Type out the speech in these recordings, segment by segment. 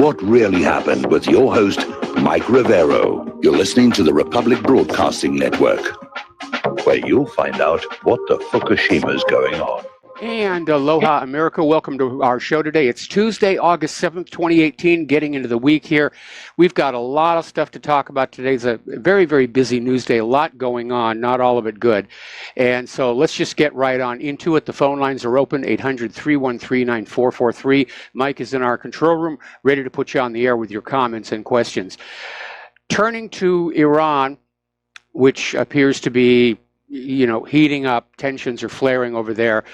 What Really Happened with your host, Mike Rivero. You're listening to the Republic Broadcasting Network, where you'll find out what the Fukushima's going on. And aloha, America. Welcome to our show today. It's Tuesday, August 7th, 2018, getting into the week here. We've got a lot of stuff to talk about. Today's a very, very busy news day, a lot going on, not all of it good. And so let's just get right on into it. The phone lines are open, 800-313-9443. Mike is in our control room, ready to put you on the air with your comments and questions. Turning to Iran, which appears to be heating up, tensions are flaring over there.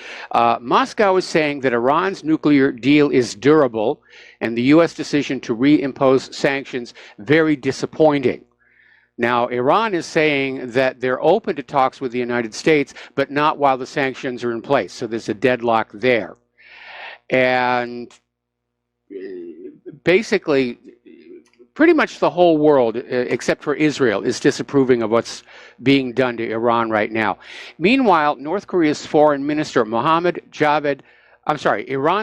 Moscow is saying that Iran's nuclear deal is durable and the U.S. decision to reimpose sanctions very disappointing. Now, Iran is saying that they're open to talks with the United States, but not while the sanctions are in place. So there's a deadlock there. And basically, pretty much the whole world, except for Israel, is disapproving of what's being done to Iran right now. Meanwhile, North Korea's foreign minister, Iran's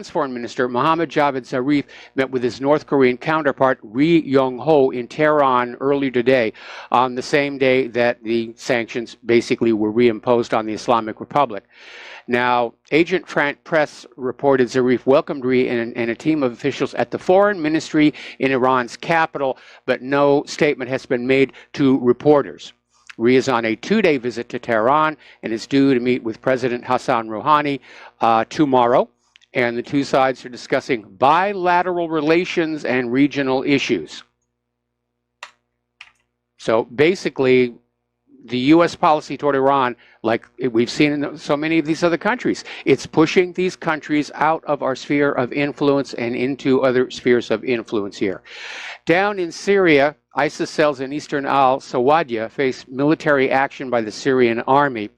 foreign minister, Mohammad Javad Zarif, met with his North Korean counterpart, Ri Yong-ho, in Tehran earlier today, on the same day that the sanctions basically were reimposed on the Islamic Republic. Now, Agent Press reported Zarif welcomed Ri and a team of officials at the foreign ministry in Iran's capital, but no statement has been made to reporters. Ri is on a two-day visit to Tehran and is due to meet with President Hassan Rouhani tomorrow, and the two sides are discussing bilateral relations and regional issues. So basically, the U.S. policy toward Iran, like we've seen in so many of these other countries, it's pushing these countries out of our sphere of influence and into other spheres of influence here. Down in Syria, ISIS cells in eastern al-Sawadiyah face military action by the Syrian army.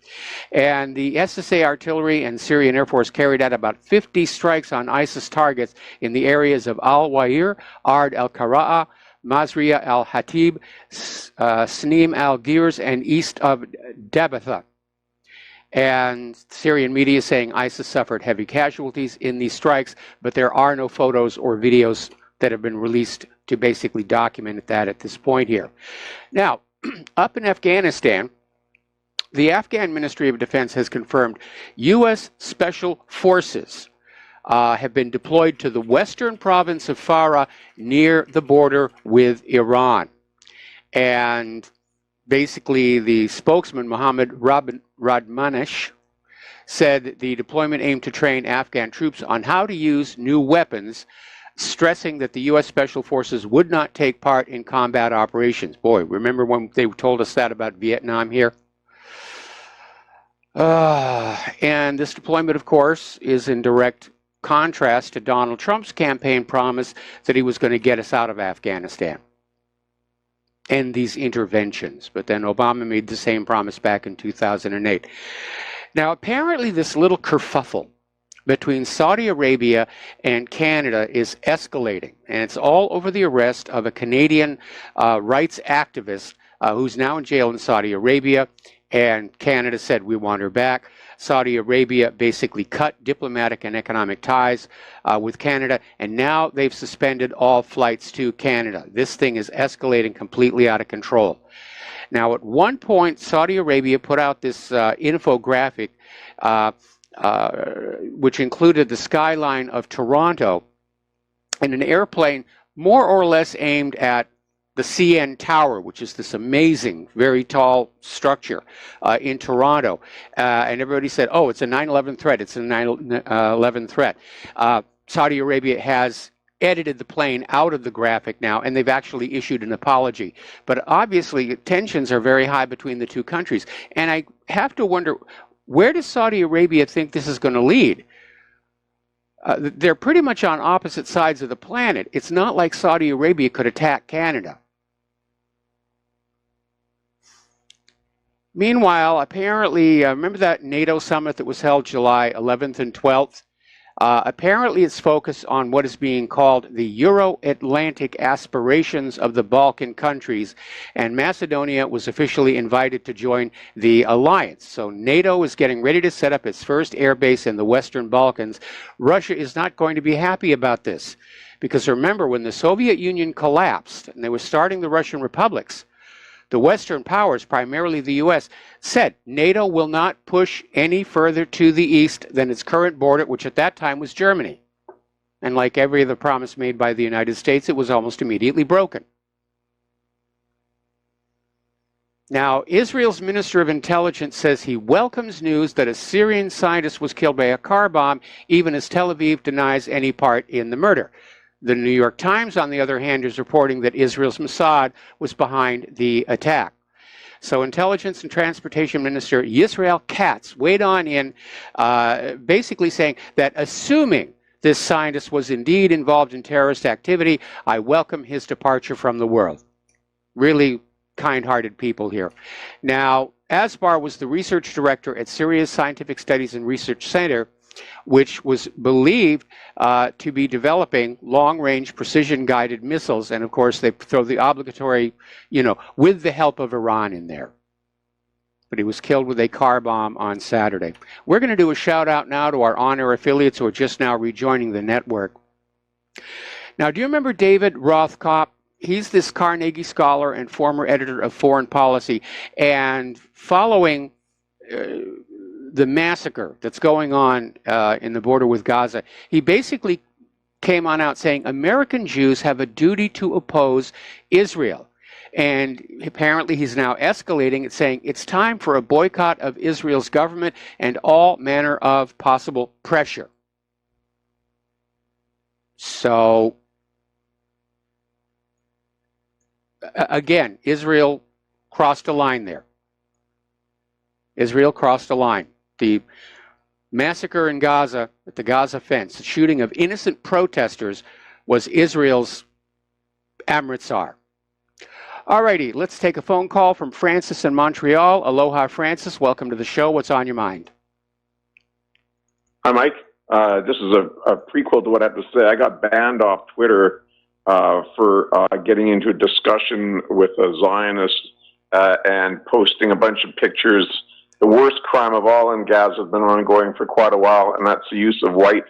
And the SSA artillery and Syrian Air Force carried out about 50 strikes on ISIS targets in the areas of al-Wa'ir, Ard al-Qara'a, Mazriya al-Hatib, Sneem al-Girs, and east of Dabatha. And Syrian media is saying ISIS suffered heavy casualties in these strikes, but there are no photos or videos that have been released to basically document that at this point here. Now, up in Afghanistan, the Afghan Ministry of Defense has confirmed U.S. Special Forces have been deployed to the western province of Farah near the border with Iran. And basically, the spokesman, Mohammed Radmanesh, said the deployment aimed to train Afghan troops on how to use new weapons, stressing that the U.S. Special Forces would not take part in combat operations. Boy, remember when they told us that about Vietnam here? And this deployment, of course, is in direct contrast to Donald Trump's campaign promise that he was going to get us out of Afghanistan and these interventions. But then Obama made the same promise back in 2008. Now, apparently this little kerfuffle between Saudi Arabia and Canada is escalating, and it's all over the arrest of a Canadian rights activist who's now in jail in Saudi Arabia, and Canada said, we want her back. Saudi Arabia basically cut diplomatic and economic ties with Canada, and now they've suspended all flights to Canada. This thing is escalating completely out of control. Now, at one point, Saudi Arabia put out this infographic which included the skyline of Toronto and an airplane more or less aimed at the CN Tower, which is this amazing, very tall structure in Toronto. And everybody said, oh, it's a 9/11 threat. It's a 9/11 threat. Saudi Arabia has edited the plane out of the graphic now, and they've actually issued an apology. But obviously, tensions are very high between the two countries. And I have to wonder, where does Saudi Arabia think this is going to lead? They're pretty much on opposite sides of the planet. It's not like Saudi Arabia could attack Canada. Meanwhile, apparently, remember that NATO summit that was held July 11th and 12th? Apparently, it's focused on what is being called the Euro-Atlantic aspirations of the Balkan countries, and Macedonia was officially invited to join the alliance. So NATO is getting ready to set up its first airbase in the Western Balkans. Russia is not going to be happy about this Because remember, when the Soviet Union collapsed and they were starting the Russian republics, the Western powers, primarily the U.S., said NATO will not push any further to the east than its current border, which at that time was Germany. And like every other promise made by the United States, it was almost immediately broken. Now, Israel's Minister of Intelligence says he welcomes news that a Syrian scientist was killed by a car bomb, even as Tel Aviv denies any part in the murder. The New York Times, on the other hand, is reporting that Israel's Mossad was behind the attack. So Intelligence and Transportation Minister Yisrael Katz weighed on in basically saying that assuming this scientist was indeed involved in terrorist activity, I welcome his departure from the world. Really kind-hearted people here. Now, Asbar was the research director at Syria's Scientific Studies and Research Center, which was believed to be developing long-range precision-guided missiles. And of course, they throw the obligatory, with the help of Iran in there. But he was killed with a car bomb on Saturday. We're going to do a shout-out now to our on-air affiliates who are just now rejoining the network. Now, do you remember David Rothkopf? He's this Carnegie Scholar and former editor of Foreign Policy. And following the massacre that's going on in the border with Gaza, he basically came on out saying American Jews have a duty to oppose Israel. And apparently he's now escalating it, saying it's time for a boycott of Israel's government and all manner of possible pressure. So, again, Israel crossed a line there. Israel crossed a line. The massacre in Gaza, at the Gaza fence, the shooting of innocent protesters, was Israel's Amritsar. All righty, let's take a phone call from Francis in Montreal. Aloha, Francis. Welcome to the show. What's on your mind? Hi, Mike. This is a prequel to what I have to say. I got banned off Twitter for getting into a discussion with a Zionist and posting a bunch of pictures. The worst crime of all in Gaza has been ongoing for quite a while, and that's the use of white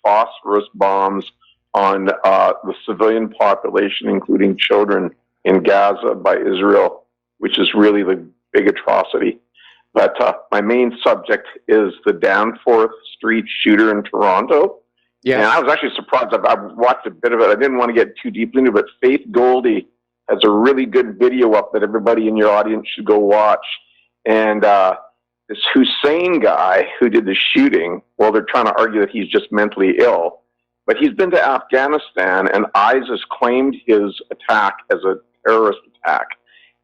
phosphorus bombs on the civilian population, including children in Gaza by Israel, which is really the big atrocity. But my main subject is the Danforth Street shooter in Toronto. Yes. And I was actually surprised. I've watched a bit of it. I didn't want to get too deep into it, but Faith Goldie has a really good video up that everybody in your audience should go watch. And this Hussein guy who did the shooting, well, they're trying to argue that he's just mentally ill. But he's been to Afghanistan, and ISIS claimed his attack as a terrorist attack.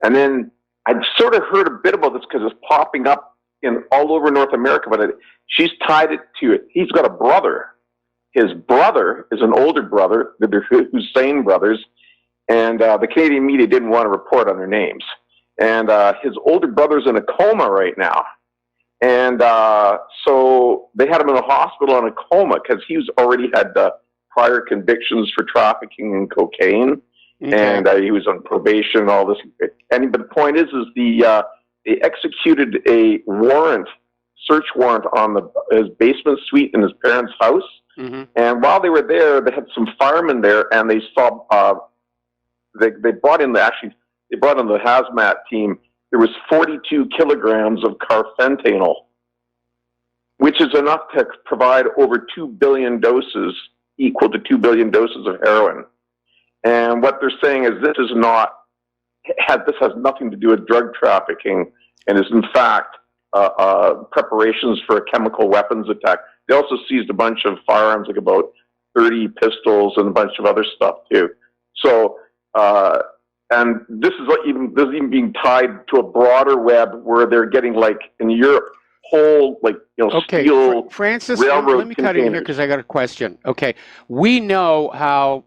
And then I'd sort of heard a bit about this because it's popping up in all over North America, but she's tied it to it. He's got a brother. His brother is an older brother, the Hussein brothers, and the Canadian media didn't want to report on their names. And his older brother's in a coma right now. And so they had him in a hospital in a coma because he's already had prior convictions for trafficking in cocaine. Okay. And he was on probation and all this. But the point is they executed a search warrant on his basement suite in his parents' house. Mm-hmm. And while they were there, they had some firemen there, and they saw they brought in the hazmat team. There was 42 kilograms of carfentanil, which is enough to provide over 2 billion doses, equal to 2 billion doses of heroin. And what they're saying is this has nothing to do with drug trafficking, and is in fact preparations for a chemical weapons attack. They also seized a bunch of firearms, like about 30 pistols and a bunch of other stuff too. So, and this is even being tied to a broader web where they're getting, like in Europe, whole steel Francis, railroad let me cut in here because I got a question. Okay, we know how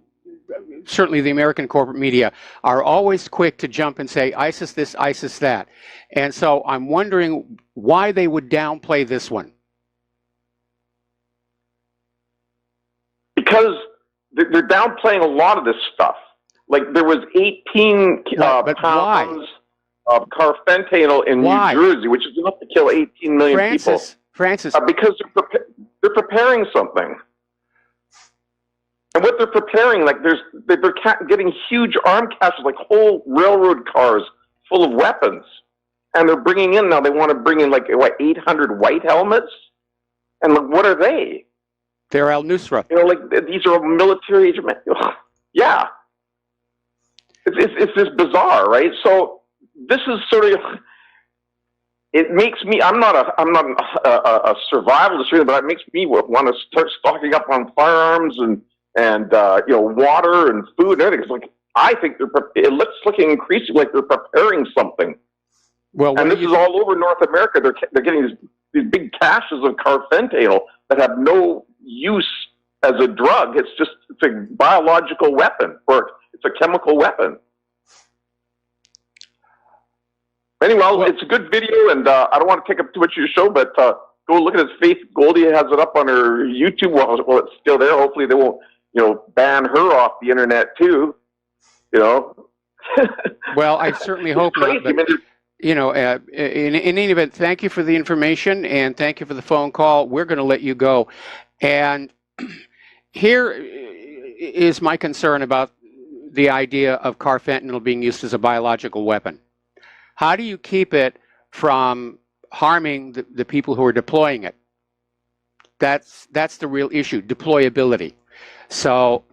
certainly the American corporate media are always quick to jump and say ISIS this, ISIS that, and so I'm wondering why they would downplay this one. Because they're downplaying a lot of this stuff. Like there was 18 pounds of carfentanil in New Jersey, which is enough to kill 18 million people. Francis, because they're preparing something. what they're preparing, like they're getting huge arm caches, like whole railroad cars full of weapons, and they're bringing in now. They want to bring in like what 800 white helmets, and like what are they? They're Al Nusra. You know, like these are military age men. Yeah, it's just bizarre, right? So this is sort of. It makes me. I'm not a survivalist, really, but it makes me want to start stocking up on firearms and water and food and everything. It's like I think it's looking increasingly like they're preparing something. Well, and this is all over North America. They're getting these big caches of carfentanil that have no use as a drug. It's a biological weapon, or it's a chemical weapon. Anyway, it's a good video, and I don't want to take up too much of your show, but go look at his Faith Goldie has it up on her YouTube. Well, it's still there. Hopefully, they won't, ban her off the internet too. Well, I certainly hope not. But, in any event, thank you for the information and thank you for the phone call. We're going to let you go, and here is my concern about the idea of carfentanil being used as a biological weapon. How do you keep it from harming the people who are deploying it? That's the real issue, deployability. So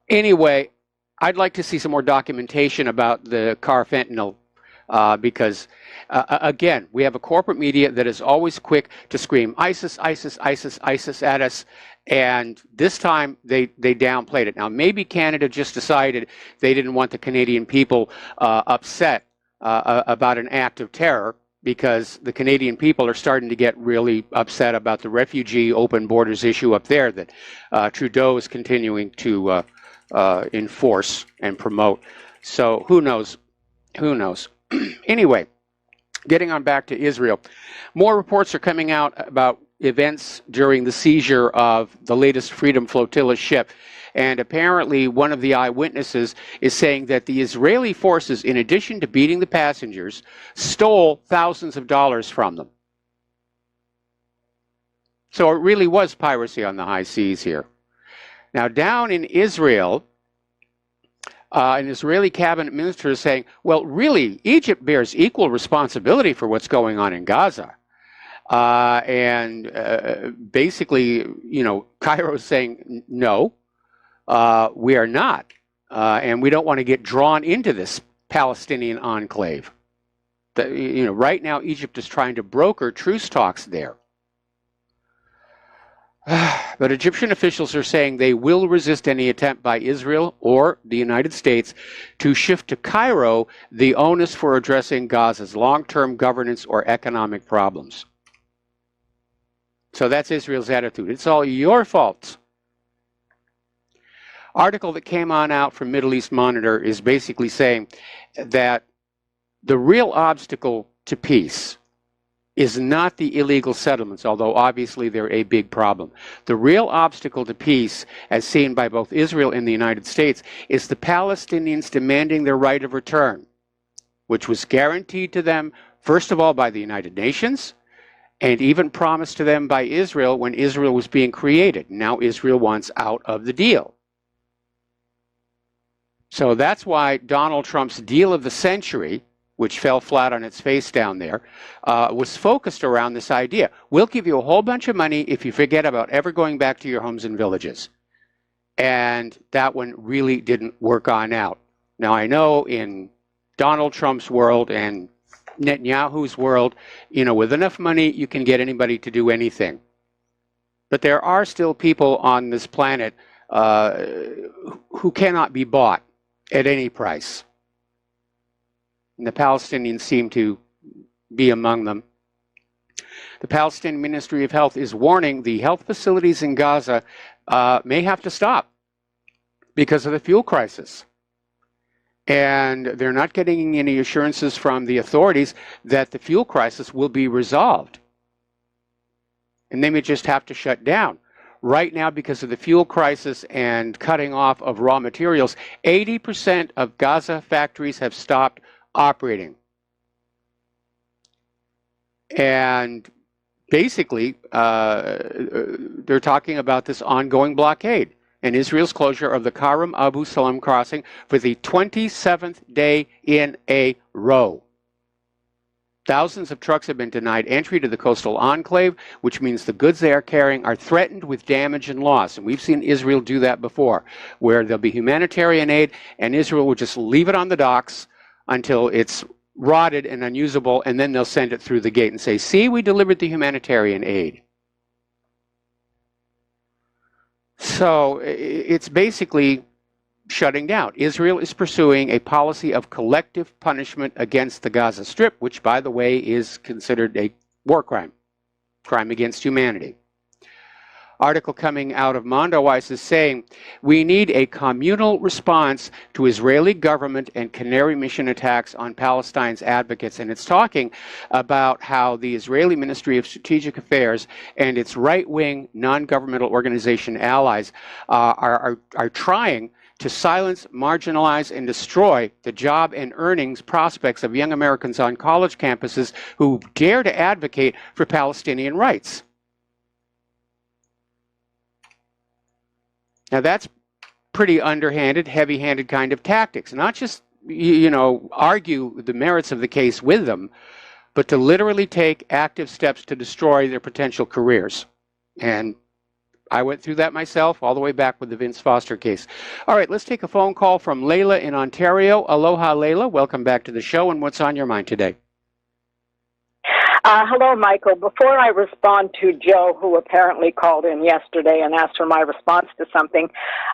anyway, I'd like to see some more documentation about the carfentanil because, again, we have a corporate media that is always quick to scream ISIS, ISIS, ISIS, ISIS at us, and this time they downplayed it. Now, maybe Canada just decided they didn't want the Canadian people upset about an act of terror, because the Canadian people are starting to get really upset about the refugee open borders issue up there that Trudeau is continuing to enforce and promote. So who knows? Who knows? Anyway, getting on back to Israel, more reports are coming out about events during the seizure of the latest Freedom Flotilla ship. And apparently one of the eyewitnesses is saying that the Israeli forces, in addition to beating the passengers, stole thousands of dollars from them. So it really was piracy on the high seas here. Now down in Israel, an Israeli cabinet minister is saying, well, really, Egypt bears equal responsibility for what's going on in Gaza. Basically, Cairo is saying, no. We are not, and we don't want to get drawn into this Palestinian enclave. Right now, Egypt is trying to broker truce talks there. But Egyptian officials are saying they will resist any attempt by Israel or the United States to shift to Cairo the onus for addressing Gaza's long-term governance or economic problems. So that's Israel's attitude. It's all your fault. Article that came out from Middle East Monitor is basically saying that the real obstacle to peace is not the illegal settlements, although obviously they're a big problem. The real obstacle to peace, as seen by both Israel and the United States, is the Palestinians demanding their right of return, which was guaranteed to them, first of all, by the United Nations, and even promised to them by Israel when Israel was being created. Now Israel wants out of the deal. So that's why Donald Trump's deal of the century, which fell flat on its face down there, was focused around this idea. We'll give you a whole bunch of money if you forget about ever going back to your homes and villages. And that one really didn't work on out. Now, I know in Donald Trump's world and Netanyahu's world, with enough money, you can get anybody to do anything. But there are still people on this planet who cannot be bought at any price. And the Palestinians seem to be among them. The Palestinian Ministry of Health is warning the health facilities in Gaza may have to stop because of the fuel crisis. And they're not getting any assurances from the authorities that the fuel crisis will be resolved. And they may just have to shut down. Right now, because of the fuel crisis and cutting off of raw materials, 80% of Gaza factories have stopped operating. And basically, they're talking about this ongoing blockade. and Israel's closure of the Karam Abu Salam crossing for the 27th day in a row. Thousands of trucks have been denied entry to the coastal enclave, which means the goods they are carrying are threatened with damage and loss. And we've seen Israel do that before, where there'll be humanitarian aid, and Israel will just leave it on the docks until it's rotted and unusable, and then they'll send it through the gate and say, see, we delivered the humanitarian aid. So it's basically shutting down. Israel is pursuing a policy of collective punishment against the Gaza Strip, which, by the way, is considered a war crime, crime against humanity. Article coming out of Mondoweiss is saying, we need a communal response to Israeli government and Canary Mission attacks on Palestine's advocates. And it's talking about how the Israeli Ministry of Strategic Affairs and its right-wing non-governmental organization allies are trying to silence, marginalize, and destroy the job and earnings prospects of young Americans on college campuses who dare to advocate for Palestinian rights. Now that's pretty underhanded, heavy-handed kind of tactics. Not just, argue the merits of the case with them, but to literally take active steps to destroy their potential careers. And I went through that myself all the way back with the Vince Foster case. All right, let's take a phone call from Layla in Ontario. Aloha, Layla. Welcome back to the show. And what's on your mind today? Hello, Michael. Before I respond to Joe, who apparently called in yesterday and asked for my response to something,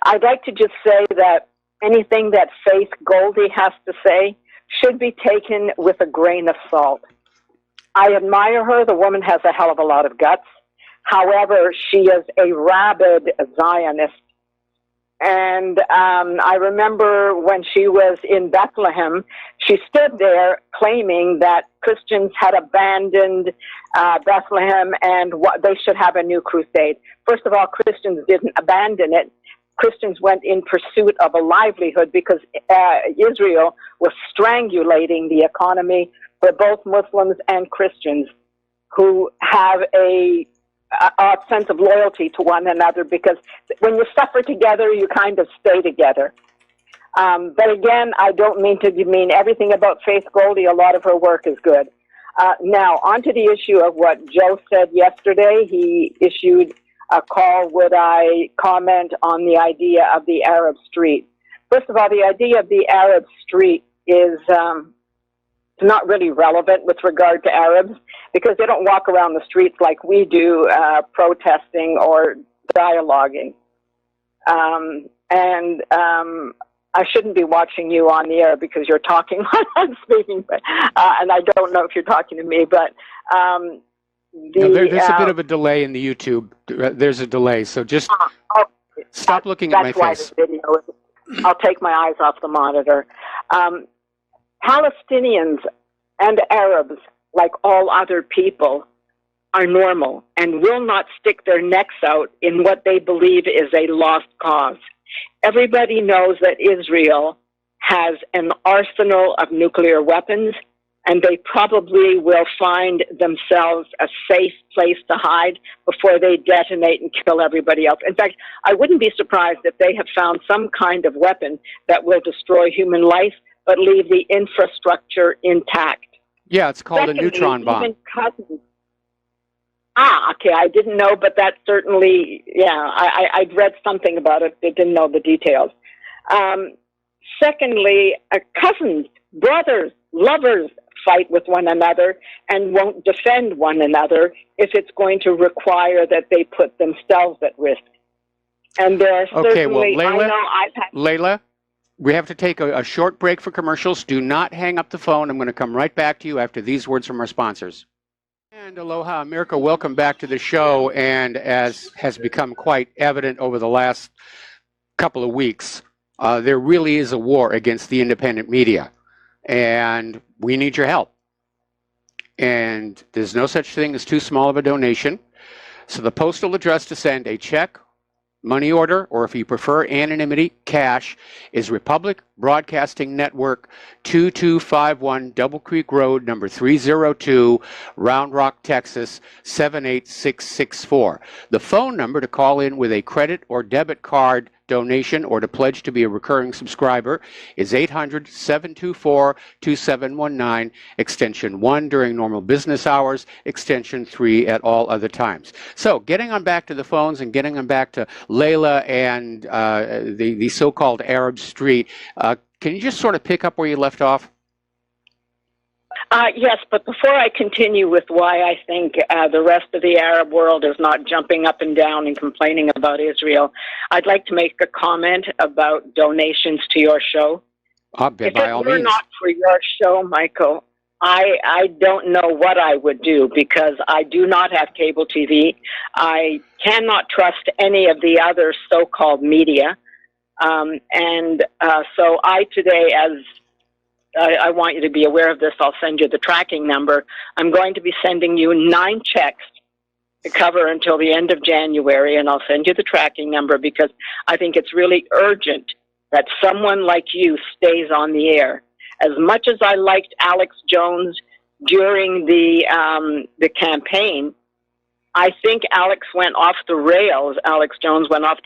I'd like to just say that anything that Faith Goldie has to say should be taken with a grain of salt. I admire her. The woman has a hell of a lot of guts. However, she is a rabid Zionist. And I remember when she was in Bethlehem, she stood there claiming that Christians had abandoned Bethlehem and they should have a new crusade. First of all, Christians didn't abandon it. Christians went in pursuit of a livelihood because Israel was strangulating the economy for both Muslims and Christians who have a sense of loyalty to one another, because when you suffer together, you kind of stay together. But again, I don't mean to mean everything about Faith Goldie. A lot of her work is good. Now, on to the issue of what Joe said yesterday. He issued a call. Would I comment on the idea of the Arab street? First of all, the idea of the Arab street is not really relevant with regard to Arabs, because they don't walk around the streets like we do, protesting or dialoguing. I shouldn't be watching you on the air because you're talking while I'm speaking, but, and I don't know if you're talking to me, but there's a bit of a delay in the YouTube. There's a delay, so just stop looking at my face. That's why the video, I'll take my eyes off the monitor. Palestinians and Arabs, like all other people, are normal and will not stick their necks out in what they believe is a lost cause. Everybody knows that Israel has an arsenal of nuclear weapons, and they probably will find themselves a safe place to hide before they detonate and kill everybody else. In fact, I wouldn't be surprised if they have found some kind of weapon that will destroy human life but leave the infrastructure intact. Yeah, it's called a neutron bomb. Even cousins. Okay, I didn't know, but that certainly, I'd read something about it. I didn't know the details. Secondly, cousins, brothers, lovers fight with one another and won't defend one another if it's going to require that they put themselves at risk. And there are certainly, Layla, we have to take a short break for commercials. Do not hang up the phone. I'm going to come right back to you after these words from our sponsors. And aloha, America. Welcome back to the show. And as has become quite evident over the last couple of weeks, there really is a war against the independent media. And we need your help. And there's no such thing as too small of a donation. So the postal address to send a check, money order, or if you prefer anonymity, cash, is Republic Broadcasting Network, 2251 Double Creek Road, number 302, Round Rock, Texas, 78664. The phone number to call in with a credit or debit card donation or to pledge to be a recurring subscriber is 800-724-2719, extension 1 during normal business hours, extension 3 at all other times. So getting on back to the phones and getting on back to Layla and the so-called Arab Street, can you just sort of pick up where you left off? Yes, but before I continue with why I think the rest of the Arab world is not jumping up and down and complaining about Israel, I'd like to make a comment about donations to your show. If it were not for your show, Michael, I don't know what I would do, because I do not have cable TV. I cannot trust any of the other so-called media. So I today, as I want you to be aware of this, I'll send you the tracking number. I'm going to be sending you 9 checks to cover until the end of January, and I'll send you the tracking number because I think it's really urgent that someone like you stays on the air. As much as I liked Alex Jones during the campaign, I think Alex Jones went off the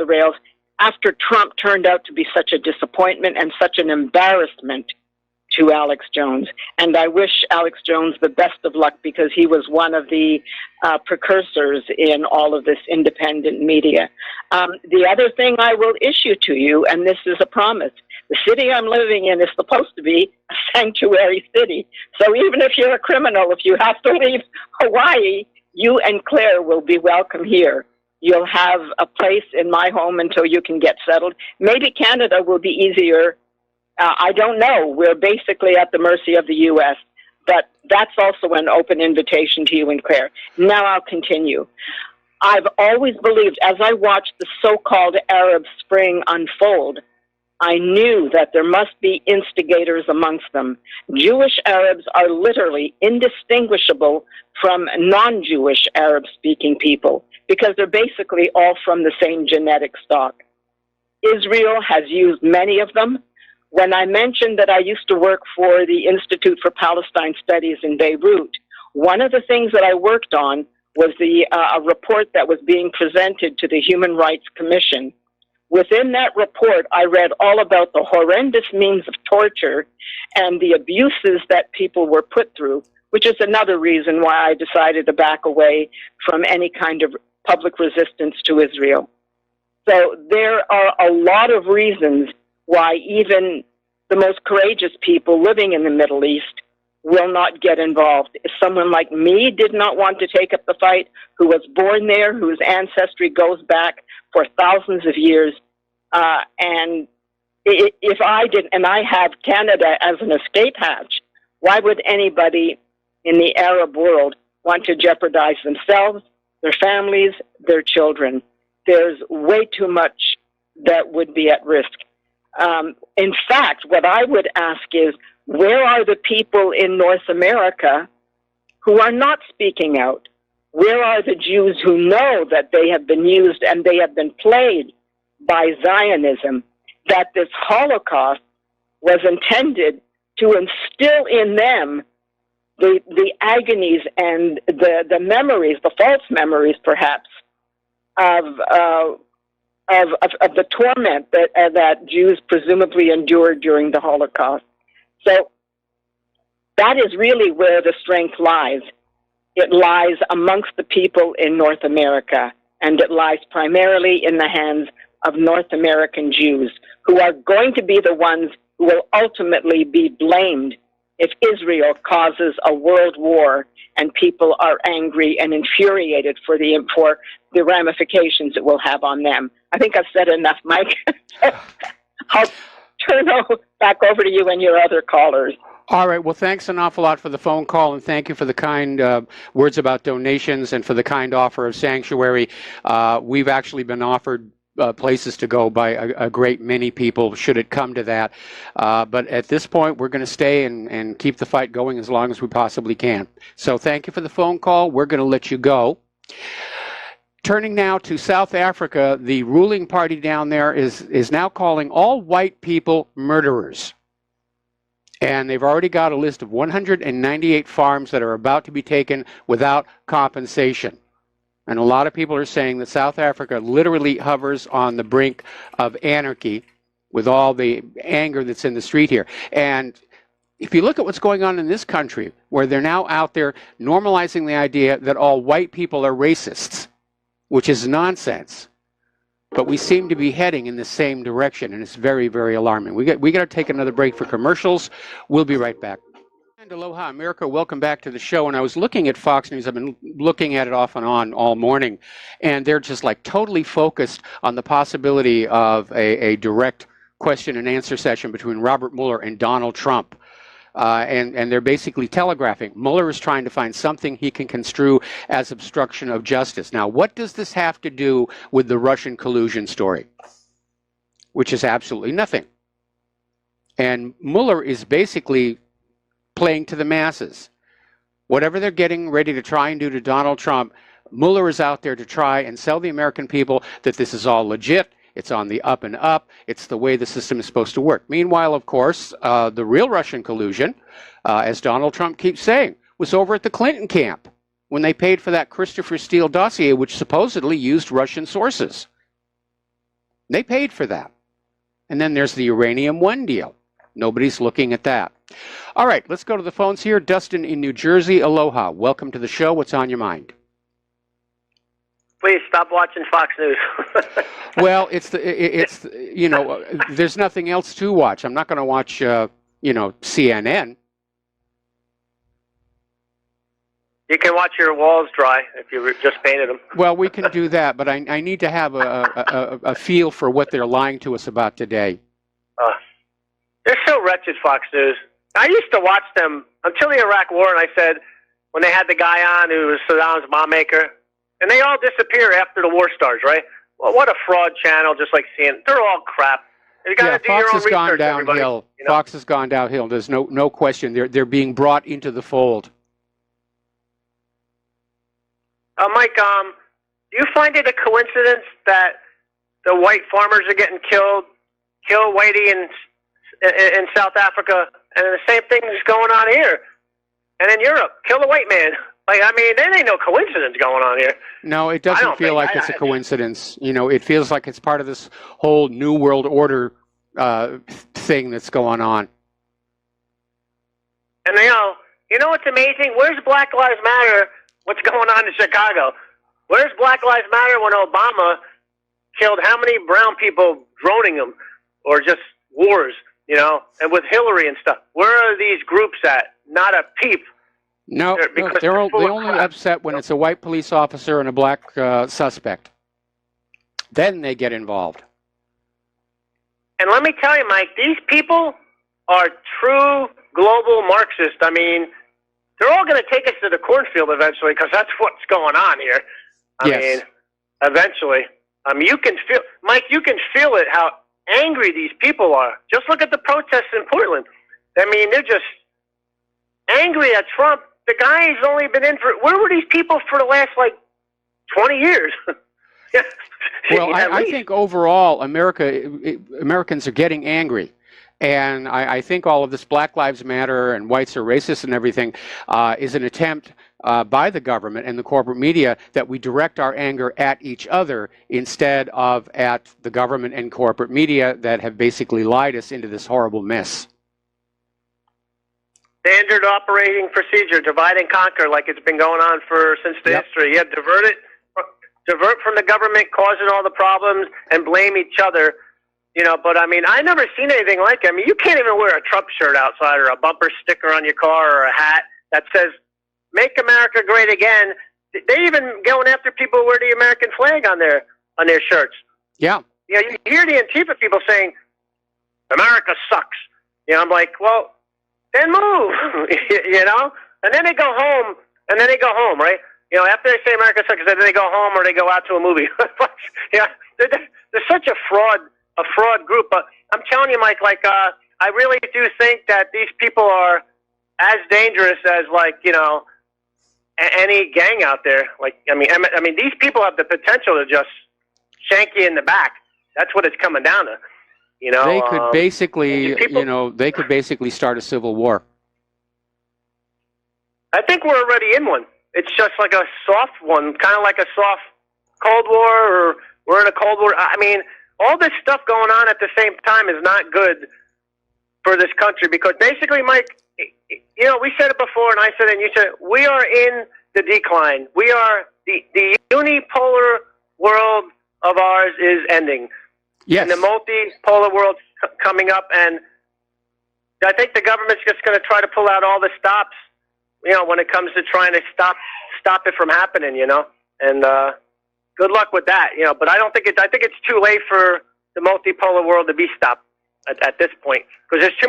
rails after Trump turned out to be such a disappointment and such an embarrassment to Alex Jones. And I wish Alex Jones the best of luck, because he was one of the precursors in all of this independent media. The other thing I will issue to you, and this is a promise, the city I'm living in is supposed to be a sanctuary city. So even if you're a criminal, if you have to leave Hawaii, you and Claire will be welcome here. You'll have a place in my home until you can get settled. Maybe Canada will be easier. I don't know. We're basically at the mercy of the U.S., but that's also an open invitation to you and Claire. Now I'll continue. I've always believed, as I watched the so-called Arab Spring unfold, I knew that there must be instigators amongst them. Jewish Arabs are literally indistinguishable from non-Jewish Arab-speaking people, because they're basically all from the same genetic stock. Israel has used many of them. When I mentioned that I used to work for the Institute for Palestine Studies in Beirut, one of the things that I worked on was a report that was being presented to the Human Rights Commission. Within that report, I read all about the horrendous means of torture and the abuses that people were put through, which is another reason why I decided to back away from any kind of public resistance to Israel. So there are a lot of reasons why even the most courageous people living in the Middle East will not get involved. If someone like me did not want to take up the fight, who was born there, whose ancestry goes back for thousands of years, and if I did, and I have Canada as an escape hatch, why would anybody in the Arab world want to jeopardize themselves, their families, their children? There's way too much that would be at risk. In fact, what I would ask is, where are the people in North America who are not speaking out? Where are the Jews who know that they have been used and they have been played by Zionism, that this Holocaust was intended to instill in them the agonies and the memories, the false memories perhaps, of the torment that Jews presumably endured during the Holocaust. So that is really where the strength lies. It lies amongst the people in North America, and it lies primarily in the hands of North American Jews, who are going to be the ones who will ultimately be blamed if Israel causes a world war and people are angry and infuriated for the ramifications it will have on them. I think I've said enough, Mike. I'll turn back over to you and your other callers. All right. Well, thanks an awful lot for the phone call, and thank you for the kind words about donations and for the kind offer of sanctuary. We've actually been offered places to go by a great many people, should it come to that. But at this point, we're going to stay and keep the fight going as long as we possibly can. So thank you for the phone call. We're going to let you go. Turning now to South Africa, the ruling party down there is now calling all white people murderers. And they've already got a list of 198 farms that are about to be taken without compensation. And a lot of people are saying that South Africa literally hovers on the brink of anarchy with all the anger that's in the street here. And if you look at what's going on in this country, where they're now out there normalizing the idea that all white people are racists, which is nonsense. But we seem to be heading in the same direction, and it's very, very alarming. We got to take another break for commercials. We'll be right back. And aloha, America. Welcome back to the show. And I was looking at Fox News. I've been looking at it off and on all morning, and they're just like totally focused on the possibility of a direct question and answer session between Robert Mueller and Donald Trump. And they're basically telegraphing. Mueller is trying to find something he can construe as obstruction of justice. Now, what does this have to do with the Russian collusion story? Which is absolutely nothing. And Mueller is basically playing to the masses. Whatever they're getting ready to try and do to Donald Trump, Mueller is out there to try and sell the American people that this is all legit. It's on the up and up. It's the way the system is supposed to work. Meanwhile, of course, the real Russian collusion, as Donald Trump keeps saying, was over at the Clinton camp when they paid for that Christopher Steele dossier, which supposedly used Russian sources. They paid for that. And then there's the Uranium One deal. Nobody's looking at that. All right, let's go to the phones here. Dustin in New Jersey, aloha. Welcome to the show. What's on your mind? Please stop watching Fox News. Well, it's you know, there's nothing else to watch. I'm not going to watch, you know, CNN. You can watch your walls dry if you just painted them. Well, we can do that, but I need to have a feel for what they're lying to us about today. They're so wretched, Fox News. I used to watch them until the Iraq War, and I said, when they had the guy on who was Saddam's bomb maker, and they all disappear after the war starts, right? Well, what a fraud channel, just like CNN. They're all crap. You got to do your own research, gone downhill. You know? Fox has gone downhill. There's no question. They're being brought into the fold. Mike, do you find it a coincidence that the white farmers are getting killed, kill whitey in South Africa, and the same thing is going on here, and in Europe, kill the white man? Like, I mean, there ain't no coincidence going on here. No, it doesn't feel like it's a coincidence. You know, it feels like it's part of this whole New World Order thing that's going on. And you know what's amazing? Where's Black Lives Matter? What's going on in Chicago? Where's Black Lives Matter when Obama killed how many brown people droning them, or just wars, you know, and with Hillary and stuff? Where are these groups at? Not a peep. No, they're only upset when it's a white police officer and a black suspect. Then they get involved. And let me tell you, Mike, these people are true global Marxists. I mean, they're all going to take us to the cornfield eventually, because that's what's going on here. I mean, eventually. You can feel, Mike, you can feel it, how angry these people are. Just look at the protests in Portland. I mean, they're just angry at Trump. The guy's only been in for, where were these people for the last, 20 years? Well, I think overall, Americans are getting angry. And I think all of this Black Lives Matter and whites are racist and everything is an attempt by the government and the corporate media that we direct our anger at each other instead of at the government and corporate media that have basically lied us into this horrible mess. Standard operating procedure, divide and conquer, like it's been going on since the history. Yeah, divert from the government causing all the problems and blame each other. You know, but I mean, I never seen anything like it. I mean, you can't even wear a Trump shirt outside or a bumper sticker on your car or a hat that says, "Make America Great Again." They even going after people who wear the American flag on their shirts. Yeah. You know, you hear the Antifa people saying, "America sucks." You know, I'm like, well, then move. You know? And then they go home, right? You know, after they say America sucks, then they go home or they go out to a movie. Yeah, they're such a fraud group. But I'm telling you, Mike, I really do think that these people are as dangerous as, any gang out there. I mean, these people have the potential to just shank you in the back. That's what it's coming down to. You know, they could basically, start a civil war. I think we're already in one. it's just like a soft one, kind of like a soft Cold War, or we're in a Cold War. I mean, all this stuff going on at the same time is not good for this country, because basically, Mike, you know, we said it before, and I said it, and you said it, we are in the decline. We are, the unipolar world of ours is ending. Yes. And the multipolar world's coming up, and I think the government's just going to try to pull out all the stops, you know, when it comes to trying to stop it from happening, you know. And good luck with that, you know. But I think it's too late for the multipolar world to be stopped at this point, because there's too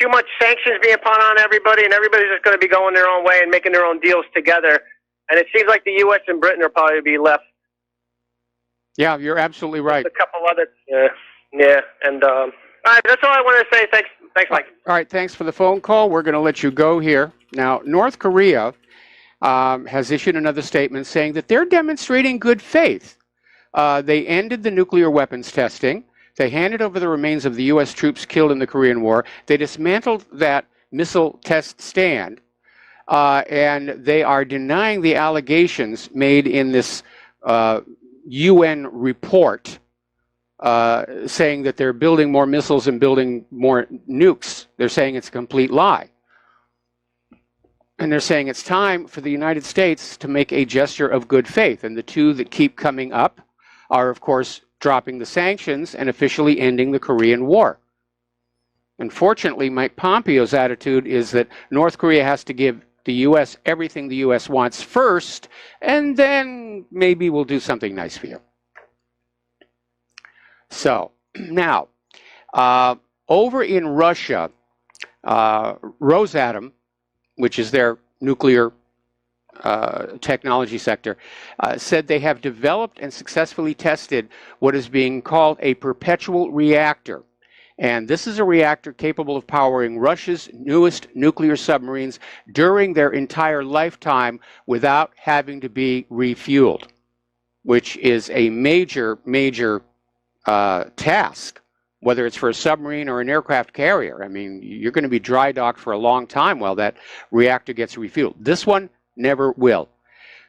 much sanctions being put on everybody, and everybody's just going to be going their own way and making their own deals together. And it seems like the U.S. and Britain are probably be left. Yeah, you're absolutely right. A couple other, yeah. And all right, that's all I wanted to say. Thanks, Mike. All right, thanks for the phone call. We're going to let you go here. Now, North Korea has issued another statement saying that they're demonstrating good faith. They ended the nuclear weapons testing. They handed over the remains of the U.S. troops killed in the Korean War. They dismantled that missile test stand, and they are denying the allegations made in this UN report saying that they're building more missiles and building more nukes. They're saying it's a complete lie. And they're saying it's time for the United States to make a gesture of good faith. And the two that keep coming up are, of course, dropping the sanctions and officially ending the Korean War. Unfortunately, Mike Pompeo's attitude is that North Korea has to give the U.S. everything the U.S. wants first, and then maybe we'll do something nice for you. So, now, over in Russia, Rosatom, which is their nuclear technology sector, said they have developed and successfully tested what is being called a perpetual reactor. And this is a reactor capable of powering Russia's newest nuclear submarines during their entire lifetime without having to be refueled, which is a major task, whether it's for a submarine or an aircraft carrier. I mean, you're going to be dry docked for a long time while that reactor gets refueled. This one never will.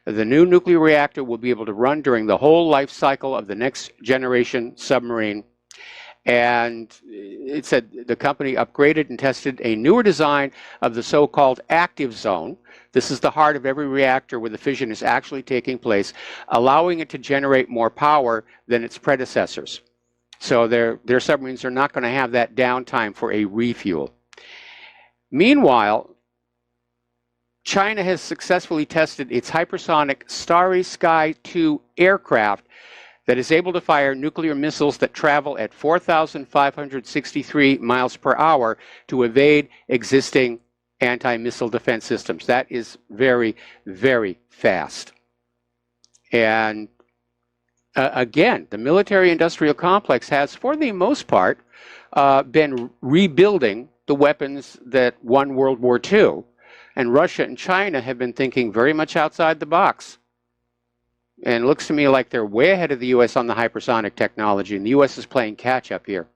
The new nuclear reactor will be able to run during the whole life cycle of the next generation submarine. And it said the company upgraded and tested a newer design of the so-called active zone. This is the heart of every reactor where the fission is actually taking place, allowing it to generate more power than its predecessors. So their submarines are not going to have that downtime for a refuel. Meanwhile, China has successfully tested its hypersonic Starry Sky 2 aircraft that is able to fire nuclear missiles that travel at 4,563 miles per hour to evade existing anti-missile defense systems. That is very, very fast. And again, the military-industrial complex has, for the most part, been rebuilding the weapons that won World War II. And Russia and China have been thinking very much outside the box. And it looks to me like they're way ahead of the U.S. on the hypersonic technology, and the U.S. is playing catch-up here.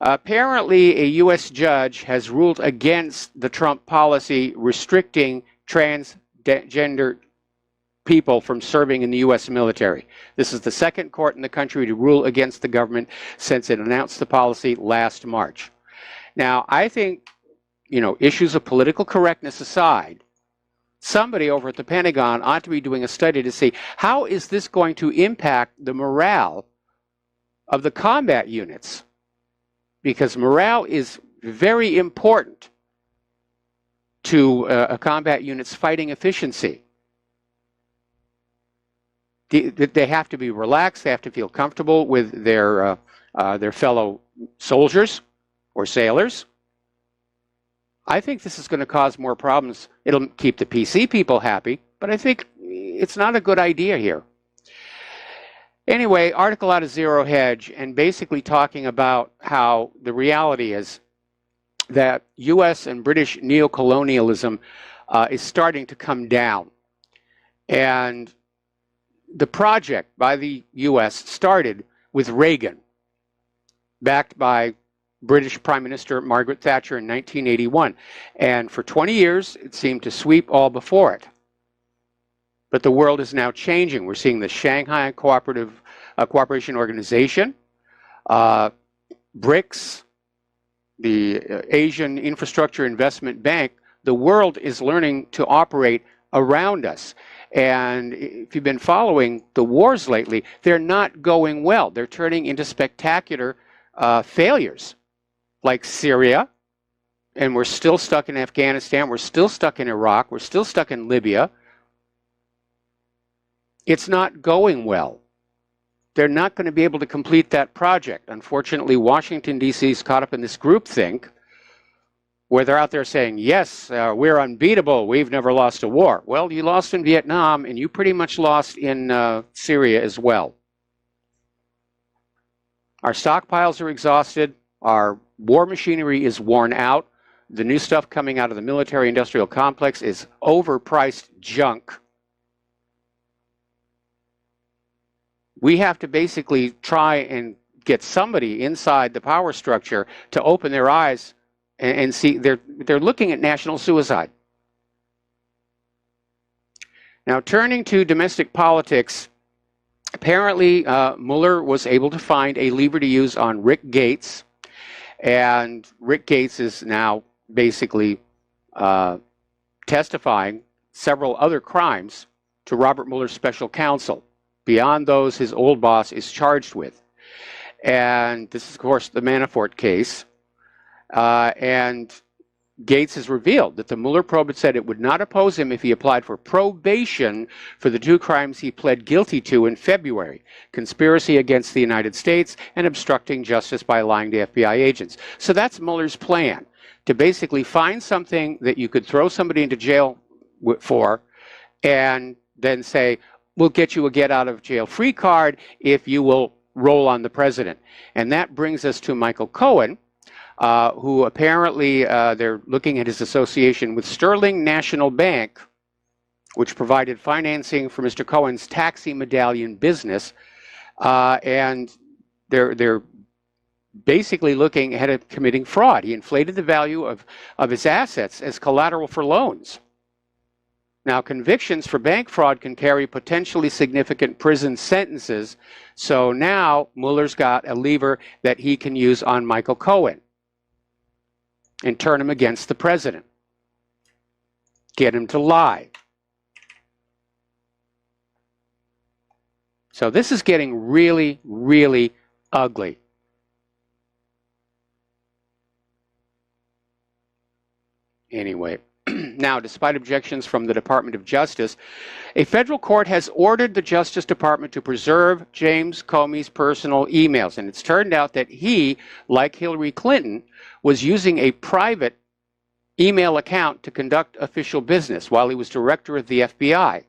Apparently, a U.S. judge has ruled against the Trump policy restricting transgender people from serving in the U.S. military. This is the second court in the country to rule against the government since it announced the policy last March. Now, I think, you know, issues of political correctness aside, somebody over at the Pentagon ought to be doing a study to see how is this going to impact the morale of the combat units, because morale is very important to a combat unit's fighting efficiency. They have to be relaxed. They have to feel comfortable with their fellow soldiers or sailors. I think this is going to cause more problems. It'll keep the PC people happy, but I think it's not a good idea here. Anyway, article out of Zero Hedge, and basically talking about how the reality is that U.S. and British neocolonialism is starting to come down. And the project by the U.S. started with Reagan, backed by British Prime Minister Margaret Thatcher in 1981. And for 20 years, it seemed to sweep all before it. But the world is now changing. We're seeing the Shanghai Cooperation Organization, BRICS, the Asian Infrastructure Investment Bank. The world is learning to operate around us. And if you've been following the wars lately, they're not going well. They're turning into spectacular failures, like Syria, and we're still stuck in Afghanistan, we're still stuck in Iraq, we're still stuck in Libya. It's not going well. They're not going to be able to complete that project. Unfortunately, Washington, D.C. is caught up in this groupthink where they're out there saying, yes, we're unbeatable, we've never lost a war. Well, you lost in Vietnam, and you pretty much lost in Syria as well. Our stockpiles are exhausted, our war machinery is worn out, the new stuff coming out of the military-industrial complex is overpriced junk. We have to basically try and get somebody inside the power structure to open their eyes and see they're looking at national suicide. Now, turning to domestic politics, apparently Mueller was able to find a lever to use on Rick Gates, and Rick Gates is now basically testifying several other crimes to Robert Mueller's special counsel, beyond those his old boss is charged with. And this is, of course, the Manafort case. And Gates has revealed that the Mueller probe had said it would not oppose him if he applied for probation for the two crimes he pled guilty to in February: conspiracy against the United States and obstructing justice by lying to FBI agents. So that's Mueller's plan, to basically find something that you could throw somebody into jail for and then say, we'll get you a get-out-of-jail-free card if you will roll on the president. And that brings us to Michael Cohen, who apparently they're looking at his association with Sterling National Bank, which provided financing for Mr. Cohen's taxi medallion business. And they're basically looking at committing fraud. He inflated the value of his assets as collateral for loans. Now, convictions for bank fraud can carry potentially significant prison sentences. So now Mueller's got a lever that he can use on Michael Cohen and turn him against the president. Get him to lie. So this is getting really, really ugly. Anyway. Now, despite objections from the Department of Justice, a federal court has ordered the Justice Department to preserve James Comey's personal emails. And it's turned out that he, like Hillary Clinton, was using a private email account to conduct official business while he was director of the FBI.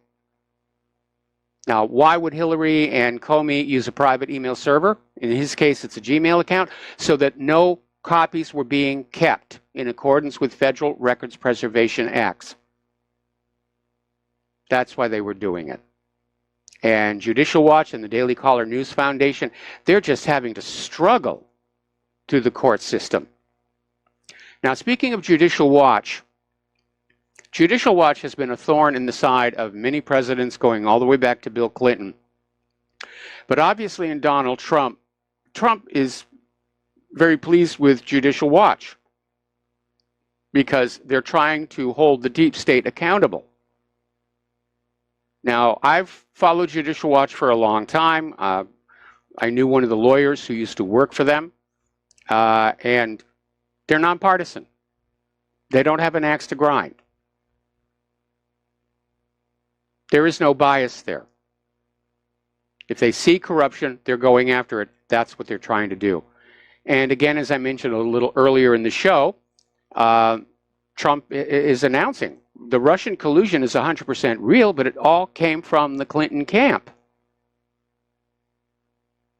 Now, why would Hillary and Comey use a private email server? In his case, it's a Gmail account, so that no copies were being kept in accordance with federal records preservation acts. That's why they were doing it. And Judicial Watch and the Daily Caller News Foundation, they're just having to struggle through the court system. Now, speaking of Judicial Watch has been a thorn in the side of many presidents going all the way back to Bill Clinton. But obviously in Donald Trump is very pleased with Judicial Watch because they're trying to hold the deep state accountable. Now, I've followed Judicial Watch for a long time. I knew one of the lawyers who used to work for them, and they're nonpartisan. They don't have an axe to grind. There is no bias there. If they see corruption, they're going after it. That's what they're trying to do. And again, as I mentioned a little earlier in the show, Trump is announcing the Russian collusion is 100% real, but it all came from the Clinton camp.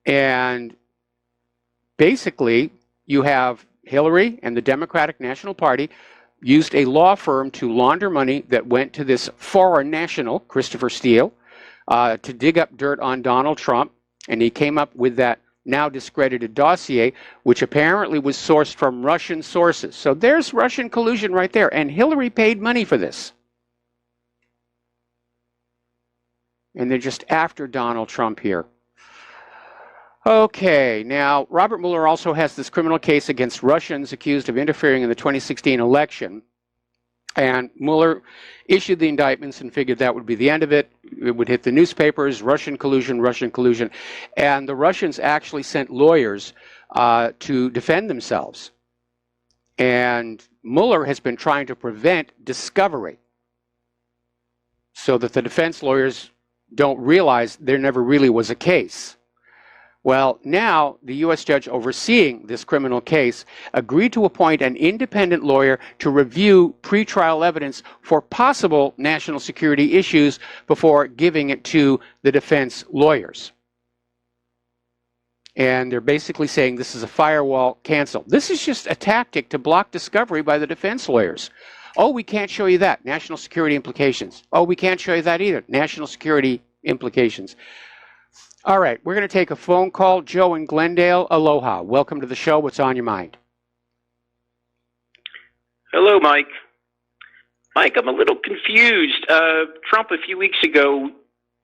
And basically, you have Hillary and the Democratic National Party used a law firm to launder money that went to this foreign national, Christopher Steele, to dig up dirt on Donald Trump. And he came up with that now discredited dossier, which apparently was sourced from Russian sources. So there's Russian collusion right there. And Hillary paid money for this. and they're just after Donald Trump here. Okay, now Robert Mueller also has this criminal case against Russians accused of interfering in the 2016 election. And Mueller issued the indictments and figured that would be the end of it. It would hit the newspapers, Russian collusion. And the Russians actually sent lawyers to defend themselves. And Mueller has been trying to prevent discovery so that the defense lawyers don't realize there never really was a case. Well, now the U.S. judge overseeing this criminal case agreed to appoint an independent lawyer to review pretrial evidence for possible national security issues before giving it to the defense lawyers. And they're basically saying this is a firewall, cancel. This is just a tactic to block discovery by the defense lawyers. Oh, we can't show you that. National security implications. Oh, we can't show you that either. National security implications. All right, we're going to take a phone call. Joe in Glendale, aloha. Welcome to the show. What's on your mind? Hello, Mike. Mike, I'm a little confused. Trump, a few weeks ago,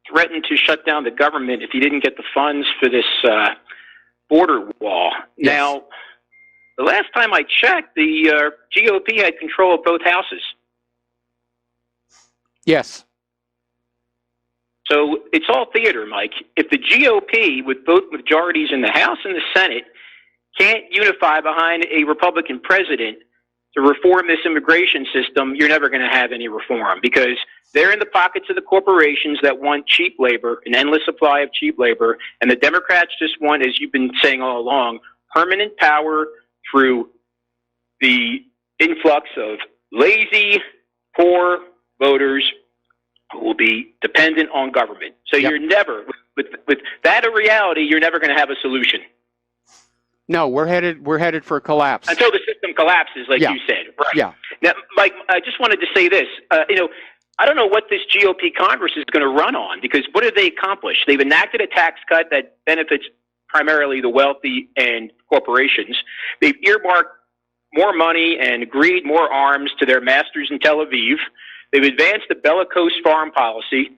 threatened to shut down the government if he didn't get the funds for this border wall. Yes. Now, the last time I checked, the GOP had control of both houses. Yes. So it's all theater, Mike. If the GOP, with both majorities in the House and the Senate, can't unify behind a Republican president to reform this immigration system, you're never going to have any reform, because they're in the pockets of the corporations that want cheap labor, an endless supply of cheap labor, and the Democrats just want, as you've been saying all along, permanent power through the influx of lazy, poor voters who will be dependent on government. So Yep. you're never, with that a reality, you're never going to have a solution. No, we're headed for a collapse. Until the system collapses, like Yeah. you said. Right. Yeah. Now, Mike, I just wanted to say this. I don't know what this GOP Congress is going to run on, because what have they accomplished? They've enacted a tax cut that benefits primarily the wealthy and corporations. They've earmarked more money and agreed more arms to their masters in Tel Aviv. They've advanced a bellicose foreign policy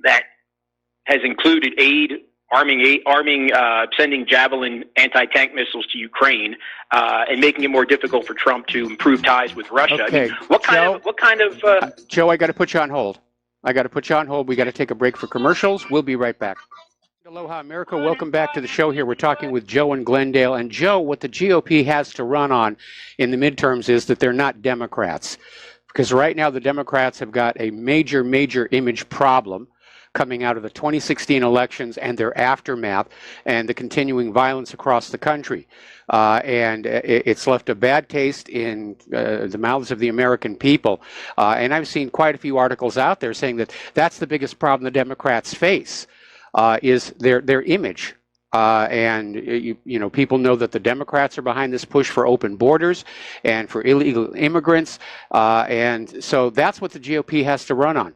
that has included sending Javelin anti-tank missiles to Ukraine, and making it more difficult for Trump to improve ties with Russia. Okay. I mean, what kind of Joe, I got to put you on hold. We got to take a break for commercials. We'll be right back. Aloha, America. Welcome back to the show here. We're talking with Joe in Glendale. And Joe, what the GOP has to run on in the midterms is that they're not Democrats. Because right now the Democrats have got a major, major image problem coming out of the 2016 elections and their aftermath and the continuing violence across the country. And it's left a bad taste in the mouths of the American people. And I've seen quite a few articles out there saying that that's the biggest problem the Democrats face, is their image. People know that the Democrats are behind this push for open borders and for illegal immigrants. And so that's what the GOP has to run on.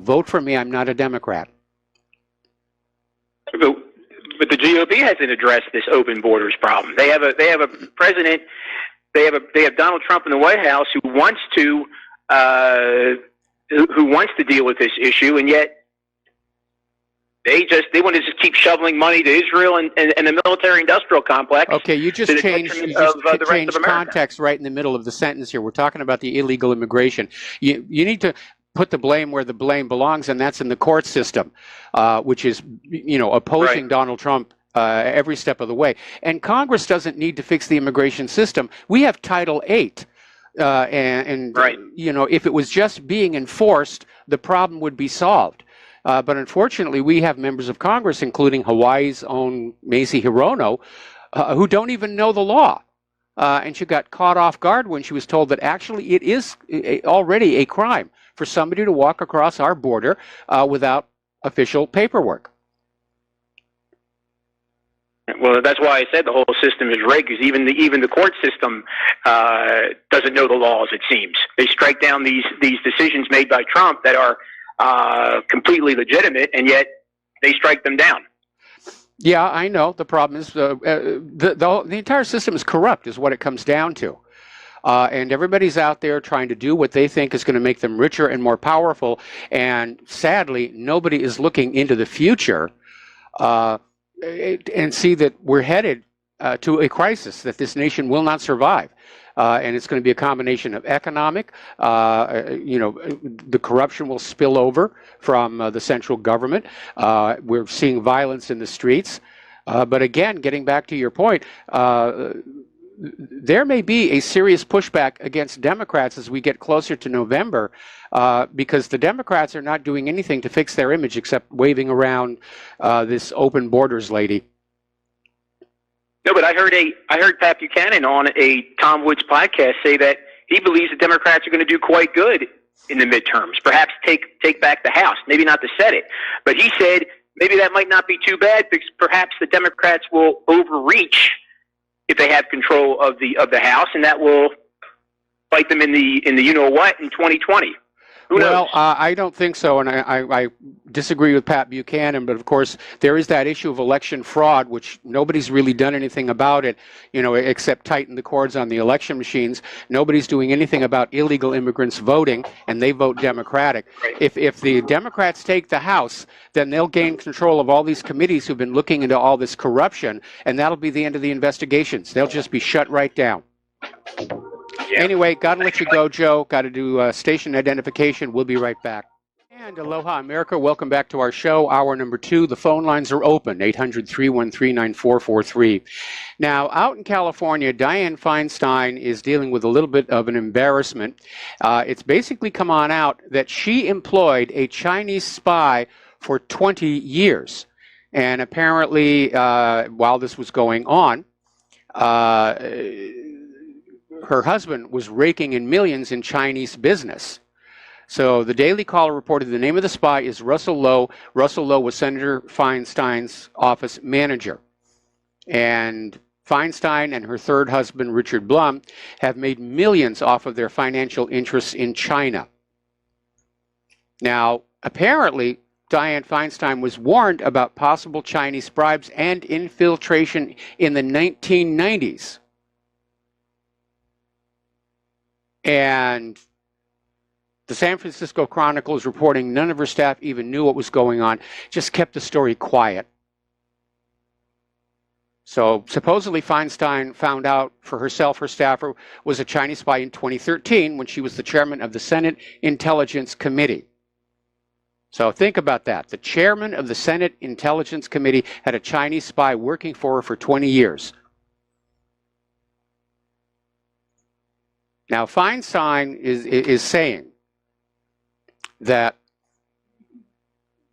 Vote for me. I'm not a Democrat. But the GOP hasn't addressed this open borders problem. They have a president. They have Donald Trump in the White House who wants to deal with this issue, and yet they want to just keep shoveling money to Israel and the military-industrial complex. Okay, you just changed context right in the middle of the sentence here. We're talking about the illegal immigration. You need to put the blame where the blame belongs, and that's in the court system, which is, opposing Right. Donald Trump every step of the way. And Congress doesn't need to fix the immigration system. We have Title VIII. Right. If it was just being enforced, the problem would be solved. But unfortunately, we have members of Congress, including Hawaii's own Mazie Hirono, who don't even know the law. And she got caught off guard when she was told that actually it is already a crime for somebody to walk across our border without official paperwork. Well, that's why I said the whole system is rigged, because even the court system doesn't know the laws, it seems. They strike down these decisions made by Trump that are completely legitimate, and yet they strike them down. Yeah, I know. The problem is the entire system is corrupt, is what it comes down to. And everybody's out there trying to do what they think is going to make them richer and more powerful. And sadly, nobody is looking into the future and see that we're headed to a crisis that this nation will not survive. And it's going to be a combination of economic, the corruption will spill over from the central government. We're seeing violence in the streets. But again, getting back to your point, there may be a serious pushback against Democrats as we get closer to November, because the Democrats are not doing anything to fix their image except waving around this open borders lady. No, but I heard Pat Buchanan on a Tom Woods podcast say that he believes the Democrats are going to do quite good in the midterms, perhaps take back the House, maybe not the Senate. But he said maybe that might not be too bad because perhaps the Democrats will overreach if they have control of the House, and that will bite them in the you know what in 2020. Who knows? Well, I don't think so, and I disagree with Pat Buchanan, but of course there is that issue of election fraud, which nobody's really done anything about it, except tighten the cords on the election machines. Nobody's doing anything about illegal immigrants voting, and they vote Democratic. Right. If the Democrats take the House, then they'll gain control of all these committees who've been looking into all this corruption, and that'll be the end of the investigations. They'll just be shut right down. Yeah. Anyway, got to let you go, Joe. Got to do station identification. We'll be right back. And aloha, America. Welcome back to our show, hour number 2. The phone lines are open, 800-313-9443. Now, out in California, Dianne Feinstein is dealing with a little bit of an embarrassment. It's basically come on out that she employed a Chinese spy for 20 years. And apparently, while this was going on, her husband was raking in millions in Chinese business. So the Daily Caller reported the name of the spy is Russell Lowe. Russell Lowe was Senator Feinstein's office manager. And Feinstein and her third husband, Richard Blum, have made millions off of their financial interests in China. Now, apparently, Dianne Feinstein was warned about possible Chinese bribes and infiltration in the 1990s. And the San Francisco Chronicle is reporting none of her staff even knew what was going on, just kept the story quiet. So supposedly Feinstein found out for herself her staffer was a Chinese spy in 2013 when she was the chairman of the Senate Intelligence Committee. So think about that. The chairman of the Senate Intelligence Committee had a Chinese spy working for her for 20 years. Now, Feinstein is saying that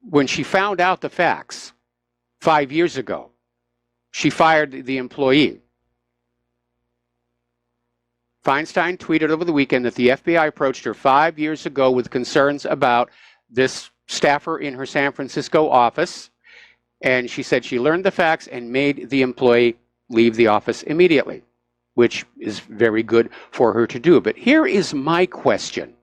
when she found out the facts 5 years ago, she fired the employee. Feinstein tweeted over the weekend that the FBI approached her 5 years ago with concerns about this staffer in her San Francisco office, and she said she learned the facts and made the employee leave the office immediately, which is very good for her to do. But here is my question.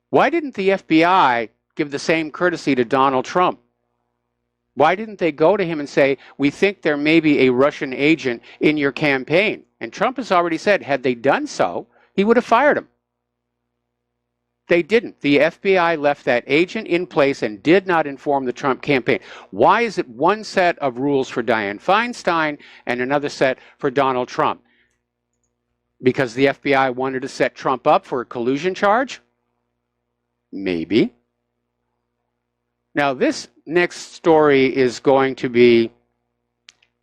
Why didn't the FBI give the same courtesy to Donald Trump? Why didn't they go to him and say, we think there may be a Russian agent in your campaign? And Trump has already said, had they done so, he would have fired him. They didn't. The FBI left that agent in place and did not inform the Trump campaign. Why is it one set of rules for Dianne Feinstein and another set for Donald Trump? Because the FBI wanted to set Trump up for a collusion charge? Maybe. Now, this next story is going to be,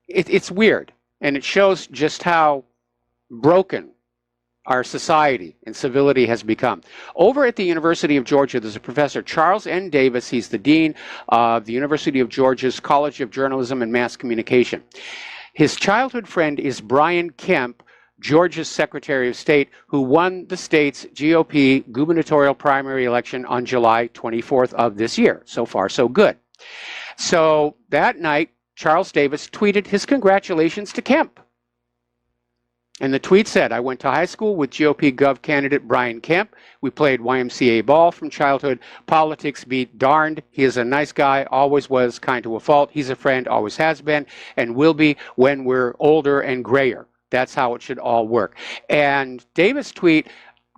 it's weird, and it shows just how broken our society and civility has become. Over at the University of Georgia, there's a professor, Charles N. Davis. He's the dean of the University of Georgia's College of Journalism and Mass Communication. His childhood friend is Brian Kemp, Georgia's Secretary of State, who won the state's GOP gubernatorial primary election on July 24th of this year. So far, so good. So that night, Charles Davis tweeted his congratulations to Kemp. And the tweet said, I went to high school with GOP Gov candidate Brian Kemp. We played YMCA ball from childhood. Politics be darned. He is a nice guy, always was, kind to a fault. He's a friend, always has been, and will be when we're older and grayer. That's how it should all work. And Davis' tweet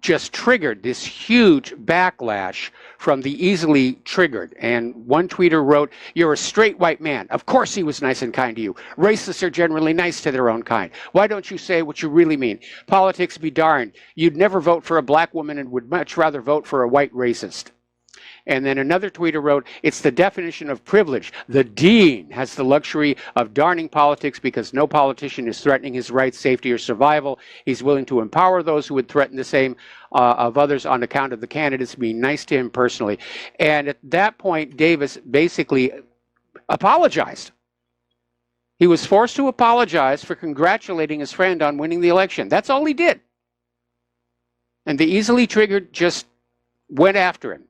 just triggered this huge backlash from the easily triggered. And one tweeter wrote, "You're a straight white man. Of course he was nice and kind to you. Racists are generally nice to their own kind. Why don't you say what you really mean? Politics be darned. You'd never vote for a black woman and would much rather vote for a white racist." And then another tweeter wrote, "It's the definition of privilege. The dean has the luxury of darning politics because no politician is threatening his rights, safety, or survival. He's willing to empower those who would threaten the same of others on account of the candidates being nice to him personally." And at that point, Davis basically apologized. He was forced to apologize for congratulating his friend on winning the election. That's all he did. And the easily triggered just went after him.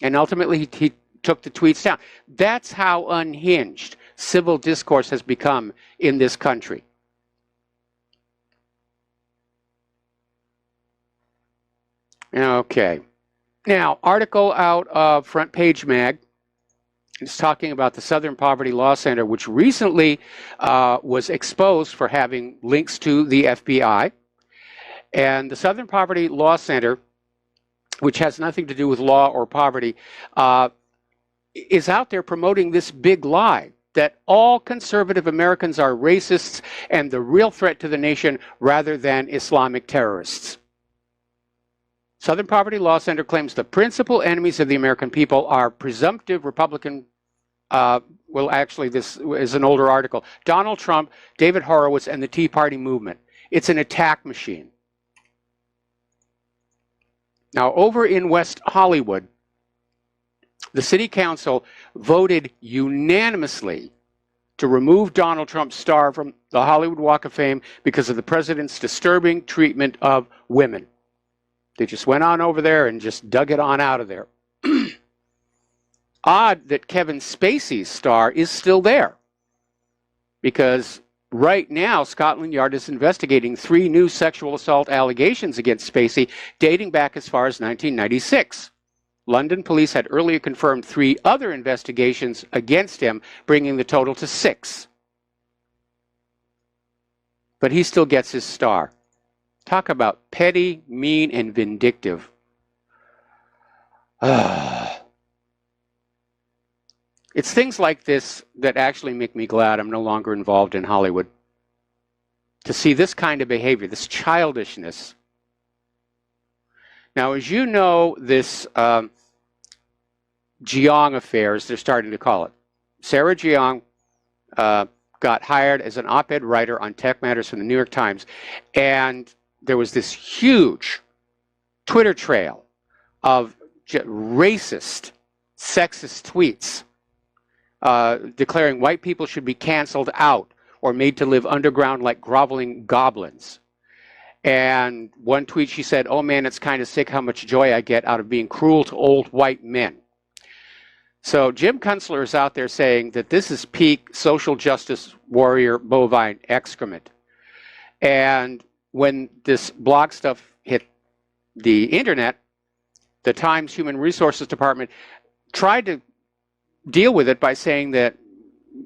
And ultimately, he took the tweets down. That's how unhinged civil discourse has become in this country. Okay. Now, article out of Front Page Mag is talking about the Southern Poverty Law Center, which recently was exposed for having links to the FBI. And the Southern Poverty Law Center, which has nothing to do with law or poverty, is out there promoting this big lie that all conservative Americans are racists and the real threat to the nation rather than Islamic terrorists. Southern Poverty Law Center claims the principal enemies of the American people are presumptive Republican, well, actually, this is an older article, Donald Trump, David Horowitz, and the Tea Party movement. It's an attack machine. Now, over in West Hollywood, the city council voted unanimously to remove Donald Trump's star from the Hollywood Walk of Fame because of the president's disturbing treatment of women. They just went on over there and just dug it on out of there. Odd that Kevin Spacey's star is still there, because right now, Scotland Yard is investigating 3 new sexual assault allegations against Spacey dating back as far as 1996. London police had earlier confirmed 3 other investigations against him, bringing the total to 6. But he still gets his star. Talk about petty, mean, and vindictive. It's things like this that actually make me glad I'm no longer involved in Hollywood. To see this kind of behavior, this childishness. Now, as you know, this Jiang affair, as they're starting to call it. Sarah Jiang got hired as an op-ed writer on tech matters for the New York Times, and there was this huge Twitter trail of racist, sexist tweets declaring white people should be canceled out or made to live underground like groveling goblins. And one tweet she said, "Oh man, it's kind of sick how much joy I get out of being cruel to old white men." So Jim Kunstler is out there saying that this is peak social justice warrior bovine excrement. And when this blog stuff hit the internet, the Times Human Resources Department tried to deal with it by saying that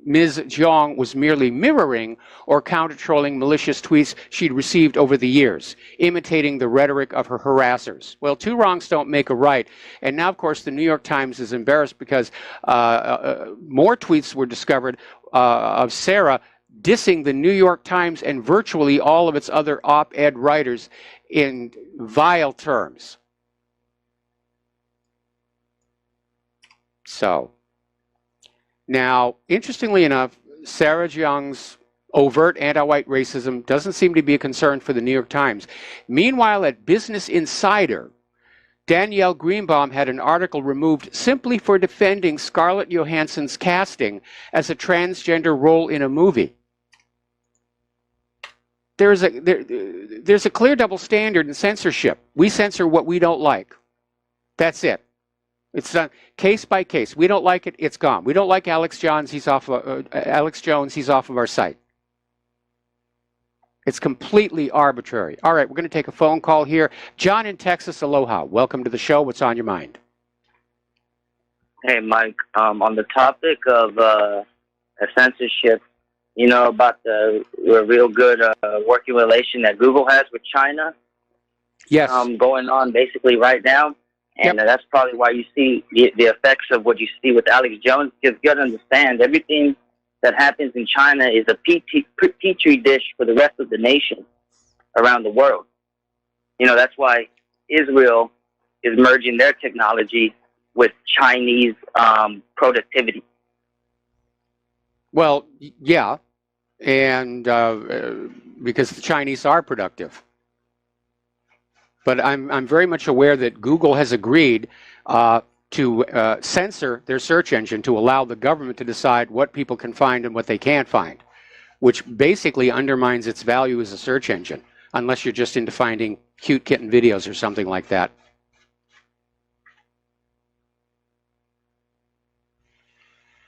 Ms. Jiang was merely mirroring or counter-trolling malicious tweets she'd received over the years, imitating the rhetoric of her harassers. Well, 2 wrongs don't make a right. And now, of course, the New York Times is embarrassed because more tweets were discovered of Sarah dissing the New York Times and virtually all of its other op-ed writers in vile terms. So, now, interestingly enough, Sarah Jiang's overt anti-white racism doesn't seem to be a concern for the New York Times. Meanwhile, at Business Insider, Danielle Greenbaum had an article removed simply for defending Scarlett Johansson's casting as a transgender role in a movie. There's a clear double standard in censorship. We censor what we don't like. That's it. It's done case by case. We don't like it, it's gone. We don't like Alex Jones, he's off of our site. It's completely arbitrary. All right, we're going to take a phone call here. John in Texas, aloha. Welcome to the show. What's on your mind? Hey, Mike. On the topic of censorship you know, about the real good working relation that Google has with China. Yes. Going on basically right now. And that's probably why you see the effects of what you see with Alex Jones, because you got to understand everything that happens in China is a petri dish for the rest of the nation around the world. You know, that's why Israel is merging their technology with Chinese productivity. Well, yeah, and because the Chinese are productive. But I'm very much aware that Google has agreed to censor their search engine to allow the government to decide what people can find and what they can't find, which basically undermines its value as a search engine, unless you're just into finding cute kitten videos or something like that.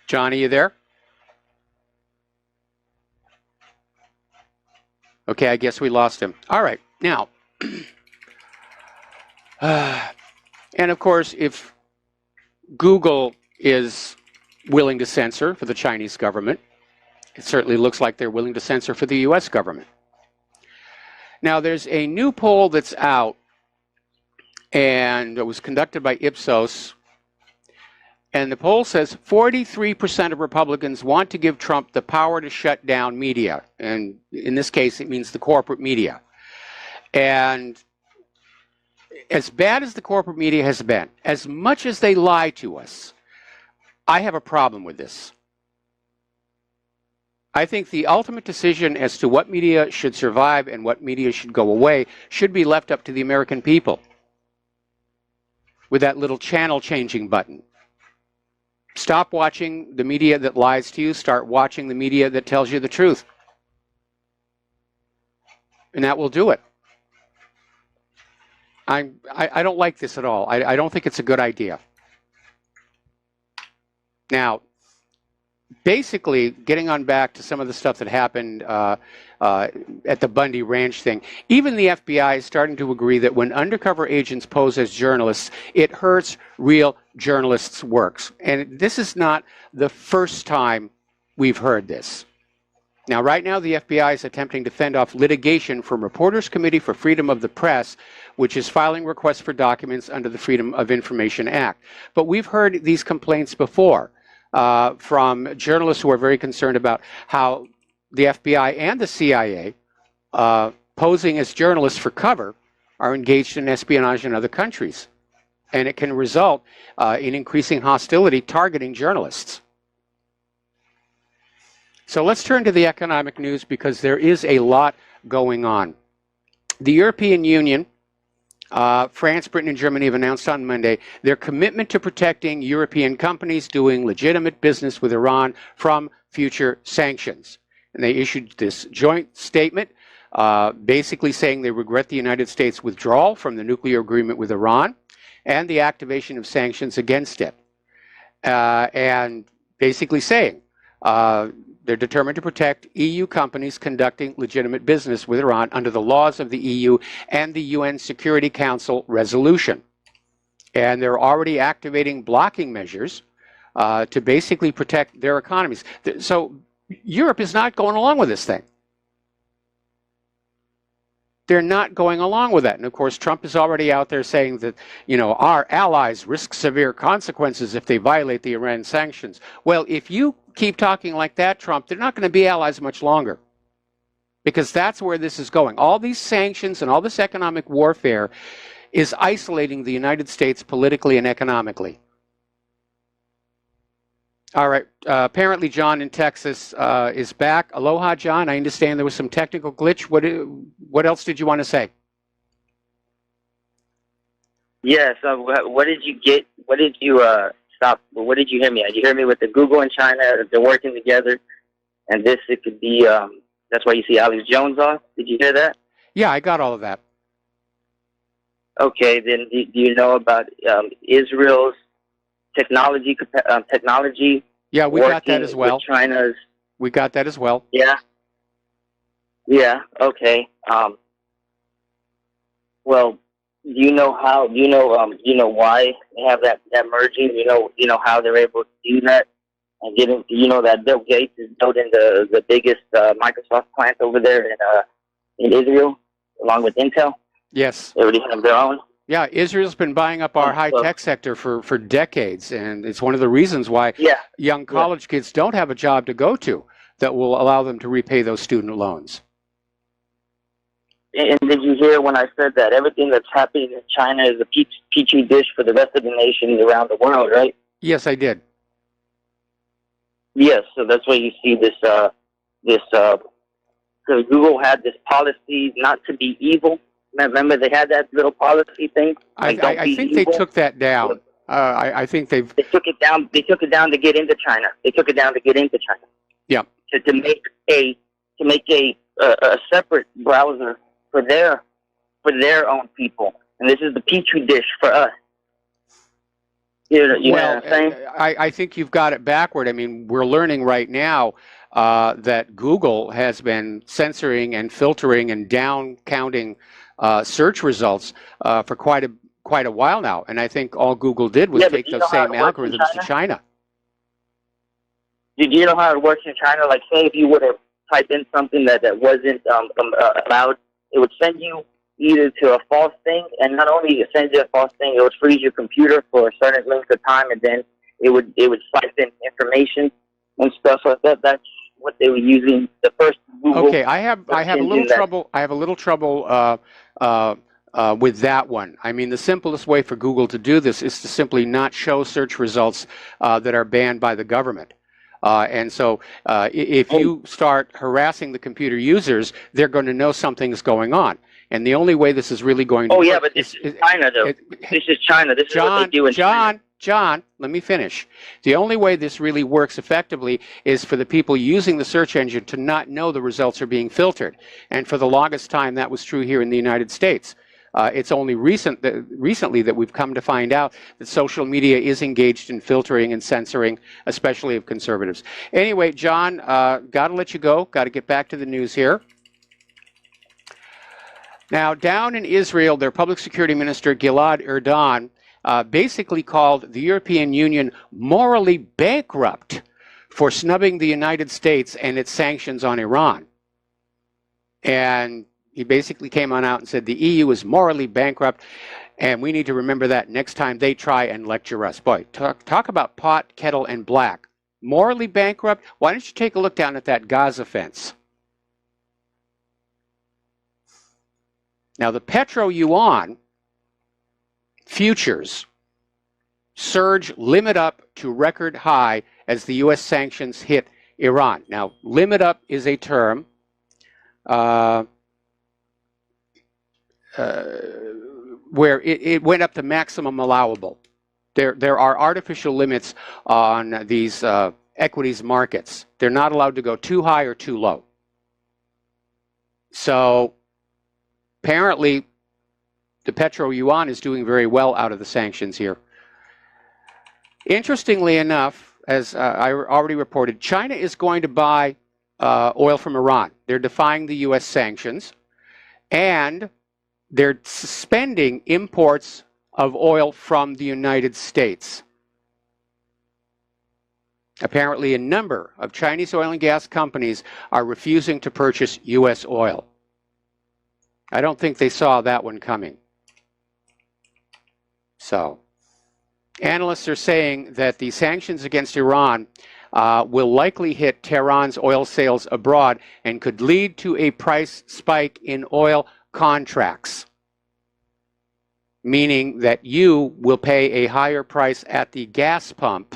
John, are you there? Okay, I guess we lost him. All right, now, and of course, if Google is willing to censor for the Chinese government, it certainly looks like they're willing to censor for the U.S. government. Now, there's a new poll that's out, and it was conducted by Ipsos, and the poll says 43% of Republicans want to give Trump the power to shut down media, and in this case, it means the corporate media. And as bad as the corporate media has been, as much as they lie to us, I have a problem with this. I think the ultimate decision as to what media should survive and what media should go away should be left up to the American people with that little channel changing button. Stop watching the media that lies to you. Start watching the media that tells you the truth. And that will do it. I don't like this at all. I don't think it's a good idea. Now, basically, getting on back to some of the stuff that happened at the Bundy Ranch thing, even the FBI is starting to agree that when undercover agents pose as journalists, it hurts real journalists' works. And this is not the first time we've heard this. Now, right now, the FBI is attempting to fend off litigation from Reporters Committee for Freedom of the Press, which is filing requests for documents under the Freedom of Information Act. But we've heard these complaints before from journalists who are very concerned about how the FBI and the CIA, posing as journalists for cover, are engaged in espionage in other countries. And it can result in increasing hostility targeting journalists. So let's turn to the economic news because there is a lot going on. The European Union, France, Britain, and Germany have announced on Monday their commitment to protecting European companies doing legitimate business with Iran from future sanctions. And they issued this joint statement basically saying they regret the United States' withdrawal from the nuclear agreement with Iran and the activation of sanctions against it. And basically saying they're determined to protect EU companies conducting legitimate business with Iran under the laws of the EU and the UN Security Council resolution. And they're already activating blocking measures to basically protect their economies. So Europe is not going along with this thing. They're not going along with that. And of course, Trump is already out there saying that, you know, our allies risk severe consequences if they violate the Iran sanctions. Well, if you keep talking like that, Trump, they're not going to be allies much longer. Because that's where this is going. All these sanctions and all this economic warfare is isolating the United States politically and economically. All right. Apparently, John in Texas is back. Aloha, John. I understand there was some technical glitch. What else did you want to say? Yes. What did you get? What did you stop? What did you hear me? Did you hear me with the Google and China? They're working together, and this it could be. That's why you see Alex Jones off. Did you hear that? Yeah, I got all of that. Okay. Then do you know about Israel's technology? Yeah, we got that as well. China's. We got that as well. Yeah. Yeah. Okay. Well, do you know how? Do you know why they have that merging? You know how they're able to do that? and getting, that Bill Gates is building the biggest Microsoft plant over there in Israel, along with Intel. Yes. They already have their own. Yeah, Israel's been buying up our high-tech sector for decades, and it's one of the reasons why young college kids don't have a job to go to that will allow them to repay those student loans. And did you hear when I said that everything that's happening in China is a petri dish for the rest of the nations around the world, right? Yes, I did. Yes, so that's why you see this, because Google had this policy not to be evil. Remember they had that little policy thing? Like, I think they took that down. I think they took it down. They took it down to get into China. Yeah. To make a separate browser for their own people, and this is the petri dish for us. You know what I'm saying? I think you've got it backward. I mean, we're learning right now that Google has been censoring and filtering and down counting search results for quite a while now, and I think all Google did was take those same algorithms to China. Did you know how it works in China? Like, say if you would have typed in something that wasn't allowed, it would send you either to a false thing, and not only it sends you a false thing, it would freeze your computer for a certain length of time, and then it would siphon information and stuff like that. That's what they were using the first Google. Okay, I have a little trouble. I have a little trouble with that one. I mean, the simplest way for Google to do this is to simply not show search results that are banned by the government. And so if you start harassing the computer users, they're going to know something's going on. And the only way this is really going to work... Oh, yeah, but this is China, though. This is China. This is what they do in China. John, let me finish. The only way this really works effectively is for the people using the search engine to not know the results are being filtered. And for the longest time, that was true here in the United States. It's only recently that we've come to find out that social media is engaged in filtering and censoring, especially of conservatives. Anyway, John, got to let you go. Got to get back to the news here. Now, down in Israel, their public security minister, Gilad Erdan, basically called the European Union morally bankrupt for snubbing the United States and its sanctions on Iran. And he basically came on out and said the EU is morally bankrupt, and we need to remember that next time they try and lecture us. Boy, talk about pot, kettle, and black. Morally bankrupt? Why don't you take a look down at that Gaza fence? Now, the petro-yuan futures surge limit up to record high as the U.S. sanctions hit Iran. Now, limit up is a term where it went up to maximum allowable. There are artificial limits on these equities markets. They're not allowed to go too high or too low. So apparently the petro-yuan is doing very well out of the sanctions here. Interestingly enough, as I already reported, China is going to buy oil from Iran. They're defying the U.S. sanctions, and they're suspending imports of oil from the United States. Apparently, a number of Chinese oil and gas companies are refusing to purchase U.S. oil. I don't think they saw that one coming. So, analysts are saying that the sanctions against Iran will likely hit Tehran's oil sales abroad and could lead to a price spike in oil contracts, meaning that you will pay a higher price at the gas pump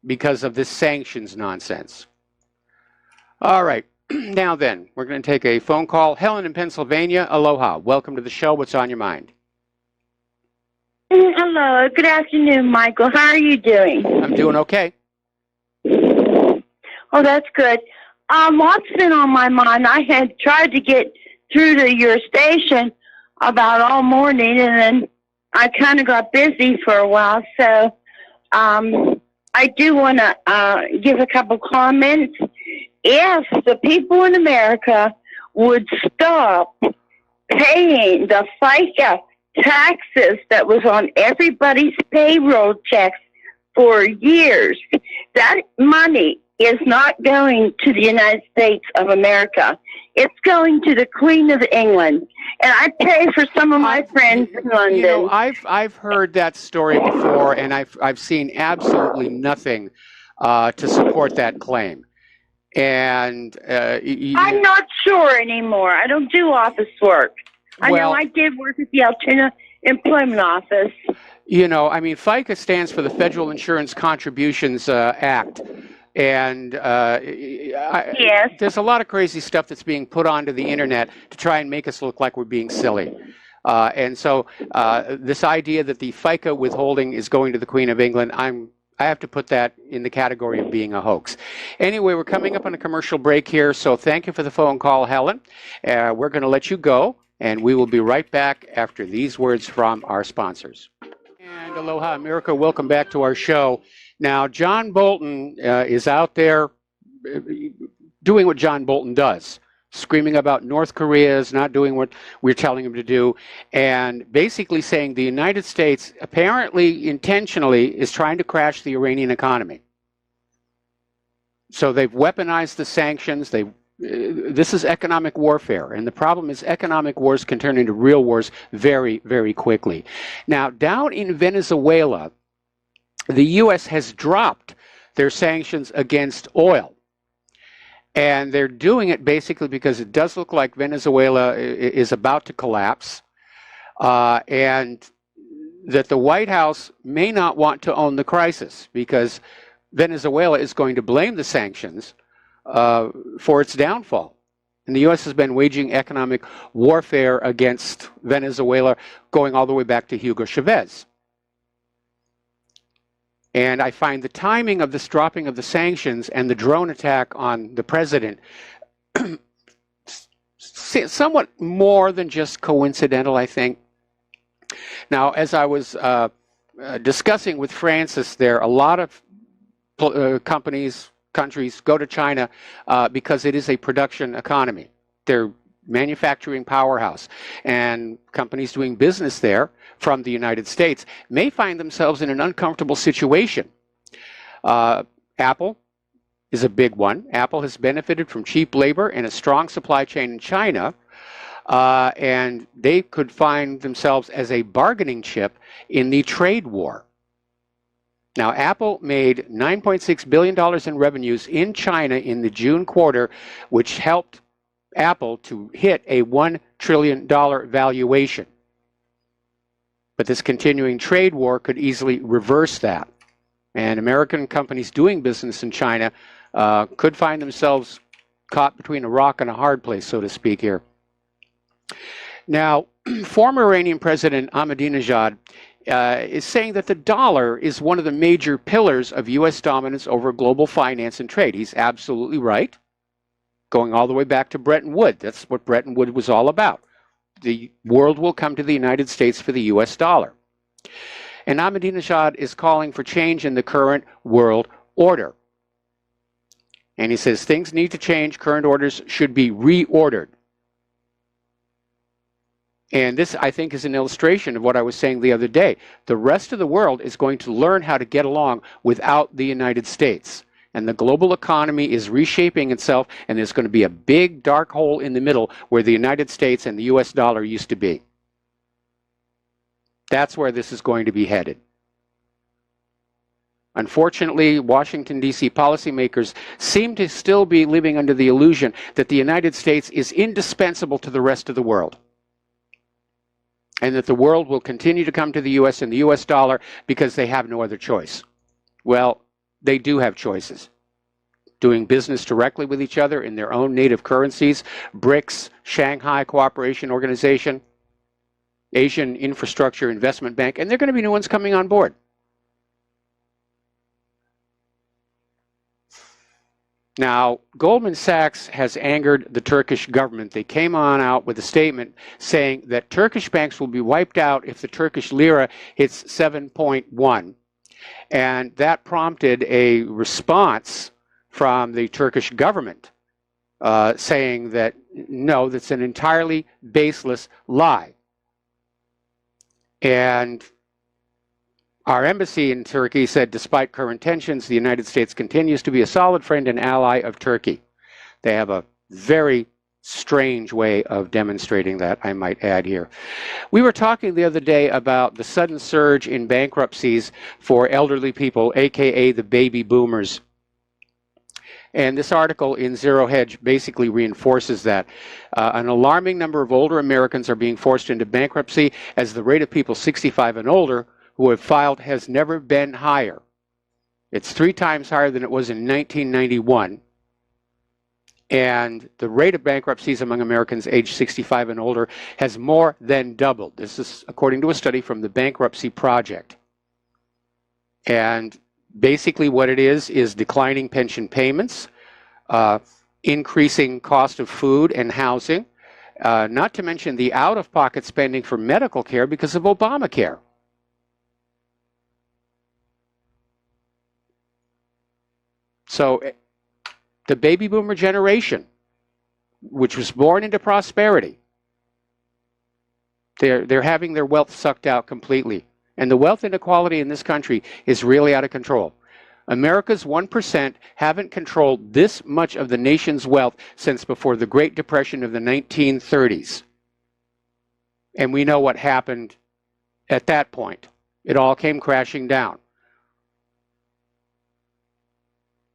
because of this sanctions nonsense. All right, now then, we're going to take a phone call. Helen in Pennsylvania, aloha. Welcome to the show. What's on your mind? Hello, good afternoon, Michael. How are you doing? I'm doing okay. Oh, that's good. What's been on my mind? I had tried to get through to your station about all morning, and then I kind of got busy for a while. So I do want to give a couple comments. If the people in America would stop paying the FICA taxes that was on everybody's payroll checks for years. That money is not going to the United States of America. It's going to the Queen of England. And I pay for some of my friends in London. You know, I've heard that story before, and I've seen absolutely nothing to support that claim. And I'm not sure anymore. I don't do office work. I know I did work at the Altoona Employment Office. You know, I mean, FICA stands for the Federal Insurance Contributions Act. And yes, there's a lot of crazy stuff that's being put onto the internet to try and make us look like we're being silly. And so this idea that the FICA withholding is going to the Queen of England, I have to put that in the category of being a hoax. Anyway, we're coming up on a commercial break here, so thank you for the phone call, Helen. We're going to let you go, and we will be right back after these words from our sponsors. And aloha, America. Welcome back to our show. Now, John Bolton is out there doing what John Bolton does, screaming about North Korea is not doing what we're telling him to do, and basically saying the United States, apparently intentionally, is trying to crash the Iranian economy. So they've weaponized the sanctions. This is economic warfare, and the problem is economic wars can turn into real wars very, very quickly. Now, down in Venezuela, the U.S. has dropped their sanctions against oil. And they're doing it basically because it does look like Venezuela is about to collapse, and that the White House may not want to own the crisis because Venezuela is going to blame the sanctions for its downfall. And the U.S. has been waging economic warfare against Venezuela going all the way back to Hugo Chavez. And I find the timing of this dropping of the sanctions and the drone attack on the president somewhat more than just coincidental, I think. Now, as I was discussing with Francis there, a lot of countries go to China because it is a production economy. They're manufacturing powerhouse, and companies doing business there from the United States may find themselves in an uncomfortable situation. Apple is a big one. Apple has benefited from cheap labor and a strong supply chain in China, and they could find themselves as a bargaining chip in the trade war. Now, Apple made $9.6 billion in revenues in China in the June quarter, which helped Apple to hit a $1 trillion valuation. But this continuing trade war could easily reverse that. And American companies doing business in China could find themselves caught between a rock and a hard place, so to speak here. Now, former Iranian President Ahmadinejad is saying that the dollar is one of the major pillars of U.S. dominance over global finance and trade. He's absolutely right. Going all the way back to Bretton Woods. That's what Bretton Woods was all about. The world will come to the United States for the U.S. dollar. And Ahmadinejad is calling for change in the current world order. And he says things need to change. Current orders should be reordered. And this, I think, is an illustration of what I was saying the other day. The rest of the world is going to learn how to get along without the United States. And the global economy is reshaping itself, and there's going to be a big dark hole in the middle where the United States and the US dollar used to be. That's where this is going to be headed. Unfortunately, Washington, D.C. policymakers seem to still be living under the illusion that the United States is indispensable to the rest of the world, and that the world will continue to come to the U.S. and the U.S. dollar because they have no other choice. Well, they do have choices. Doing business directly with each other in their own native currencies, BRICS, Shanghai Cooperation Organization, Asian Infrastructure Investment Bank, and there are going to be new ones coming on board. Now, Goldman Sachs has angered the Turkish government. They came on out with a statement saying that Turkish banks will be wiped out if the Turkish lira hits 7.1. And that prompted a response from the Turkish government saying that, no, that's an entirely baseless lie. And Our embassy in Turkey said, despite current tensions, the United States continues to be a solid friend and ally of Turkey. They have a very strange way of demonstrating that, I might add here. We were talking the other day about the sudden surge in bankruptcies for elderly people, aka the baby boomers. And this article in Zero Hedge basically reinforces that. An alarming number of older Americans are being forced into bankruptcy as the rate of people 65 and older who have filed has never been higher. It's 3 times higher than it was in 1991. And the rate of bankruptcies among Americans aged 65 and older has more than doubled. This is according to a study from the Bankruptcy Project. And basically what it is declining pension payments, increasing cost of food and housing, not to mention the out-of-pocket spending for medical care because of Obamacare. So the baby boomer generation, which was born into prosperity, they're having their wealth sucked out completely. And the wealth inequality in this country is really out of control. America's 1% haven't controlled this much of the nation's wealth since before the Great Depression of the 1930s. And we know what happened at that point. It all came crashing down.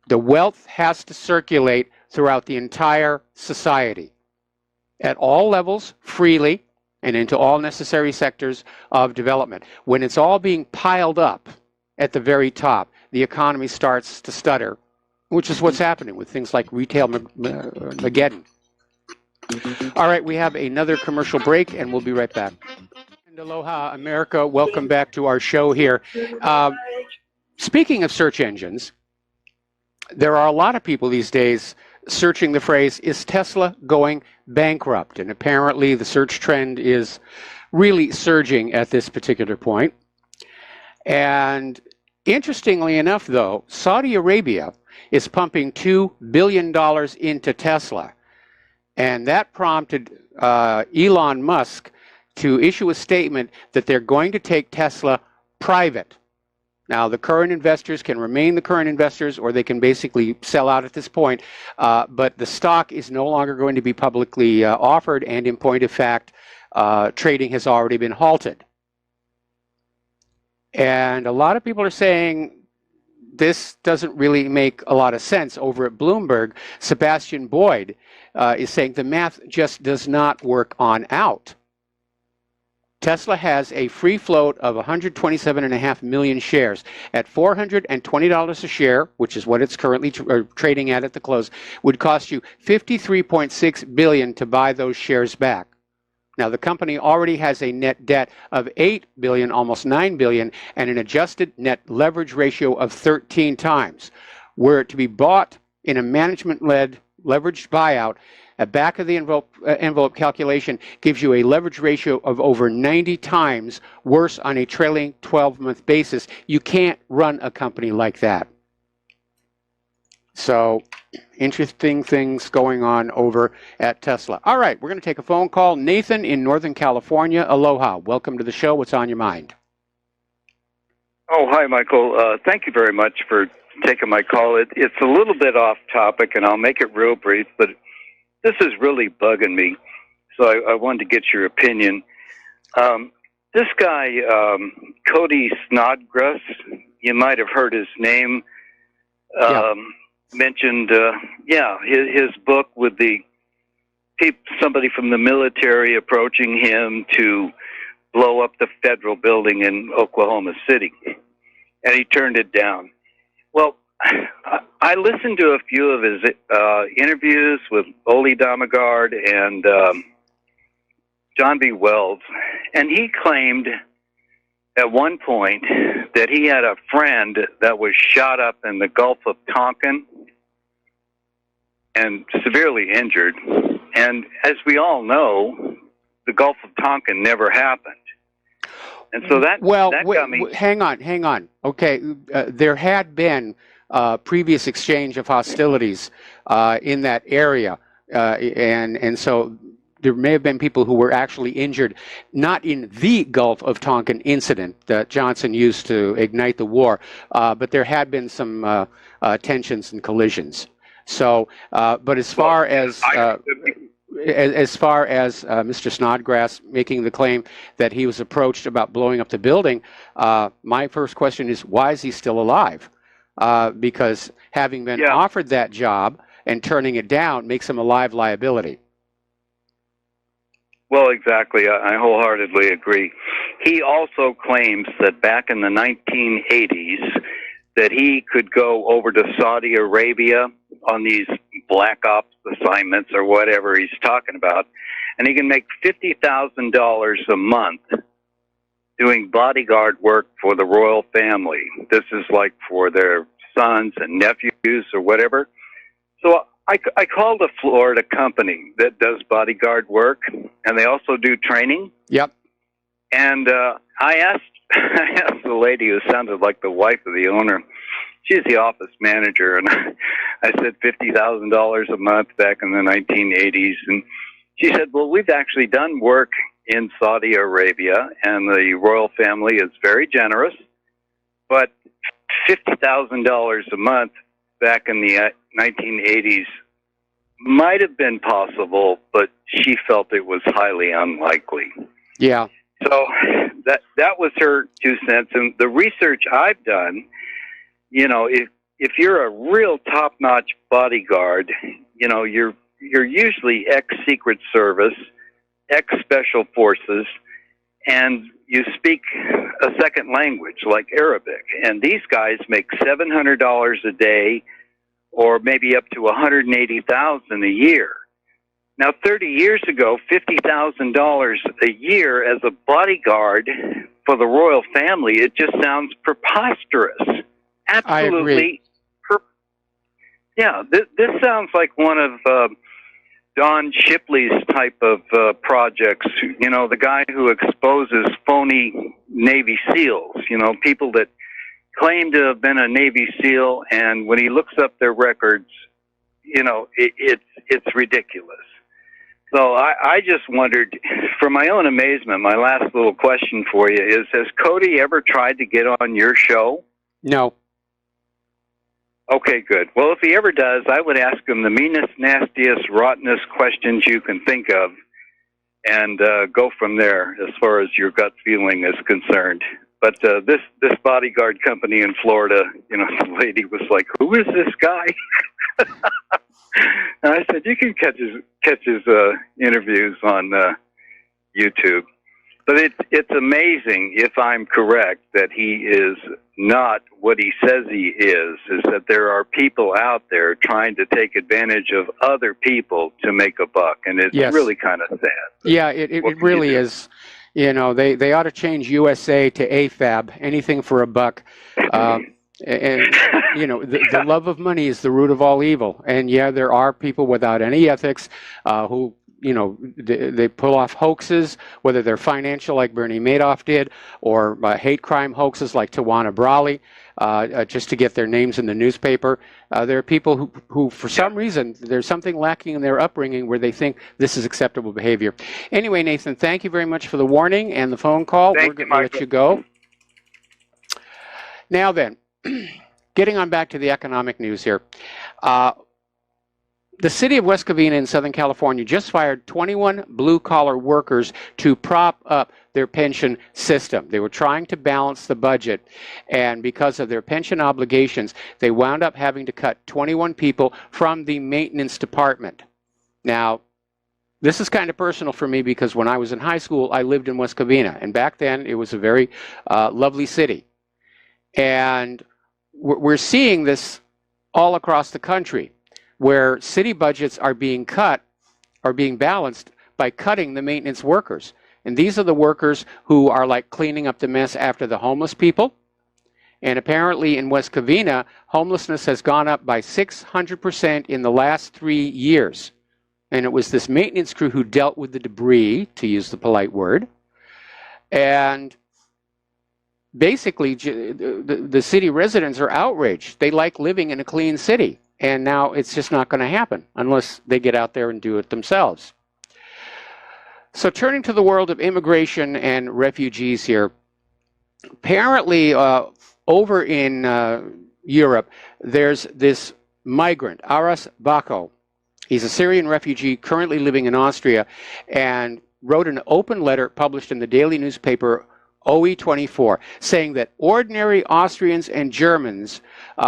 The wealth has to circulate throughout the entire society at all levels, freely, and into all necessary sectors of development. When it's all being piled up at the very top, the economy starts to stutter, which is what's happening with things like retail Mageddon. All right, we have another commercial break, and we'll be right back. And aloha, America. Welcome back to our show here. Speaking of search engines, there are a lot of people these days searching the phrase, is Tesla going bankrupt? And apparently the search trend is really surging at this particular point. And interestingly enough, though, Saudi Arabia is pumping $2 billion into Tesla. And that prompted Elon Musk to issue a statement that they're going to take Tesla private. Now, the current investors can remain the current investors, or they can basically sell out at this point. But the stock is no longer going to be publicly offered, and in point of fact, trading has already been halted. And a lot of people are saying this doesn't really make a lot of sense. Over at Bloomberg, Sebastian Boyd is saying the math just does not work on out. Tesla has a free float of 127.5 million shares at $420 a share, which is what it's currently trading at the close, would cost you $53.6 billion to buy those shares back. Now, the company already has a net debt of $8 billion, almost $9 billion, and an adjusted net leverage ratio of 13 times. Were it to be bought in a management-led leveraged buyout, a back of the envelope calculation gives you a leverage ratio of over 90 times worse on a trailing 12-month basis. You can't run a company like that. So, interesting things going on over at Tesla. All right, we're going to take a phone call. Nathan in Northern California. Aloha. Welcome to the show. What's on your mind? Oh, hi, Michael. Thank you very much for taking my call. It's a little bit off topic, and I'll make it real brief, but this is really bugging me, so I wanted to get your opinion. This guy, Cody Snodgrass, you might have heard his name mentioned. His book with somebody from the military approaching him to blow up the federal building in Oklahoma City, and he turned it down. Well, I listened to a few of his interviews with Ole Damagard and John B. Wells, and he claimed at one point that he had a friend that was shot up in the Gulf of Tonkin and severely injured. And as we all know, the Gulf of Tonkin never happened. And so that got me... Hang on. Okay, there had been previous exchange of hostilities in that area, and so there may have been people who were actually injured, not in the Gulf of Tonkin incident that Johnson used to ignite the war, but there had been some tensions and collisions. So, but as far as Mr. Snodgrass making the claim that he was approached about blowing up the building, my first question is, why is he still alive? Because having been offered that job and turning it down makes him a live liability. Well, exactly. I wholeheartedly agree. He also claims that back in the 1980s that he could go over to Saudi Arabia on these black ops assignments or whatever he's talking about, and he can make $50,000 a month doing bodyguard work for the royal family. This is like for their sons and nephews or whatever. So I called a Florida company that does bodyguard work, and they also do training. Yep. And I asked the lady who sounded like the wife of the owner. She's the office manager, and I said $50,000 a month back in the 1980s. And she said, well, we've actually done work in Saudi Arabia, and the royal family is very generous, but $50,000 a month back in the 1980s might have been possible, but she felt it was highly unlikely. Yeah. So that was her 2 cents. And the research I've done, you know, if you're a real top-notch bodyguard, you know, you're usually ex-Secret Service, ex-Special Forces, and you speak a second language like Arabic. And these guys make $700 a day, or maybe up to $180,000 a year. Now, 30 years ago, $50,000 a year as a bodyguard for the royal family, it just sounds preposterous. Absolutely. This sounds like one of Don Shipley's type of projects. You know, the guy who exposes phony Navy SEALs, you know, people that claim to have been a Navy SEAL, and when he looks up their records, you know, it's ridiculous. So I just wondered, for my own amazement, my last little question for you is, has Cody ever tried to get on your show? No. Okay, good. Well, if he ever does, I would ask him the meanest, nastiest, rottenest questions you can think of, and go from there as far as your gut feeling is concerned. But this bodyguard company in Florida, you know, the lady was like, "Who is this guy?" And I said, "You can catch his interviews on YouTube." But it's amazing, if I'm correct, that he is not what he says he is that there are people out there trying to take advantage of other people to make a buck, and it's really kind of sad. Yeah, it really is. You know, they ought to change USA to AFAB, anything for a buck. And, you know, the love of money is the root of all evil. And, yeah, there are people without any ethics who, you know, they pull off hoaxes, whether they're financial like Bernie Madoff did, or hate crime hoaxes like Tawana Brawley, just to get their names in the newspaper. There are people who for some reason, there's something lacking in their upbringing where they think this is acceptable behavior. Anyway, Nathan, thank you very much for the warning and the phone call. We're going to let you go. Now then, getting on back to the economic news here. The city of West Covina in Southern California just fired 21 blue-collar workers to prop up their pension system. They were trying to balance the budget, and because of their pension obligations, they wound up having to cut 21 people from the maintenance department. Now, this is kind of personal for me because when I was in high school, I lived in West Covina, and back then it was a very lovely city. And we're seeing this all across the country, where city budgets are being cut, are being balanced by cutting the maintenance workers. And these are the workers who are like cleaning up the mess after the homeless people. And apparently in West Covina, homelessness has gone up by 600% in the last 3 years. And it was this maintenance crew who dealt with the debris, to use the polite word. And basically, the city residents are outraged. They like living in a clean city. And now it's just not going to happen unless they get out there and do it themselves. So turning to the world of immigration and refugees here, apparently over in Europe, there's this migrant, Aras Bako. He's a Syrian refugee currently living in Austria and wrote an open letter published in the daily newspaper OE24 saying that ordinary Austrians and Germans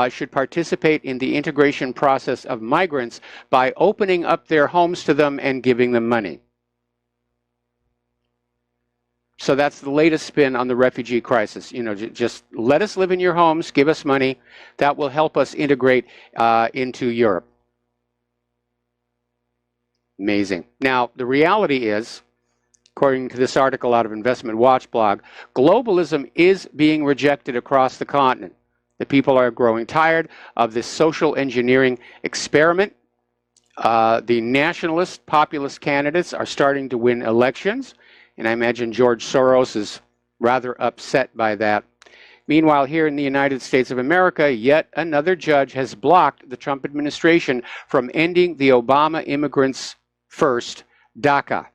should participate in the integration process of migrants by opening up their homes to them and giving them money. So that's the latest spin on the refugee crisis. You know, just let us live in your homes, give us money. That will help us integrate into Europe. Amazing. Now, the reality is, according to this article out of Investment Watch blog, globalism is being rejected across the continent. The people are growing tired of this social engineering experiment. The nationalist, populist candidates are starting to win elections. And I imagine George Soros is rather upset by that. Meanwhile, here in the United States of America, yet another judge has blocked the Trump administration from ending the Obama Immigrants First DACA.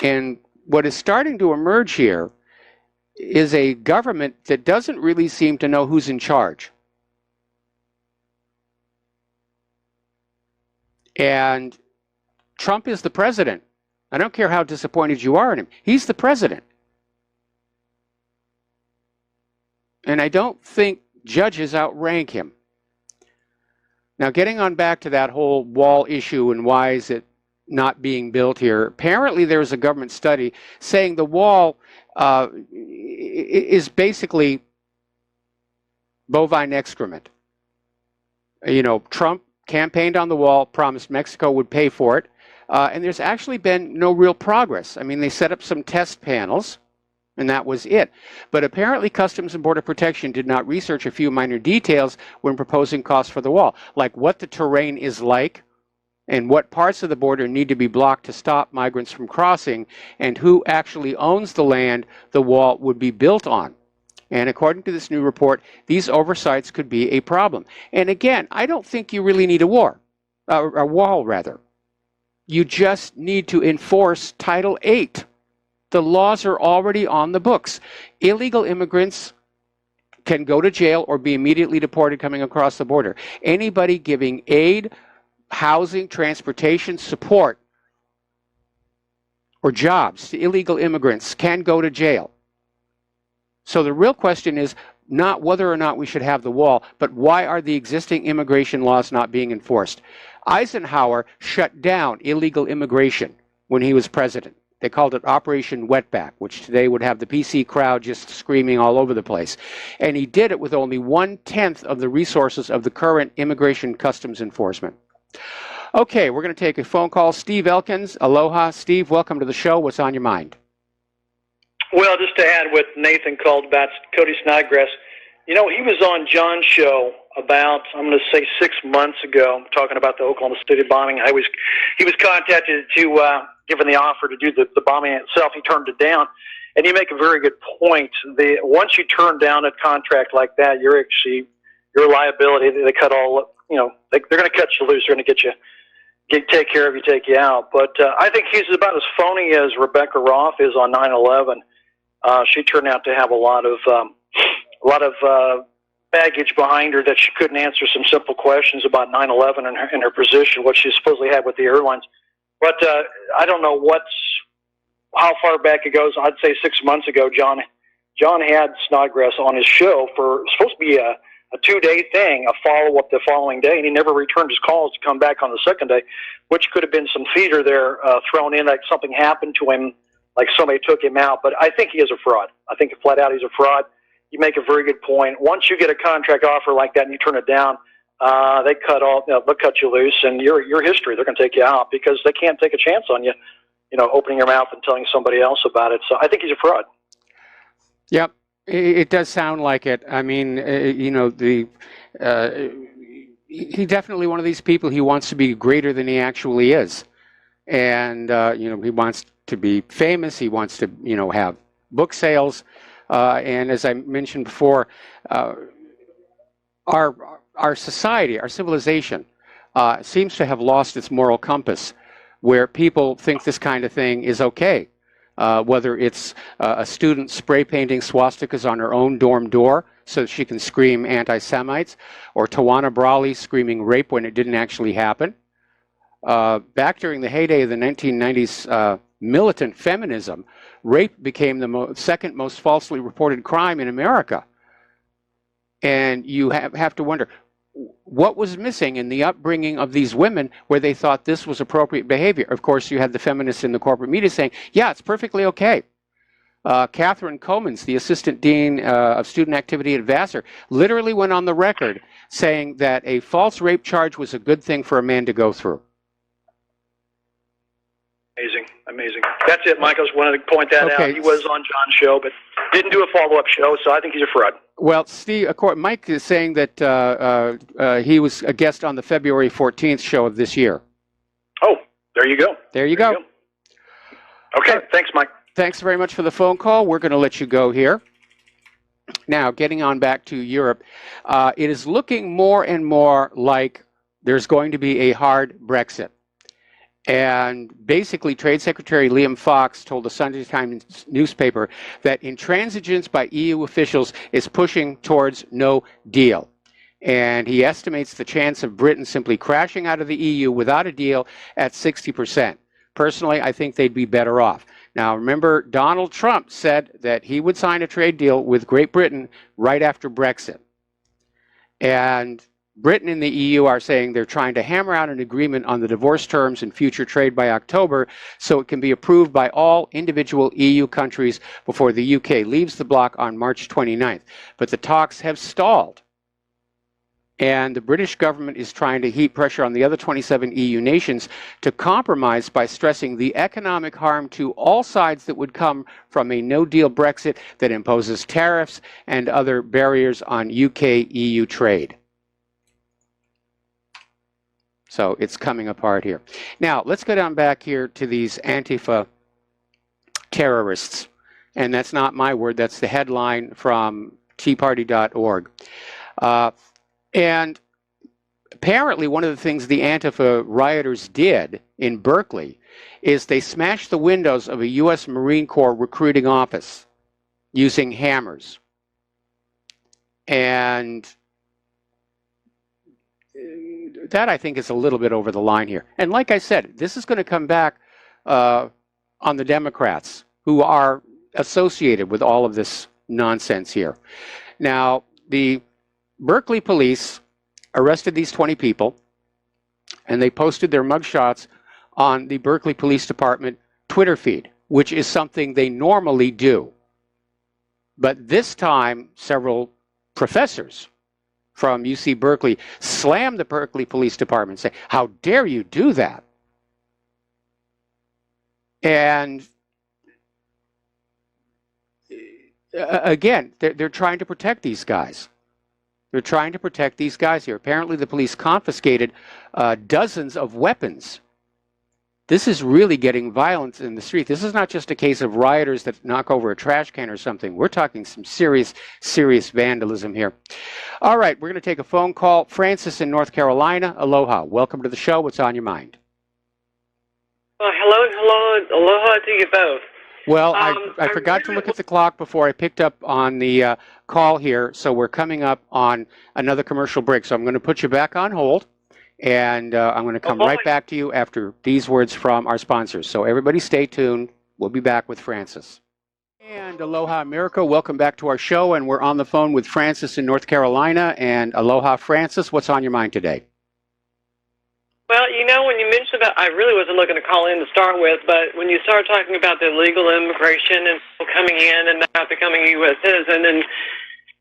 And what is starting to emerge here is a government that doesn't really seem to know who's in charge. And Trump is the president. I don't care how disappointed you are in him. He's the president. And I don't think judges outrank him. Now, getting on back to that whole wall issue and why is it not being built here, apparently there's a government study saying the wall is basically bovine excrement. You know, Trump campaigned on the wall, promised Mexico would pay for it. And there's actually been no real progress. I mean, they set up some test panels, and that was it. But apparently Customs and Border Protection did not research a few minor details when proposing costs for the wall, like what the terrain is like, and what parts of the border need to be blocked to stop migrants from crossing, and who actually owns the land the wall would be built on. And according to this new report, these oversights could be a problem. And again, I don't think you really need a wall. You just need to enforce Title VIII. The laws are already on the books. Illegal immigrants can go to jail or be immediately deported coming across the border. Anybody giving aid, housing, transportation, support, or jobs to illegal immigrants can go to jail. So the real question is not whether or not we should have the wall, but why are the existing immigration laws not being enforced? Eisenhower shut down illegal immigration when he was president. They called it Operation Wetback, which today would have the PC crowd just screaming all over the place. And he did it with only 1/10 of the resources of the current immigration customs enforcement. Okay, we're going to take a phone call. Steve Elkins, aloha. Steve, welcome to the show. What's on your mind? Well, just to add what Nathan called about Cody Snodgrass, you know, he was on John's show about, I'm going to say 6 months ago, talking about the Oklahoma City bombing. He was contacted to, given the offer to do the bombing itself. He turned it down. And you make a very good point. Once you turn down a contract like that, your liability, they cut all, you know, they're going to cut you loose. They're going to take care of you, take you out. But I think he's about as phony as Rebecca Roth is on 9/11. She turned out to have a lot of baggage behind her that she couldn't answer some simple questions about 9/11 and her position, what she supposedly had with the airlines. But I don't know how far back it goes. I'd say 6 months ago, John had Snodgrass on his show for supposed to be a 2-day thing, a follow-up the following day, and he never returned his calls to come back on the second day, which could have been some theater there thrown in, like something happened to him, like somebody took him out. But I think he is a fraud. I think flat out he's a fraud. You make a very good point. Once you get a contract offer like that and you turn it down, they'll cut you loose, and your history. They're going to take you out because they can't take a chance on you, you know, opening your mouth and telling somebody else about it. So I think he's a fraud. Yep. It does sound like it. I mean, you know, he's definitely one of these people. He wants to be greater than he actually is. And, you know, he wants to be famous. He wants to, you know, have book sales. And as I mentioned before, our society, our civilization, seems to have lost its moral compass, where people think this kind of thing is okay. Whether it's a student spray painting swastikas on her own dorm door so that she can scream anti-Semites, or Tawana Brawley screaming rape when it didn't actually happen. Back during the heyday of the 1990s militant feminism, rape became the second most falsely reported crime in America. And you have to wonder, what was missing in the upbringing of these women where they thought this was appropriate behavior? Of course, you had the feminists in the corporate media saying, yeah, it's perfectly okay. Catherine Comans, the assistant dean of student activity at Vassar, literally went on the record saying that a false rape charge was a good thing for a man to go through. Amazing, amazing. That's it, Mike. I just wanted to point that out. He was on John's show, but didn't do a follow-up show, so I think he's a fraud. Well, Steve, Mike is saying that he was a guest on the February 14th show of this year. Oh, there you go. There you go. Okay, thanks, Mike. Thanks very much for the phone call. We're going to let you go here. Now, getting on back to Europe, it is looking more and more like there's going to be a hard Brexit. And basically, Trade Secretary Liam Fox told the Sunday Times newspaper that intransigence by EU officials is pushing towards no deal. And he estimates the chance of Britain simply crashing out of the EU without a deal at 60%. Personally, I think they'd be better off. Now, remember, Donald Trump said that he would sign a trade deal with Great Britain right after Brexit. And Britain and the EU are saying they're trying to hammer out an agreement on the divorce terms and future trade by October so it can be approved by all individual EU countries before the UK leaves the bloc on March 29th. But the talks have stalled. And the British government is trying to heap pressure on the other 27 EU nations to compromise by stressing the economic harm to all sides that would come from a no-deal Brexit that imposes tariffs and other barriers on UK-EU trade. So it's coming apart here. Now, let's go down back here to these Antifa terrorists. And that's not my word. That's the headline from teaparty.org. And apparently one of the things the Antifa rioters did in Berkeley is they smashed the windows of a U.S. Marine Corps recruiting office using hammers. And that, I think, is a little bit over the line here. And like I said, this is going to come back on the Democrats, who are associated with all of this nonsense here. Now, the Berkeley police arrested these 20 people, and they posted their mugshots on the Berkeley Police Department Twitter feed, which is something they normally do. But this time, several professors from UC Berkeley slammed the Berkeley Police Department, saying, "How dare you do that?" And again, they're trying to protect these guys. They're trying to protect these guys here. Apparently, the police confiscated dozens of weapons. This is really getting violence in the street. This is not just a case of rioters that knock over a trash can or something. We're talking some serious, serious vandalism here. All right, we're going to take a phone call. Francis in North Carolina. Aloha. Welcome to the show. What's on your mind? Well, hello, aloha to you both. Well, I forgot to look at the clock before I picked up on the call here, so we're coming up on another commercial break. So I'm going to put you back on hold. And I'm going to come right back to you after these words from our sponsors. So everybody stay tuned. We'll be back with Francis. And aloha, America. Welcome back to our show. And we're on the phone with Francis in North Carolina. And aloha, Francis. What's on your mind today? Well, you know, when you mentioned about, I really wasn't looking to call in to start with, but when you start talking about the illegal immigration and people coming in and not becoming a U.S. citizen and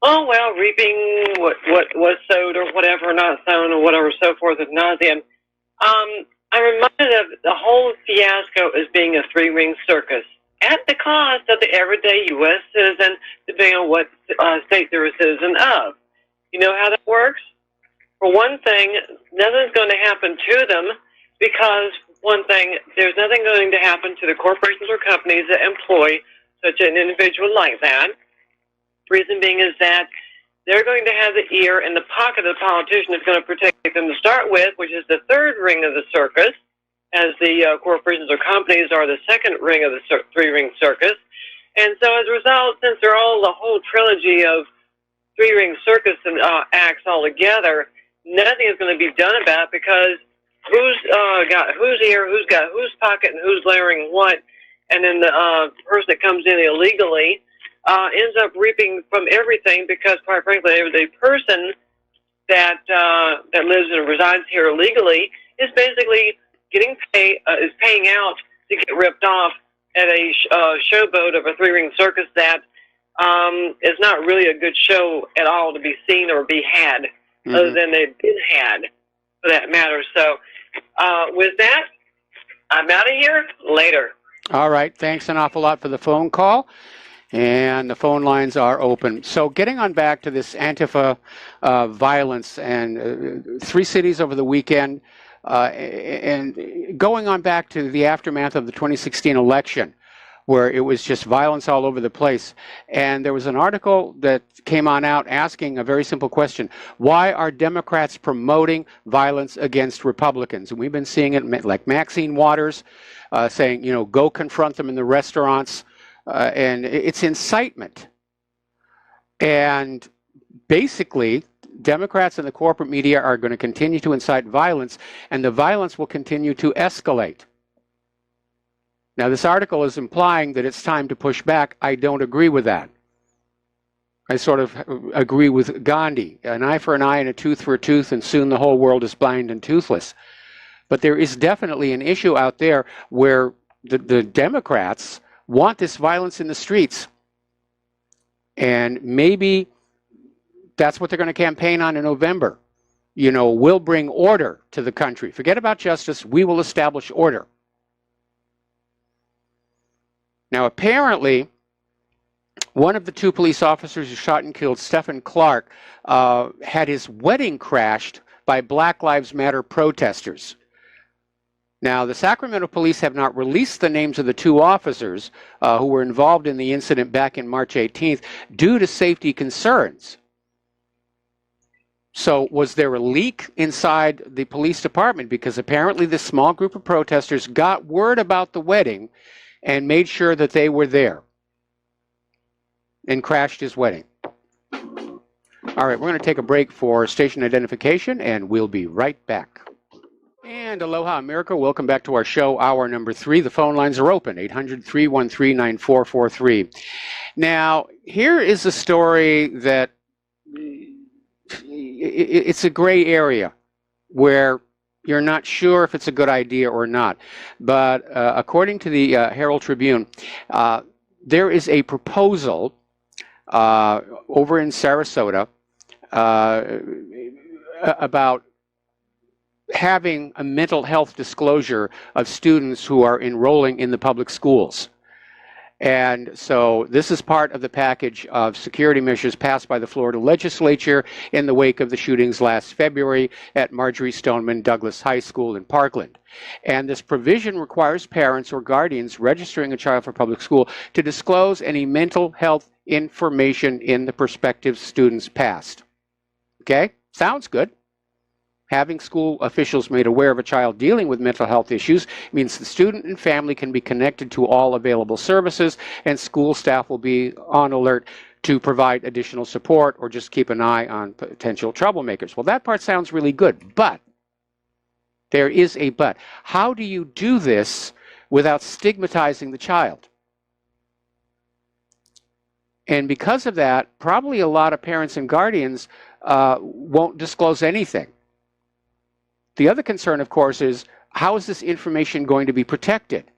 oh, well, reaping what was sowed or whatever, not sown or whatever, so forth ad nauseum. I'm reminded of the whole fiasco as being a three-ring circus at the cost of the everyday U.S. citizen, depending on what state they're a citizen of. You know how that works? For one thing, nothing's going to happen to them because, one thing, there's nothing going to happen to the corporations or companies that employ such an individual like that. Reason being is that they're going to have the ear and the pocket of the politician that's going to protect them to start with, which is the third ring of the circus, as the corporations or companies are the second ring of the three-ring circus. And so as a result, since they're all the whole trilogy of three-ring circus and acts all together, nothing is going to be done about it, because who's got whose ear, who's got whose pocket, and who's layering what, and then the person that comes in illegally ends up reaping from everything, because quite frankly, the person that that lives and resides here illegally is basically getting is paying out to get ripped off at a showboat of a three-ring circus that is not really a good show at all to be seen or be had, other than they've been had, for that matter. So with that, I'm out of here. Later. All right. Thanks an awful lot for the phone call. And the phone lines are open. So getting on back to this Antifa violence, and 3 cities over the weekend, and going on back to the aftermath of the 2016 election, where it was just violence all over the place. And there was an article that came on out asking a very simple question: why are Democrats promoting violence against Republicans? And we've been seeing it, like Maxine Waters saying, you know, go confront them in the restaurants. And it's incitement. And basically, Democrats and the corporate media are going to continue to incite violence, and the violence will continue to escalate. Now, this article is implying that it's time to push back. I don't agree with that. I sort of agree with Gandhi: an eye for an eye and a tooth for a tooth, and soon the whole world is blind and toothless. But there is definitely an issue out there where the Democrats want this violence in the streets. And maybe that's what they're going to campaign on in November. You know, we'll bring order to the country. Forget about justice. We will establish order. Now, apparently, one of the 2 police officers who shot and killed Stephen Clark had his wedding crashed by Black Lives Matter protesters. Now, the Sacramento police have not released the names of the 2 officers who were involved in the incident back in March 18th due to safety concerns. So was there a leak inside the police department? Because apparently this small group of protesters got word about the wedding and made sure that they were there and crashed his wedding. All right, we're going to take a break for station identification, and we'll be right back. And aloha America, welcome back to our show, hour number 3. The phone lines are open, 800-313-9443. Now, here is a story that it's a gray area where you're not sure if it's a good idea or not. But according to the Herald Tribune, there is a proposal over in Sarasota about having a mental health disclosure of students who are enrolling in the public schools. And so this is part of the package of security measures passed by the Florida legislature in the wake of the shootings last February at Marjorie Stoneman Douglas High School in Parkland. And this provision requires parents or guardians registering a child for public school to disclose any mental health information in the prospective student's past. Okay? Sounds good. Having school officials made aware of a child dealing with mental health issues means the student and family can be connected to all available services, and school staff will be on alert to provide additional support or just keep an eye on potential troublemakers. Well, that part sounds really good, but there is a but. How do you do this without stigmatizing the child? And because of that, probably a lot of parents and guardians won't disclose anything. The other concern, of course, is how is this information going to be protected,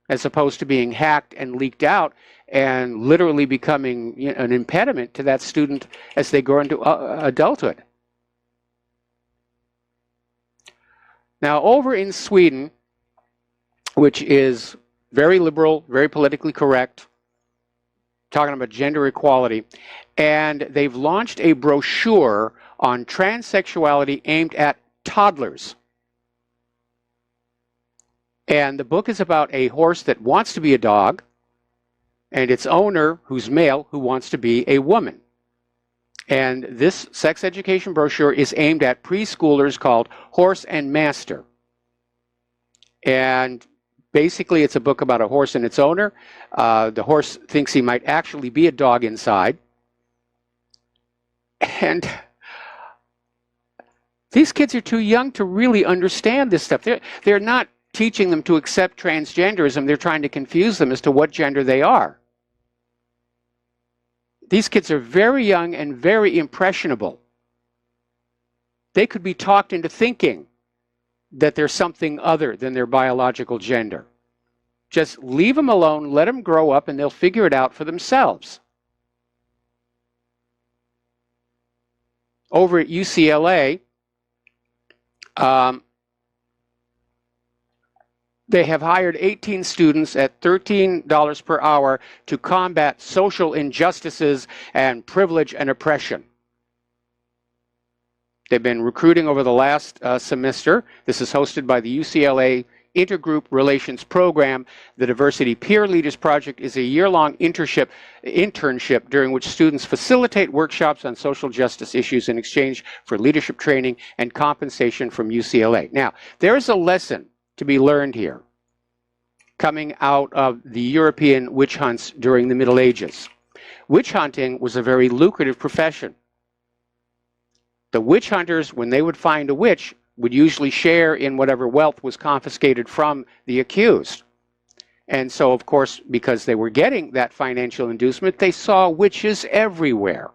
as opposed to being hacked and leaked out and literally becoming an impediment to that student as they grow into adulthood. Now, over in Sweden, which is very liberal, very politically correct, talking about gender equality, and they've launched a brochure on transsexuality aimed at toddlers. And the book is about a horse that wants to be a dog and its owner, who's male, who wants to be a woman. And this sex education brochure is aimed at preschoolers called Horse and Master. And basically, it's a book about a horse and its owner. The horse thinks he might actually be a dog inside. And these kids are too young to really understand this stuff. They're not teaching them to accept transgenderism. They're trying to confuse them as to what gender they are. These kids are very young and very impressionable. They could be talked into thinking that they're something other than their biological gender. Just leave them alone, let them grow up, and they'll figure it out for themselves. Over at UCLA, they have hired 18 students at $13 per hour to combat social injustices and privilege and oppression. They've been recruiting over the last semester. This is hosted by the UCLA Intergroup Relations Program. The Diversity Peer Leaders Project is a year-long internship during which students facilitate workshops on social justice issues in exchange for leadership training and compensation from UCLA. Now, there is a lesson to be learned here coming out of the European witch hunts during the Middle Ages. Witch hunting was a very lucrative profession. The witch hunters, when they would find a witch, would usually share in whatever wealth was confiscated from the accused. And so, of course, because they were getting that financial inducement, they saw witches everywhere.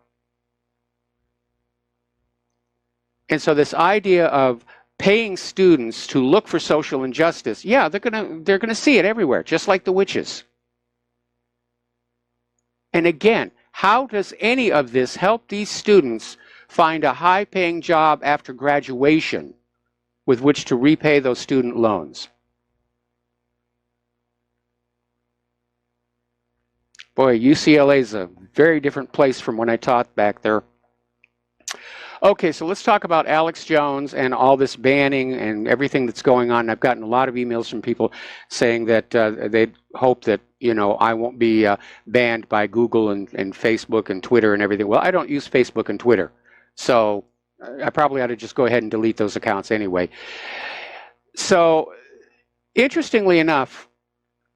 And so this idea of paying students to look for social injustice, yeah, they're gonna see it everywhere, just like the witches. And again, how does any of this help these students find a high-paying job after graduation with which to repay those student loans? Boy, UCLA is a very different place from when I taught back there. Okay, so let's talk about Alex Jones and all this banning and everything that's going on. I've gotten a lot of emails from people saying that they hope that, you know, I won't be banned by Google and Facebook and Twitter and everything. Well, I don't use Facebook and Twitter, so I probably ought to just go ahead and delete those accounts anyway. So, interestingly enough,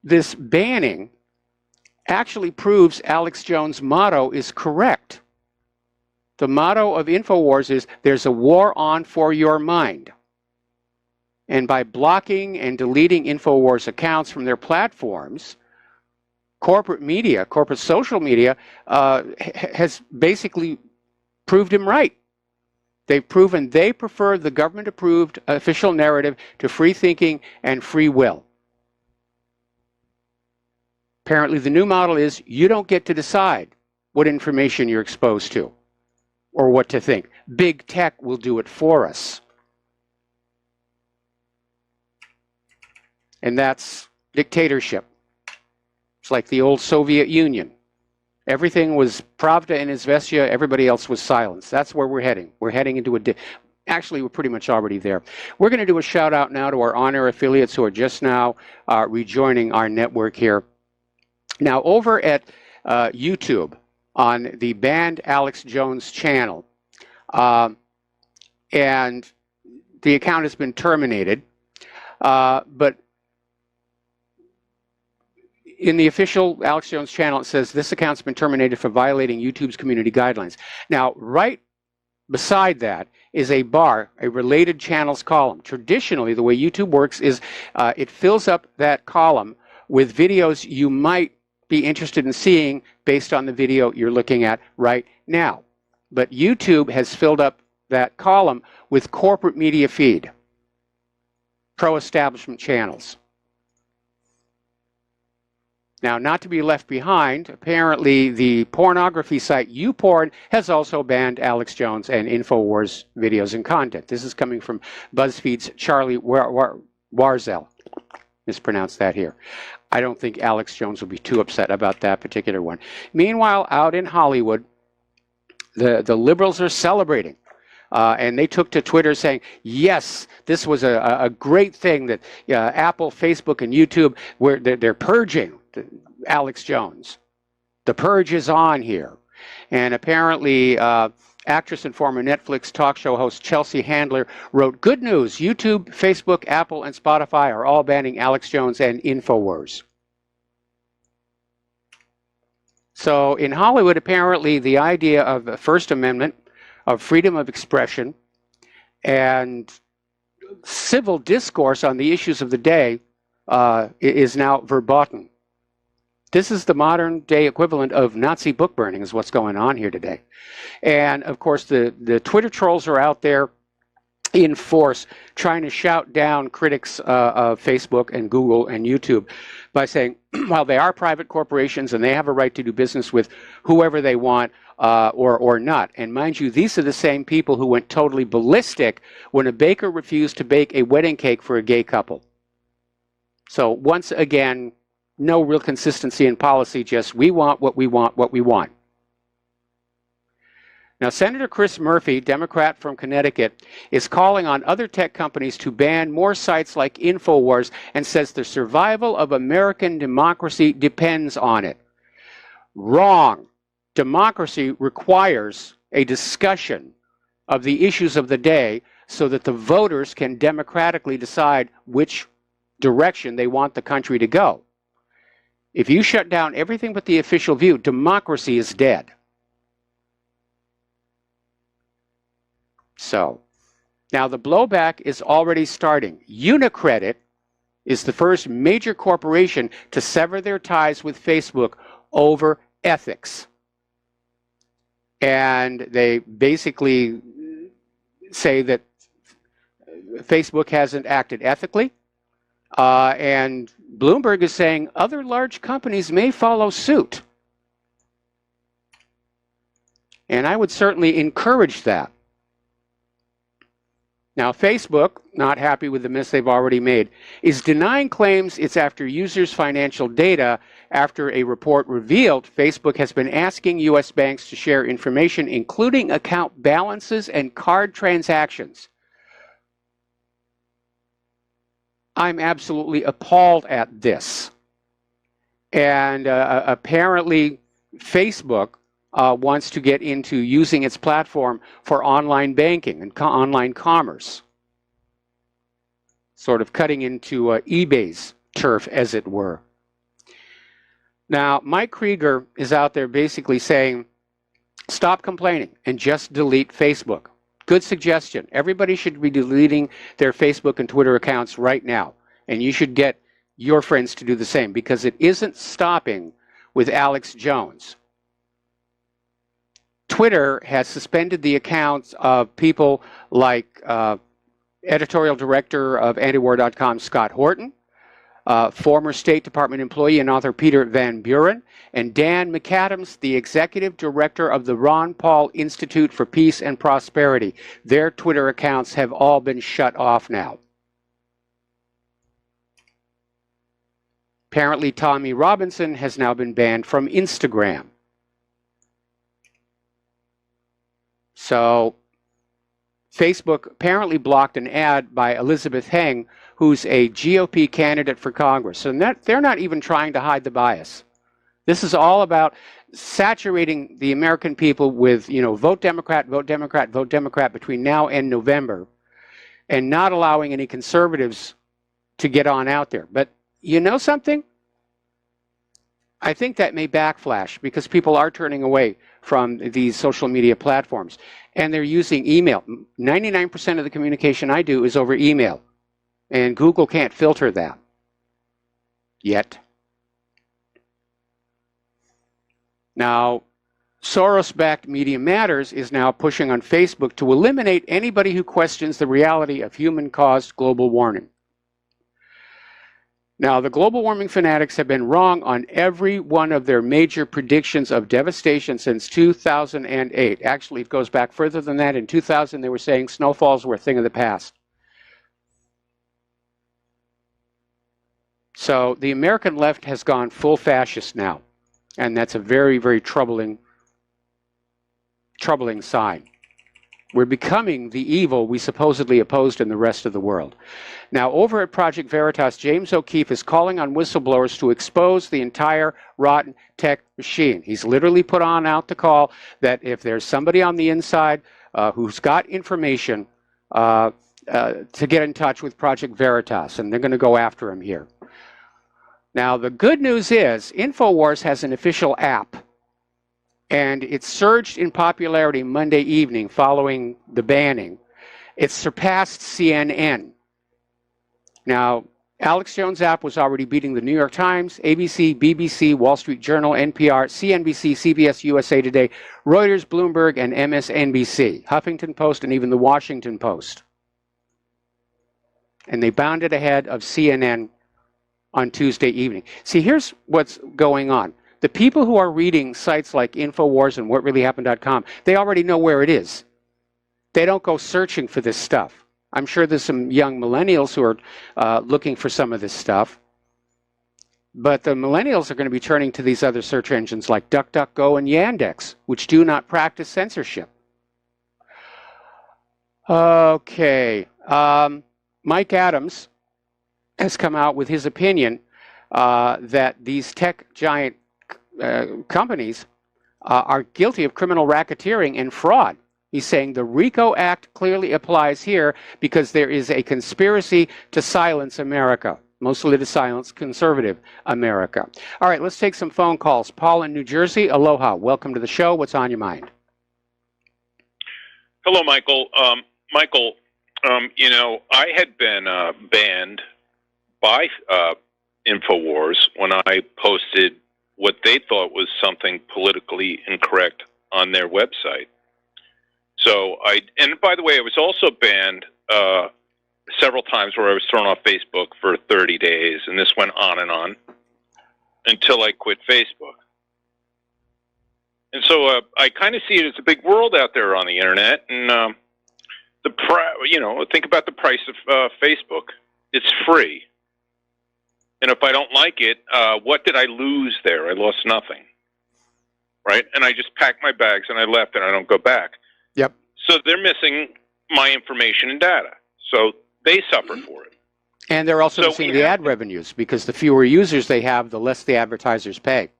this banning actually proves Alex Jones' motto is correct. The motto of InfoWars is, there's a war on for your mind. And by blocking and deleting InfoWars accounts from their platforms, corporate media, corporate social media, has basically proved him right. They've proven they prefer the government-approved official narrative to free thinking and free will. Apparently, the new model is you don't get to decide what information you're exposed to or what to think. Big tech will do it for us. And that's dictatorship. It's like the old Soviet Union. Everything was Pravda and Izvestia, everybody else was silence. That's where we're heading. We're heading into actually, we're pretty much already there. We're going to do a shout out now to our on-air affiliates who are just now rejoining our network here. Now, over at YouTube, on the banned Alex Jones channel, and the account has been terminated, but in the official Alex Jones channel, it says this account's been terminated for violating YouTube's community guidelines. Now, right beside that is a bar, a related channels column. Traditionally, the way YouTube works is it fills up that column with videos you might be interested in seeing based on the video you're looking at right now. But YouTube has filled up that column with corporate media feed, pro-establishment channels. Now, not to be left behind, apparently the pornography site YouPorn has also banned Alex Jones and InfoWars videos and content. This is coming from BuzzFeed's Charlie Warzel. Mispronounced that here. I don't think Alex Jones will be too upset about that particular one. Meanwhile, out in Hollywood, the liberals are celebrating. And they took to Twitter saying, yes, this was a great thing that Apple, Facebook, and YouTube, they're purging Alex Jones. The purge is on here. And apparently, actress and former Netflix talk show host Chelsea Handler wrote, "Good news, YouTube, Facebook, Apple, and Spotify are all banning Alex Jones and InfoWars." So in Hollywood, apparently, the idea of the First Amendment, of freedom of expression, and civil discourse on the issues of the day is now verboten. This is the modern day equivalent of Nazi book burning is what's going on here today. And of course, the Twitter trolls are out there in force trying to shout down critics of Facebook and Google and YouTube by saying, well, they are private corporations and they have a right to do business with whoever they want or not. And mind you, these are the same people who went totally ballistic when a baker refused to bake a wedding cake for a gay couple. So once again, no real consistency in policy, just we want what we want, what we want. Now, Senator Chris Murphy, Democrat from Connecticut, is calling on other tech companies to ban more sites like InfoWars and says the survival of American democracy depends on it. Wrong. Democracy requires a discussion of the issues of the day so that the voters can democratically decide which direction they want the country to go. If you shut down everything but the official view, democracy is dead. So, now the blowback is already starting. Unicredit is the first major corporation to sever their ties with Facebook over ethics. And they basically say that Facebook hasn't acted ethically. And Bloomberg is saying other large companies may follow suit. And I would certainly encourage that. Now, Facebook, not happy with the mess they've already made, is denying claims it's after users' financial data after a report revealed Facebook has been asking U.S. banks to share information, including account balances and card transactions. I'm absolutely appalled at this. And apparently, Facebook wants to get into using its platform for online banking and online commerce. Sort of cutting into eBay's turf, as it were. Now, Mike Krieger is out there basically saying, stop complaining and just delete Facebook. Good suggestion. Everybody should be deleting their Facebook and Twitter accounts right now. And you should get your friends to do the same, because it isn't stopping with Alex Jones. Twitter has suspended the accounts of people like editorial director of antiwar.com Scott Horton, former State Department employee and author Peter Van Buren, and Dan McAdams, the executive director of the Ron Paul Institute for Peace and Prosperity. Their Twitter accounts have all been shut off now. Apparently, Tommy Robinson has now been banned from Instagram. So, Facebook apparently blocked an ad by Elizabeth Heng, who's a GOP candidate for Congress. So they're not even trying to hide the bias. This is all about saturating the American people with, vote Democrat, vote Democrat, vote Democrat between now and November, and not allowing any conservatives to get on out there. But you know something? I think that may backflash, because people are turning away from these social media platforms, and they're using email. 99% of the communication I do is over email, and Google can't filter that yet. Now, Soros-backed Media Matters is now pushing on Facebook to eliminate anybody who questions the reality of human-caused global warming. Now, the global warming fanatics have been wrong on every one of their major predictions of devastation since 2008. Actually, it goes back further than that. In 2000, they were saying snowfalls were a thing of the past. So the American left has gone full fascist now, and that's a very, very troubling sign. We're becoming the evil we supposedly opposed in the rest of the world. Now, over at Project Veritas, James O'Keefe is calling on whistleblowers to expose the entire rotten tech machine. He's literally put on out the call that if there's somebody on the inside who's got information, to get in touch with Project Veritas, and they're going to go after him here. Now, the good news is InfoWars has an official app, and it surged in popularity Monday evening following the banning. It surpassed CNN. Now, Alex Jones' app was already beating the New York Times, ABC, BBC, Wall Street Journal, NPR, CNBC, CBS, USA Today, Reuters, Bloomberg, and MSNBC, Huffington Post, and even the Washington Post. And they bounded ahead of CNN on Tuesday evening. See, here's what's going on. The people who are reading sites like InfoWars and WhatReallyHappened.com, they already know where it is. They don't go searching for this stuff. I'm sure there's some young millennials who are looking for some of this stuff. But the millennials are going to be turning to these other search engines like DuckDuckGo and Yandex, which do not practice censorship. Okay. Mike Adams has come out with his opinion that these tech giant companies are guilty of criminal racketeering and fraud. He's saying the RICO Act clearly applies here because there is a conspiracy to silence America, mostly to silence conservative America. All right, let's take some phone calls. Paul in New Jersey, aloha. Welcome to the show. What's on your mind? Hello, Michael. Michael, you know, I had been banned by InfoWars when I posted what they thought was something politically incorrect on their website. So and by the way, I was also banned several times where I was thrown off Facebook for 30 days, and this went on until I quit Facebook. And so I kind of see it as a big world out there on the internet, and think about the price of Facebook. It's free. And if I don't like it, what did I lose there? I lost nothing, right? And I just packed my bags and I left, and I don't go back. Yep. So they're missing my information and data. So they suffer for it. And they're also missing the ad revenues because the fewer users they have, the less the advertisers pay.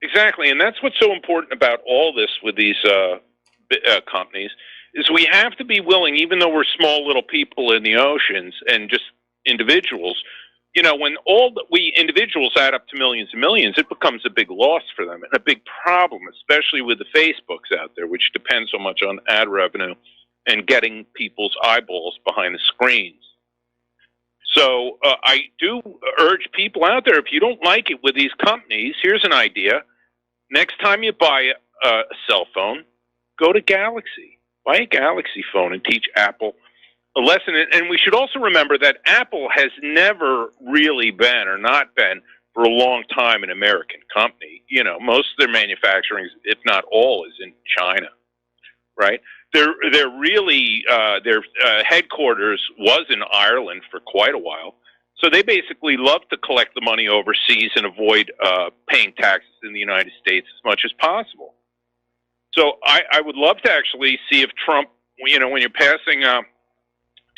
Exactly. And that's what's so important about all this with these companies is we have to be willing, even though we're small little people in the oceans and just individuals, you know, when all that we individuals add up to millions and millions, it becomes a big loss for them and a big problem, especially with the Facebooks out there, which depend so much on ad revenue and getting people's eyeballs behind the screens. So I do urge people out there, if you don't like it with these companies, here's an idea. Next time you buy a cell phone, go to Galaxy. Buy a Galaxy phone and teach Apple a lesson. And we should also remember that Apple has never really been or not been for a long time an American company. You know, most of their manufacturing, if not all, is in China, right? They're really, their headquarters was in Ireland for quite a while. So they basically love to collect the money overseas and avoid paying taxes in the United States as much as possible. So I would love to actually see if Trump, you know, when you're passing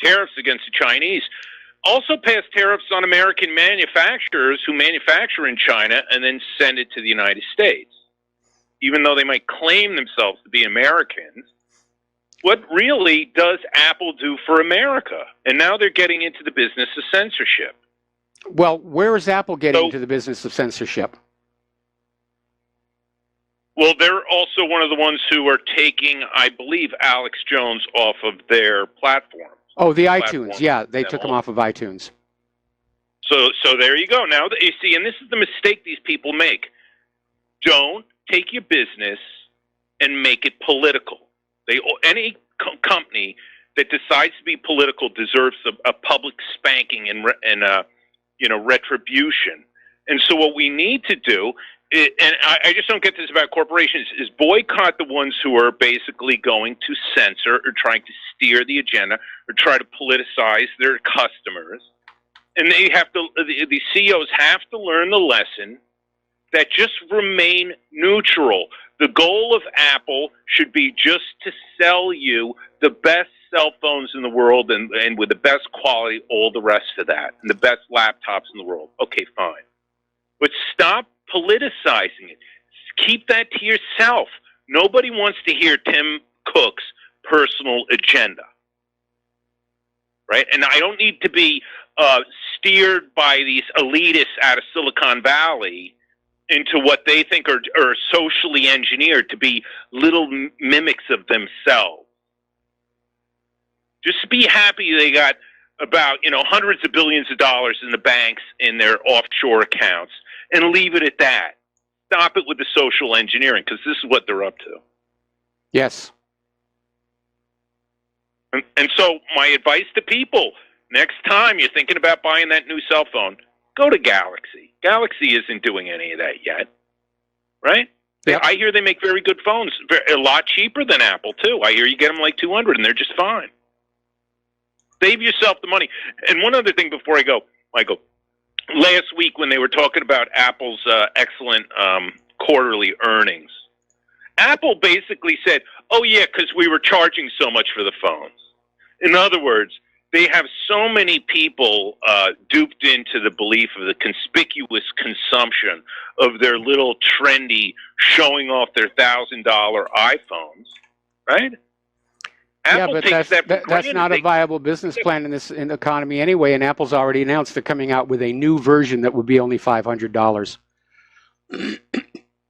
tariffs against the Chinese, also pass tariffs on American manufacturers who manufacture in China and then send it to the United States. Even though they might claim themselves to be Americans, what really does Apple do for America? And now they're getting into the business of censorship. Well, where is Apple getting into the business of censorship? Well, they're also one of the ones who are taking, I believe, Alex Jones off of their platform. Oh, the iTunes. Yeah, they took him off of iTunes. So there you go. Now, you see, and this is the mistake these people make. Don't take your business and make it political. Any company that decides to be political deserves a public spanking and retribution. And so what we need to do, and I just don't get this about corporations, is boycott the ones who are basically going to censor or trying to steer the agenda or try to politicize their customers. And they have to, the CEOs have to learn the lesson that just remain neutral. The goal of Apple should be just to sell you the best cell phones in the world and with the best quality, all the rest of that, and the best laptops in the world. Okay, fine. But stop politicizing it. Keep that to yourself. Nobody wants to hear Tim Cook's personal agenda. Right? And I don't need to be steered by these elitists out of Silicon Valley into what they think are socially engineered to be little mimics of themselves. Just be happy they got about, hundreds of billions of dollars in the banks in their offshore accounts, and leave it at that. Stop it with the social engineering, because this is what they're up to. Yes. And so my advice to people, next time you're thinking about buying that new cell phone, go to Galaxy. Galaxy isn't doing any of that yet, right? Yep. I hear they make very good phones, a lot cheaper than Apple, too. I hear you get them like $200, and they're just fine. Save yourself the money. And one other thing before I go, Michael, last week when they were talking about Apple's excellent quarterly earnings, Apple basically said, oh, yeah, because we were charging so much for the phones. In other words, they have so many people duped into the belief of the conspicuous consumption of their little trendy, showing off their $1,000 iPhones, right? Apple yeah, but that's not a a viable business plan in this economy anyway, and Apple's already announced they're coming out with a new version that would be only $500.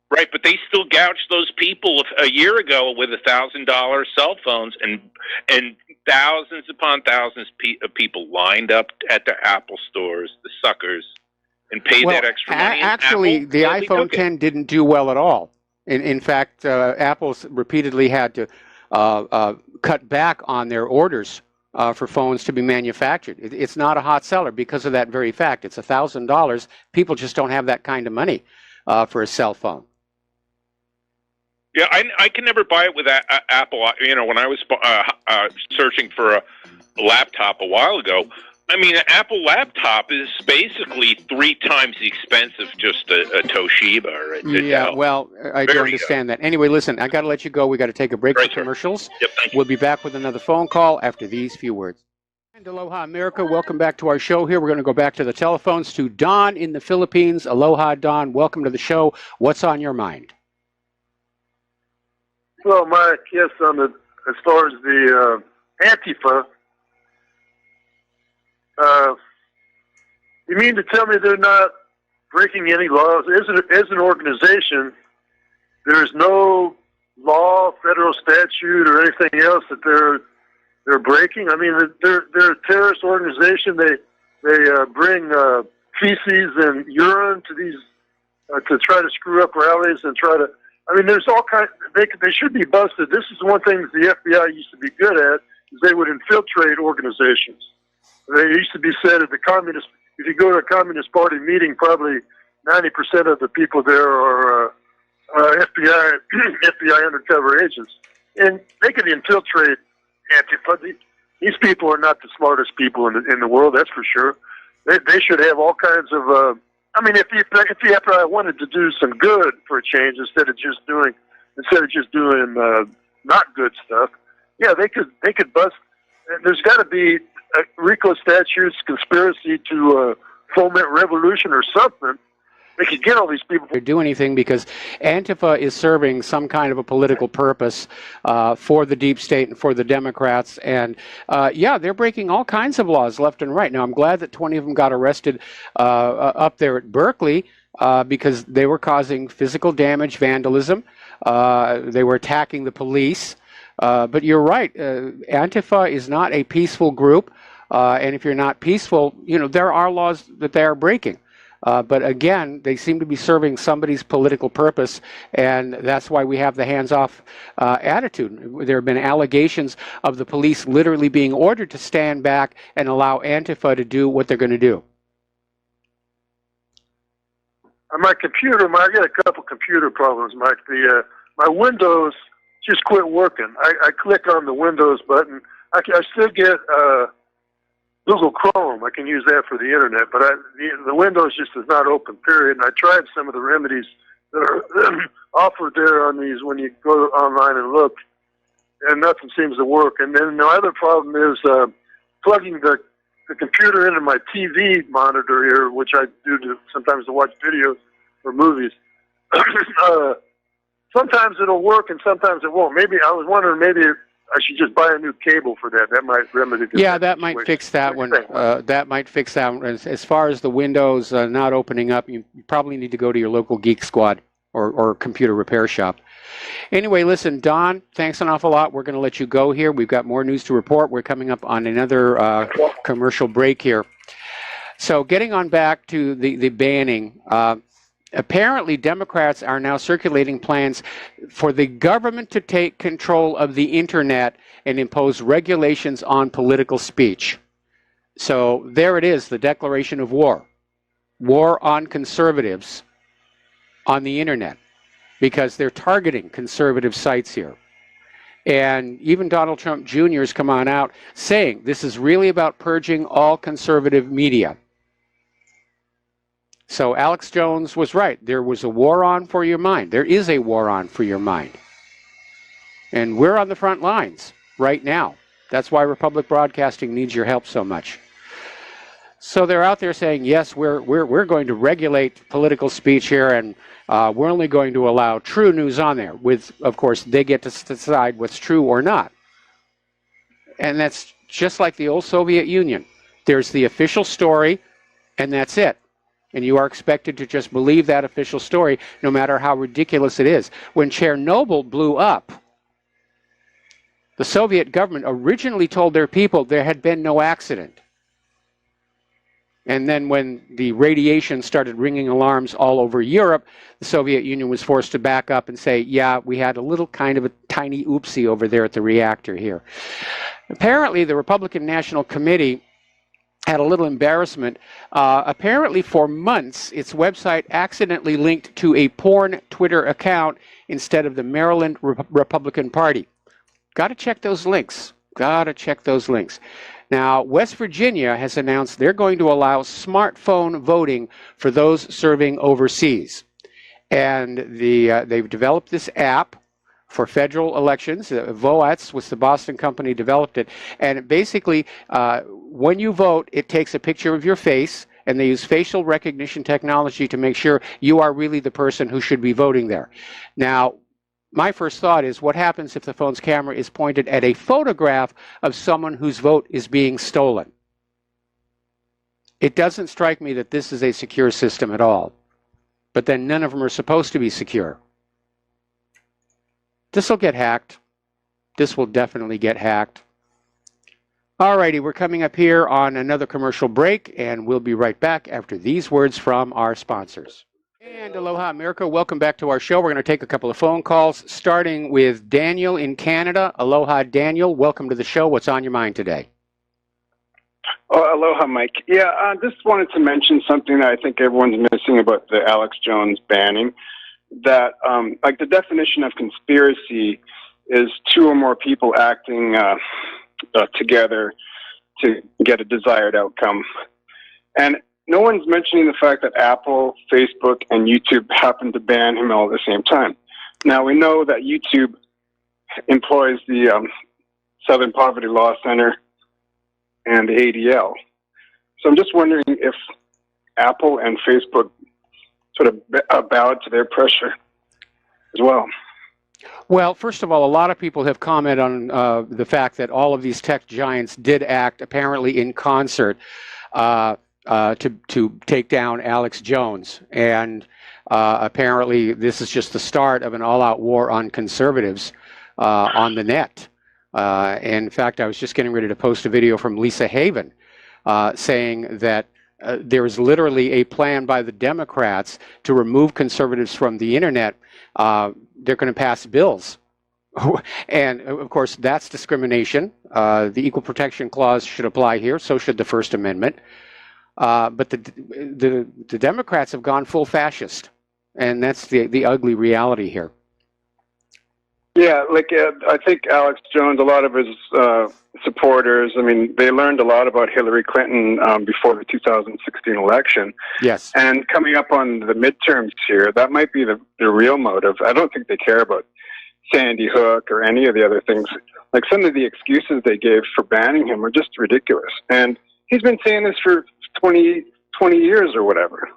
Right, but they still gouged those people a year ago with $1,000 cell phones, and thousands upon thousands of people lined up at the Apple stores, the suckers, and paid that extra money. Actually, the iPhone 10 didn't do well at all. In fact, Apple's repeatedly had to cut back on their orders for phones to be manufactured. It's not a hot seller because of that very fact. It's $1,000. People just don't have that kind of money for a cell phone. Yeah, I can never buy it with Apple. When I was searching for a laptop a while ago, I mean, an Apple laptop is basically 3 times the expense of just a Toshiba or a Dell. Yeah, well, I do understand that. Anyway, listen, I got to let you go. We got to take a break for commercials. Yep, thank you. We'll be back with another phone call after these few words. And aloha, America. Welcome back to our show here. We're going to go back to the telephones to Don in the Philippines. Aloha, Don. Welcome to the show. What's on your mind? Well, Mike, yes, as far as the Antifa, you mean to tell me they're not breaking any laws? As an organization, there's no law, federal statute, or anything else that they're breaking? I mean, they're a terrorist organization. They bring feces and urine to these to try to screw up rallies and try to. I mean, there's all kinds. They should be busted. This is one thing the FBI used to be good at, is they would infiltrate organizations. They used to be said at the communist. If you go to a Communist Party meeting, probably 90% of the people there are FBI undercover agents, and they could infiltrate Antifa. These people are not the smartest people in the world, that's for sure. They should have all kinds of. I mean, if the FBI wanted to do some good for a change instead of just doing not good stuff, yeah, they could bust. There's got to be RICO statutes, conspiracy to foment revolution or something. They could get all these people to do anything because Antifa is serving some kind of a political purpose for the deep state and for the Democrats. And yeah, they're breaking all kinds of laws left and right. Now, I'm glad that 20 of them got arrested up there at Berkeley because they were causing physical damage, vandalism. They were attacking the police. But you're right. Antifa is not a peaceful group. And if you're not peaceful, there are laws that they are breaking. But again, they seem to be serving somebody's political purpose, and that's why we have the hands-off attitude. There have been allegations of the police literally being ordered to stand back and allow Antifa to do what they're going to do. On my computer, I got a couple computer problems, Mike. My Windows just quit working. I click on the Windows button. I still get Google Chrome. I can use that for the internet, but the Windows just is not open, period. And I tried some of the remedies that are offered there on these when you go online and look, and nothing seems to work. And then the other problem is plugging the computer into my TV monitor here, which I do sometimes to watch videos or movies. Sometimes it'll work and sometimes it won't. Maybe I was wondering, maybe I should just buy a new cable for that. That might remedy this. Yeah, that might fix that one. That might fix that one. As far as the Windows not opening up, you probably need to go to your local Geek Squad or computer repair shop. Anyway, listen, Don, thanks an awful lot. We're going to let you go here. We've got more news to report. We're coming up on another commercial break here. So getting on back to the banning, apparently Democrats are now circulating plans for the government to take control of the internet and impose regulations on political speech. So there it is, the declaration of war. War on conservatives on the internet, because they're targeting conservative sites here. And even Donald Trump Jr. has come on out saying this is really about purging all conservative media. So Alex Jones was right. There was a war on for your mind. There is a war on for your mind. And we're on the front lines right now. That's why Republic Broadcasting needs your help so much. So they're out there saying, yes, we're going to regulate political speech here, and we're only going to allow true news on there. With, of course, they get to decide what's true or not. And that's just like the old Soviet Union. There's the official story, and that's it. And you are expected to just believe that official story, no matter how ridiculous it is. When Chernobyl blew up, the Soviet government originally told their people there had been no accident. And then when the radiation started ringing alarms all over Europe, the Soviet Union was forced to back up and say, yeah, we had a little kind of a tiny oopsie over there at the reactor here. Apparently, the Republican National Committee had a little embarrassment. Apparently, for months, its website accidentally linked to a porn Twitter account instead of the Maryland Republican Party. Got to check those links. Got to check those links. Now, West Virginia has announced they're going to allow smartphone voting for those serving overseas. And they've developed this app for federal elections. VOATS, was the Boston company, developed it. And basically, when you vote, it takes a picture of your face, and they use facial recognition technology to make sure you are really the person who should be voting there. Now, my first thought is, what happens if the phone's camera is pointed at a photograph of someone whose vote is being stolen? It doesn't strike me that this is a secure system at all. But then none of them are supposed to be secure. This will get hacked. This will definitely get hacked. Alrighty, we're coming up here on another commercial break, and we'll be right back after these words from our sponsors. And aloha, America. Welcome back to our show. We're going to take a couple of phone calls, starting with Daniel in Canada. Aloha, Daniel. Welcome to the show. What's on your mind today? Oh, aloha, Mike. Yeah, I just wanted to mention something that I think everyone's missing about the Alex Jones banning. That, like, the definition of conspiracy is two or more people acting together to get a desired outcome. And no one's mentioning the fact that Apple, Facebook, and YouTube happened to ban him all at the same time. Now, we know that YouTube employs the Southern Poverty Law Center and the ADL. So I'm just wondering if Apple and Facebook sort of bowed to their pressure as well. Well, first of all, a lot of people have commented on the fact that all of these tech giants did act apparently in concert to take down Alex Jones. And apparently this is just the start of an all-out war on conservatives on the net. In fact, I was just getting ready to post a video from Lisa Haven saying that there is literally a plan by the Democrats to remove conservatives from the internet. They're going to pass bills. And, of course, that's discrimination. The Equal Protection Clause should apply here. So should the First Amendment. But the Democrats have gone full fascist. And that's the ugly reality here. Yeah, I think Alex Jones, a lot of his supporters, I mean, they learned a lot about Hillary Clinton before the 2016 election. Yes. And coming up on the midterms here, that might be the real motive. I don't think they care about Sandy Hook or any of the other things. Like, some of the excuses they gave for banning him were just ridiculous. And he's been saying this for 20 years or whatever.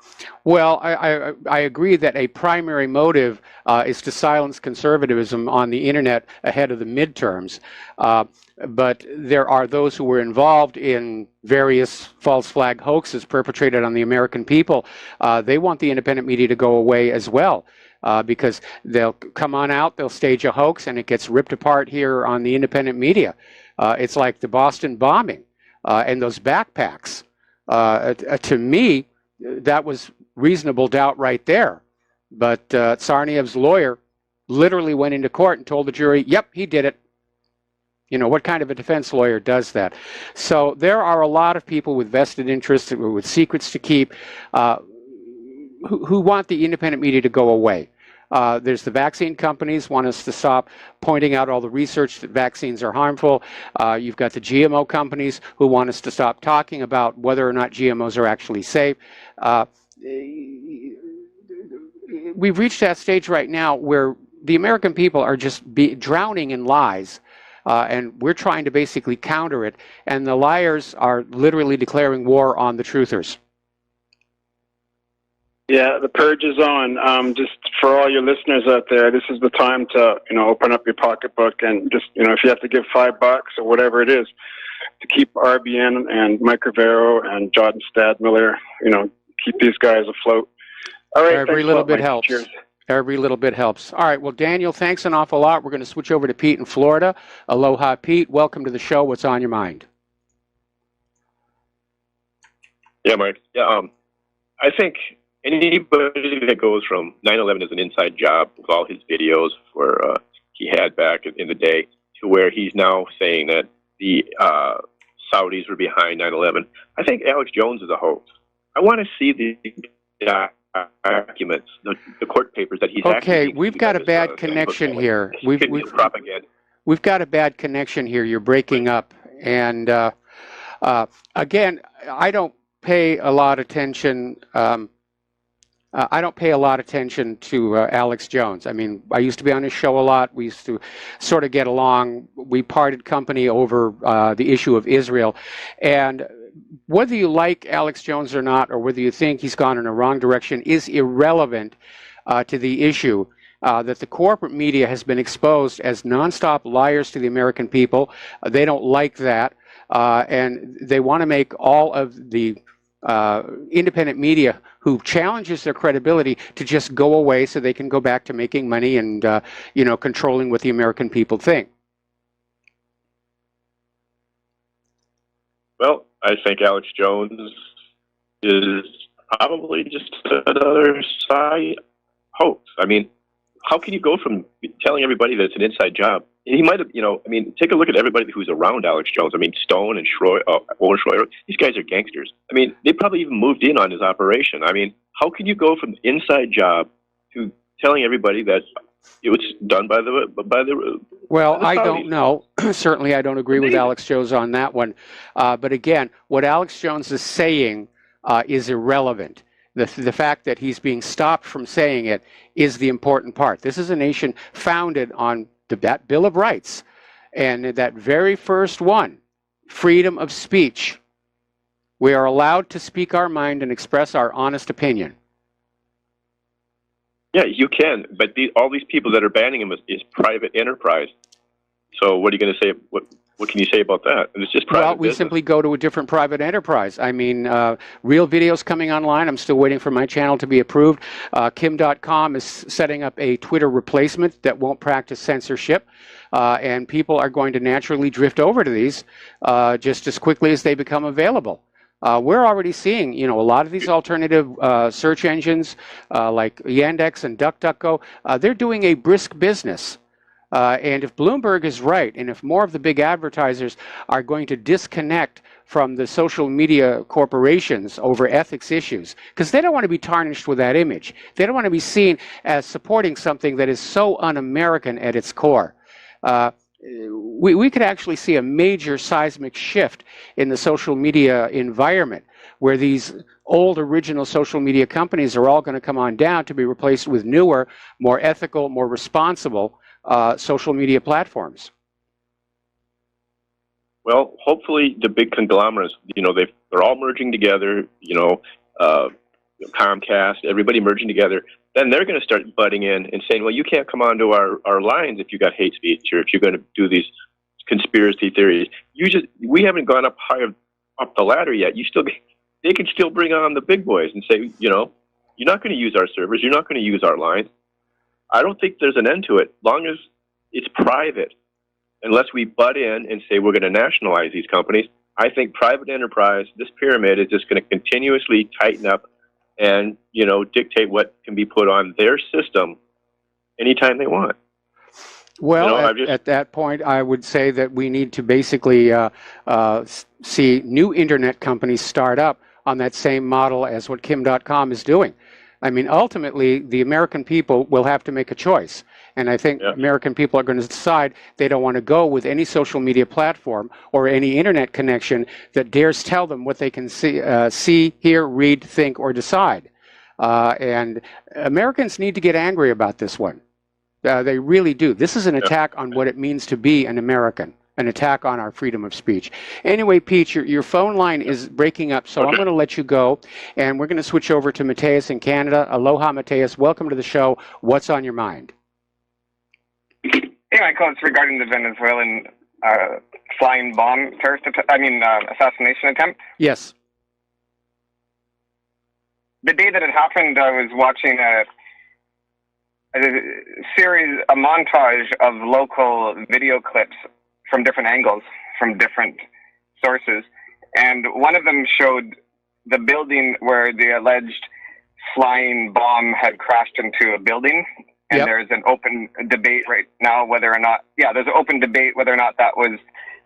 Well, I agree that a primary motive is to silence conservatism on the internet ahead of the midterms. But there are those who were involved in various false flag hoaxes perpetrated on the American people. They want the independent media to go away as well. Because they'll come on out, they'll stage a hoax, and it gets ripped apart here on the independent media. It's like the Boston bombing and those backpacks. To me, that was reasonable doubt right there. But Tsarnaev's lawyer literally went into court and told the jury, yep, he did it. You know, what kind of a defense lawyer does that? So there are a lot of people with vested interests, with secrets to keep, who want the independent media to go away. There's the vaccine companies want us to stop pointing out all the research that vaccines are harmful. You've got the GMO companies who want us to stop talking about whether or not GMOs are actually safe. We've reached that stage right now where the American people are just drowning in lies. And we're trying to basically counter it. And the liars are literally declaring war on the truthers. Yeah, the purge is on. Just for all your listeners out there, this is the time to, open up your pocketbook and just, if you have to give $5 or whatever it is to keep RBN and Mike Rivero and Jordan Stadmiller, keep these guys afloat. All right. Every little bit helps. Cheers. Every little bit helps. All right. Well, Daniel, thanks an awful lot. We're going to switch over to Pete in Florida. Aloha, Pete. Welcome to the show. What's on your mind? Yeah, Mark. Yeah, I think anybody that goes from 9/11 as an inside job with all his videos he had back in the day to where he's now saying that the Saudis were behind 9/11, I think Alex Jones is a hoax. I want to see the documents, the court papers that he's okay, we've got a bad connection here. We've got a bad connection here. You're breaking up. And again, I don't pay a lot of attention. I don't pay a lot of attention to Alex Jones. I mean, I used to be on his show a lot. We used to sort of get along. We parted company over the issue of Israel. And whether you like Alex Jones or not, or whether you think he's gone in a wrong direction, is irrelevant to the issue that the corporate media has been exposed as nonstop liars to the American people. They don't like that. And they want to make all of the independent media who challenges their credibility to just go away so they can go back to making money and, controlling what the American people think. Well, I think Alex Jones is probably just another side hoax. I mean, how can you go from telling everybody that it's an inside job? And he might have, take a look at everybody who's around Alex Jones. I mean, Stone and Owen Schroyer, these guys are gangsters. I mean, they probably even moved in on his operation. I mean, how can you go from inside job to telling everybody that it was done by the Well, I don't know. Certainly, I don't agree with Alex Jones on that one. But again, what Alex Jones is saying is irrelevant. The fact that he's being stopped from saying it is the important part. This is a nation founded on that Bill of Rights, and that very first one, freedom of speech. We are allowed to speak our mind and express our honest opinion. Yeah, you can, but all these people that are banning him is private enterprise. So what are you going to say? What can you say about that? It's just private we business. Simply go to a different private enterprise. I mean, real videos coming online. I'm still waiting for my channel to be approved. Kim.com is setting up a Twitter replacement that won't practice censorship. And people are going to naturally drift over to these just as quickly as they become available. We're already seeing, a lot of these alternative search engines like Yandex and DuckDuckGo, they're doing a brisk business And if Bloomberg is right, and if more of the big advertisers are going to disconnect from the social media corporations over ethics issues, because they don't want to be tarnished with that image. They don't want to be seen as supporting something that is so un-American at its core. We could actually see a major seismic shift in the social media environment, where these old original social media companies are all going to come on down to be replaced with newer, more ethical, more responsible social media platforms. Well, hopefully the big conglomerates, they're all merging together, Comcast, everybody merging together. Then they're going to start butting in and saying, well, you can't come onto our lines if you got hate speech or if you're going to do these conspiracy theories. We haven't gone up the ladder yet. They can still bring on the big boys and say, you're not going to use our servers. You're not going to use our lines. I don't think there's an end to it, long as it's private. Unless we butt in and say we're going to nationalize these companies, I think private enterprise, this pyramid, is just going to continuously tighten up and, dictate what can be put on their system anytime they want. Well, at that point, I would say that we need to basically see new internet companies start up on that same model as what Kim.com is doing. I mean, ultimately, the American people will have to make a choice. And I think American people are going to decide they don't want to go with any social media platform or any internet connection that dares tell them what they can see, hear, read, think, or decide. And Americans need to get angry about this one. They really do. This is an attack on what it means to be an American, an attack on our freedom of speech. Anyway, Pete, your phone line is breaking up, so I'm going to let you go, and we're going to switch over to Mateus in Canada. Aloha, Mateus. Welcome to the show. What's on your mind? Hey, Michael, it's regarding the Venezuelan flying bomb assassination attempt. Yes. The day that it happened, I was watching a montage of local video clips from different angles, from different sources, and one of them showed the building where the alleged flying bomb had crashed into a building. And there's an open debate right now whether or not, there's an open debate whether or not that was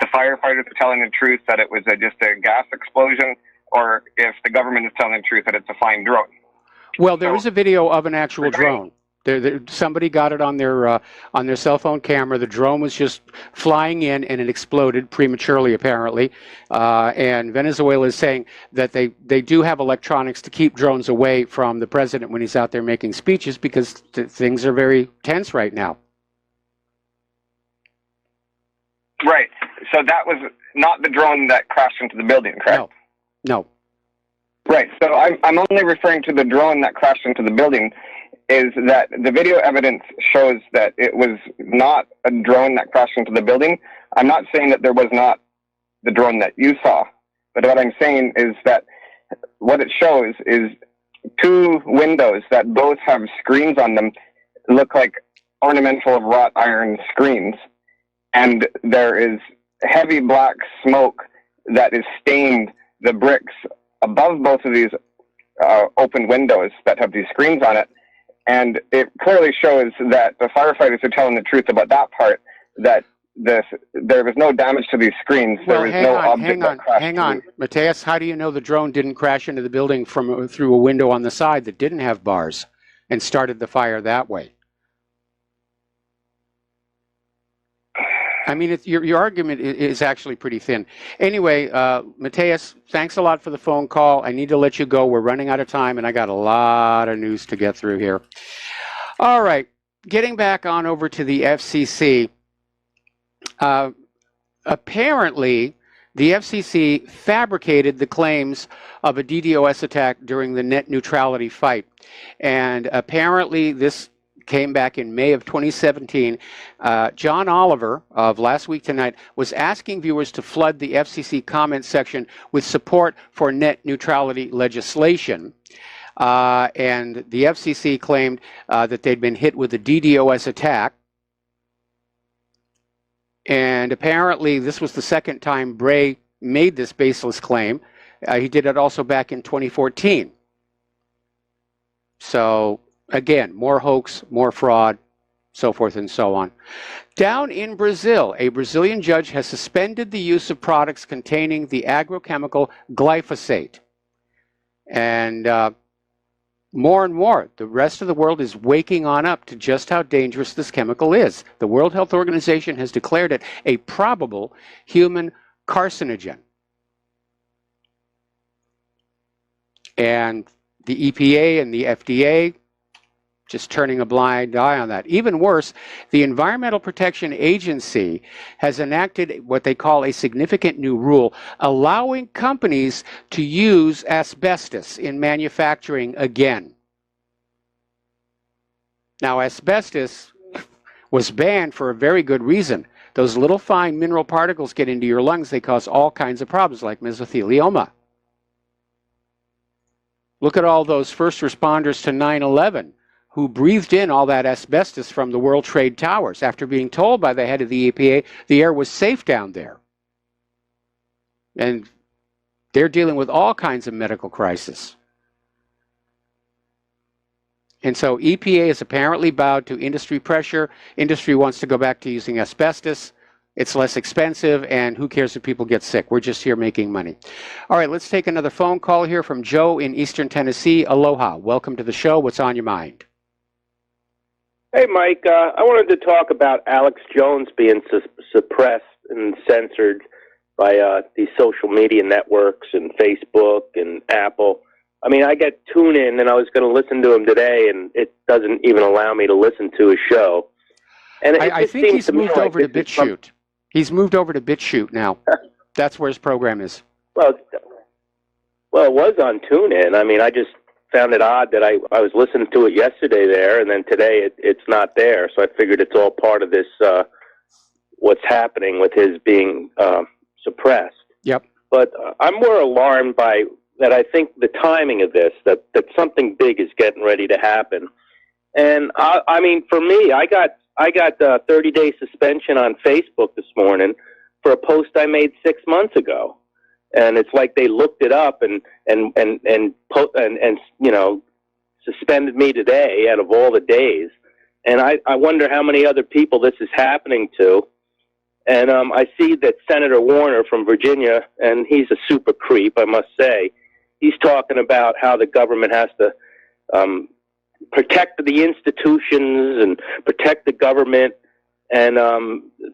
the firefighters telling the truth that it was just a gas explosion, or if the government is telling the truth that it's a flying drone. Well, there is a video of an actual drone. Somebody got it on their cell phone camera. The drone was just flying in, and it exploded prematurely, apparently. And Venezuela is saying that they do have electronics to keep drones away from the president when he's out there making speeches, because things are very tense right now. Right. So that was not the drone that crashed into the building, correct? No. Right. So I'm only referring to the drone that crashed into the building. Is that the video evidence shows that it was not a drone that crashed into the building. I'm not saying that there was not the drone that you saw, but what I'm saying is that what it shows is two windows that both have screens on them, look like ornamental wrought iron screens, and there is heavy black smoke that is stained the bricks above both of these open windows that have these screens on it. And it clearly shows that the firefighters are telling the truth about that part, that there was no damage to these screens. Well, there was no object that crashed. Hang on. Mateus, how do you know the drone didn't crash into the building through a window on the side that didn't have bars and started the fire that way? I mean, your argument is actually pretty thin. Anyway, Mateus, thanks a lot for the phone call. I need to let you go. We're running out of time, and I got a lot of news to get through here. All right, getting back on over to the FCC. Apparently, the FCC fabricated the claims of a DDoS attack during the net neutrality fight. And apparently, this came back in May of 2017. John Oliver of Last Week Tonight was asking viewers to flood the FCC comment section with support for net neutrality legislation. And the FCC claimed that they'd been hit with a DDoS attack. And apparently this was the second time Bray made this baseless claim. He did it also back in 2014. So again, more hoax, more fraud, so forth and so on. Down in Brazil, a Brazilian judge has suspended the use of products containing the agrochemical glyphosate. And more and more, the rest of the world is waking on up to just how dangerous this chemical is. The World Health Organization has declared it a probable human carcinogen. And the EPA and the FDA just turning a blind eye on that. Even worse, the Environmental Protection Agency has enacted what they call a significant new rule, allowing companies to use asbestos in manufacturing again. Now, asbestos was banned for a very good reason. Those little fine mineral particles get into your lungs. They cause all kinds of problems like mesothelioma. Look at all those first responders to 9/11 who breathed in all that asbestos from the World Trade Towers after being told by the head of the EPA the air was safe down there. And they're dealing with all kinds of medical crises. And so EPA is apparently bowed to industry pressure. Industry wants to go back to using asbestos. It's less expensive, and who cares if people get sick? We're just here making money. All right, let's take another phone call here from Joe in Eastern Tennessee. Aloha. Welcome to the show. What's on your mind? Hey, Mike. I wanted to talk about Alex Jones being suppressed and censored by these social media networks and Facebook and Apple. I mean, I get TuneIn, and I was going to listen to him today, and it doesn't even allow me to listen to his show. And I think he's moved over to BitChute. He's moved over to BitChute now. That's where his program is. Well, it was on TuneIn. I mean, I just found it odd that I was listening to it yesterday there, and then today it's not there. So I figured it's all part of this, what's happening with his being suppressed. Yep. But I'm more alarmed by that. I think the timing of this, that something big is getting ready to happen. And I mean, for me, I got a 30-day suspension on Facebook this morning for a post I made 6 months ago. And it's like they looked it up and you know, suspended me today out of all the days. And I wonder how many other people this is happening to. And I see that Senator Warner from Virginia, and he's a super creep, I must say. He's talking about how the government has to protect the institutions and protect the government and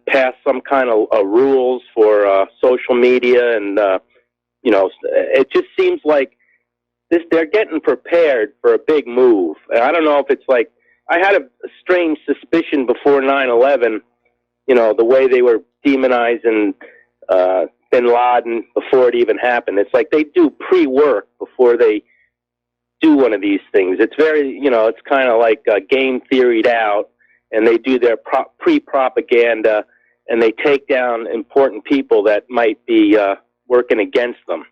pass some kind of rules for social media. And, you know, it just seems like they're getting prepared for a big move. And I don't know if it's like, I had a strange suspicion before 9/11, you know, the way they were demonizing bin Laden before it even happened. It's like they do pre-work before they do one of these things. It's very, you know, it's kind of like game theoried out, and they do their pre-propaganda, and they take down important people that might be working against them.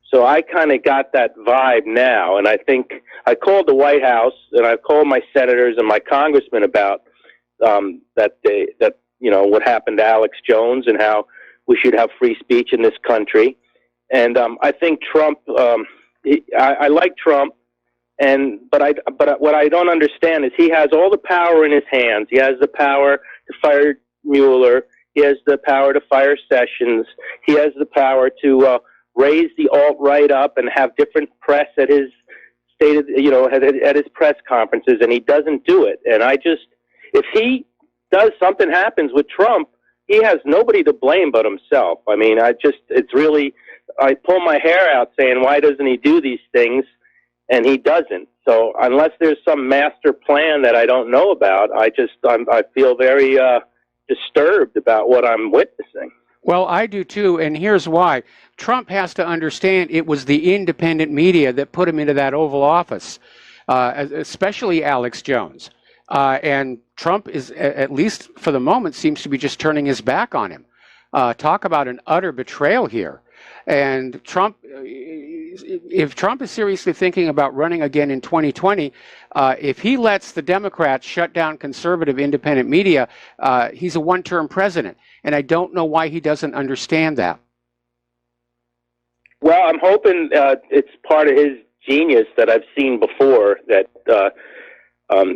So I kind of got that vibe now, and I think I called the White House, and I called my senators and my congressmen about that you know, what happened to Alex Jones and how we should have free speech in this country. And I think Trump, I like Trump, but what I don't understand is he has all the power in his hands. He has the power to fire Mueller. He has the power to fire Sessions. He has the power to raise the alt-right up and have different press at his stated, you know, at his press conferences, and he doesn't do it. And I just, if he does, something happens with Trump, he has nobody to blame but himself. I mean, it's really, I pull my hair out saying, why doesn't he do these things? And he doesn't. So unless there's some master plan that I don't know about, I feel very disturbed about what I'm witnessing. Well, I do too, and here's why. Trump has to understand it was the independent media that put him into that Oval Office, especially Alex Jones. And Trump is, at least for the moment, seems to be just turning his back on him. Talk about an utter betrayal here. And Trump, if Trump is seriously thinking about running again in 2020, if he lets the Democrats shut down conservative independent media, he's a one-term president. And I don't know why he doesn't understand that. Well, I'm hoping it's part of his genius that I've seen before, that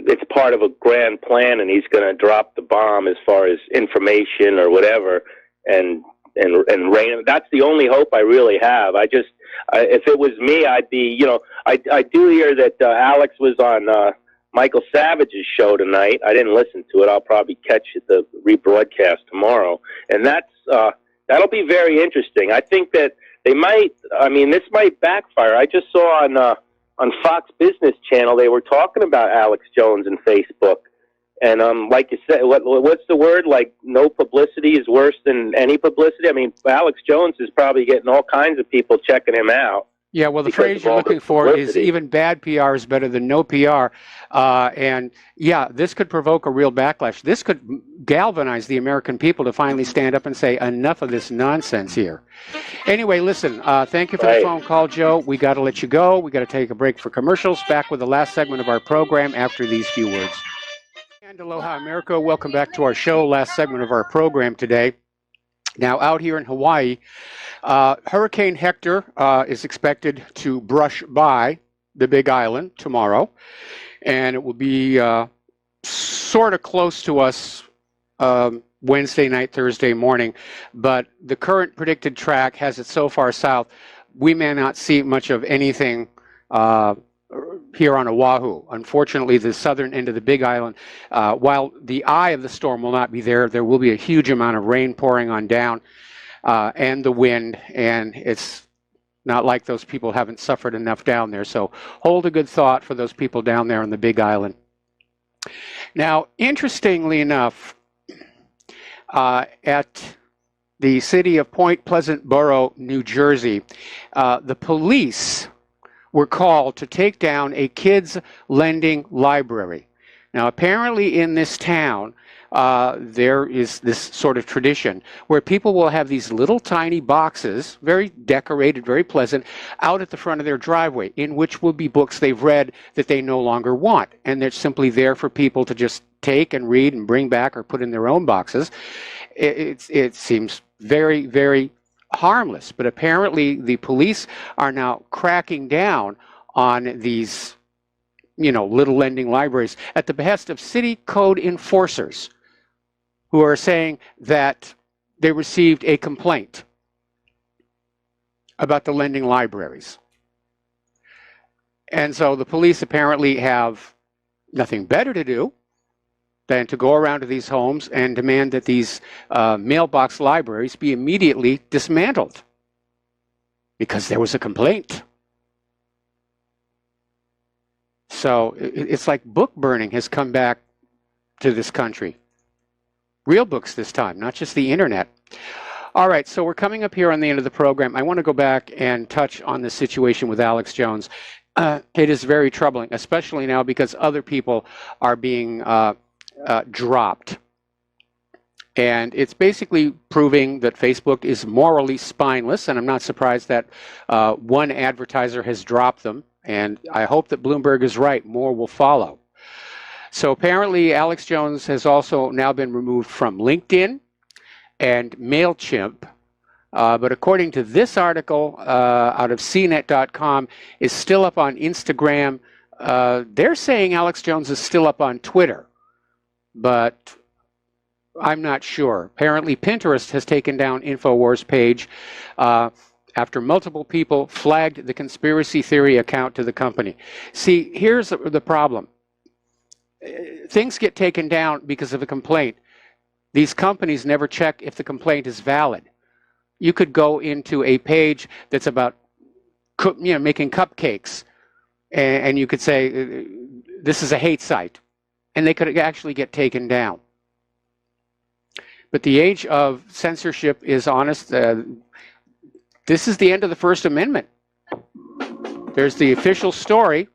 it's part of a grand plan, and he's going to drop the bomb as far as information or whatever, and rain. That's the only hope I really have. If it was me, I'd be, I do hear that Alex was on Michael Savage's show tonight. I didn't listen to it. I'll probably catch the rebroadcast tomorrow, and that'll be very interesting. I think that they might. I mean, this might backfire. I just saw on Fox Business Channel they were talking about Alex Jones and Facebook, and like you said, what's the word? Like, no publicity is worse than any publicity. I mean, Alex Jones is probably getting all kinds of people checking him out. Yeah, well, the phrase you're looking for is even bad PR is better than no PR. And yeah, this could provoke a real backlash. This could galvanize the American people to finally stand up and say, enough of this nonsense here. Anyway, listen, thank you for the phone call, Joe. We got to let you go. We got to take a break for commercials. Back with the last segment of our program after these few words. And aloha, America. Welcome back to our show, last segment of our program today. Now, out here in Hawaii, Hurricane Hector is expected to brush by the Big Island tomorrow, and it will be sort of close to us Wednesday night, Thursday morning, but the current predicted track has it so far south, we may not see much of anything here on Oahu. Unfortunately, the southern end of the Big Island, while the eye of the storm will not be there, there will be a huge amount of rain pouring on down and the wind, and it's not like those people haven't suffered enough down there. So hold a good thought for those people down there on the Big Island. Now, interestingly enough, at the city of Point Pleasant Borough, New Jersey, the police were called to take down a kids' lending library. Now, apparently in this town, there is this sort of tradition where people will have these little tiny boxes, very decorated, very pleasant, out at the front of their driveway, in which will be books they've read that they no longer want. And they're simply there for people to just take and read and bring back or put in their own boxes. It seems very, very harmless, but apparently the police are now cracking down on these, little lending libraries at the behest of city code enforcers who are saying that they received a complaint about the lending libraries. And so the police apparently have nothing better to do than to go around to these homes and demand that these mailbox libraries be immediately dismantled because there was a complaint. So it's like book burning has come back to this country. Real books this time, not just the internet. All right, so we're coming up here on the end of the program. I want to go back and touch on the situation with Alex Jones. It is very troubling, especially now because other people are being dropped. And it's basically proving that Facebook is morally spineless, and I'm not surprised that one advertiser has dropped them, and I hope that Bloomberg is right. More will follow. So apparently Alex Jones has also now been removed from LinkedIn and MailChimp, but according to this article out of CNET.com, is still up on Instagram. They're saying Alex Jones is still up on Twitter, but I'm not sure. Apparently Pinterest has taken down InfoWars page after multiple people flagged the conspiracy theory account to the company. See, here's the problem. Things get taken down because of a complaint. These companies never check if the complaint is valid. You could go into a page that's about making cupcakes, and you could say, this is a hate site, and they could actually get taken down. But the age of censorship is honest. This is the end of the First Amendment. There's the official story,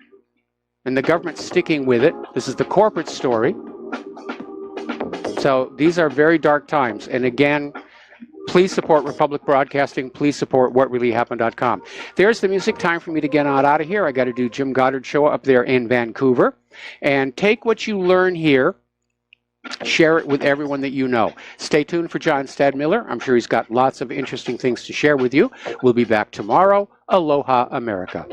and the government's sticking with it. This is the corporate story. So these are very dark times. And again, please support Republic Broadcasting. Please support whatreallyhappened.com. There's the music. Time for me to get on out of here. I got to do Jim Goddard's show up there in Vancouver. And take what you learn here, share it with everyone that you know. Stay tuned for John Stadmiller. I'm sure he's got lots of interesting things to share with you. We'll be back tomorrow. Aloha, America.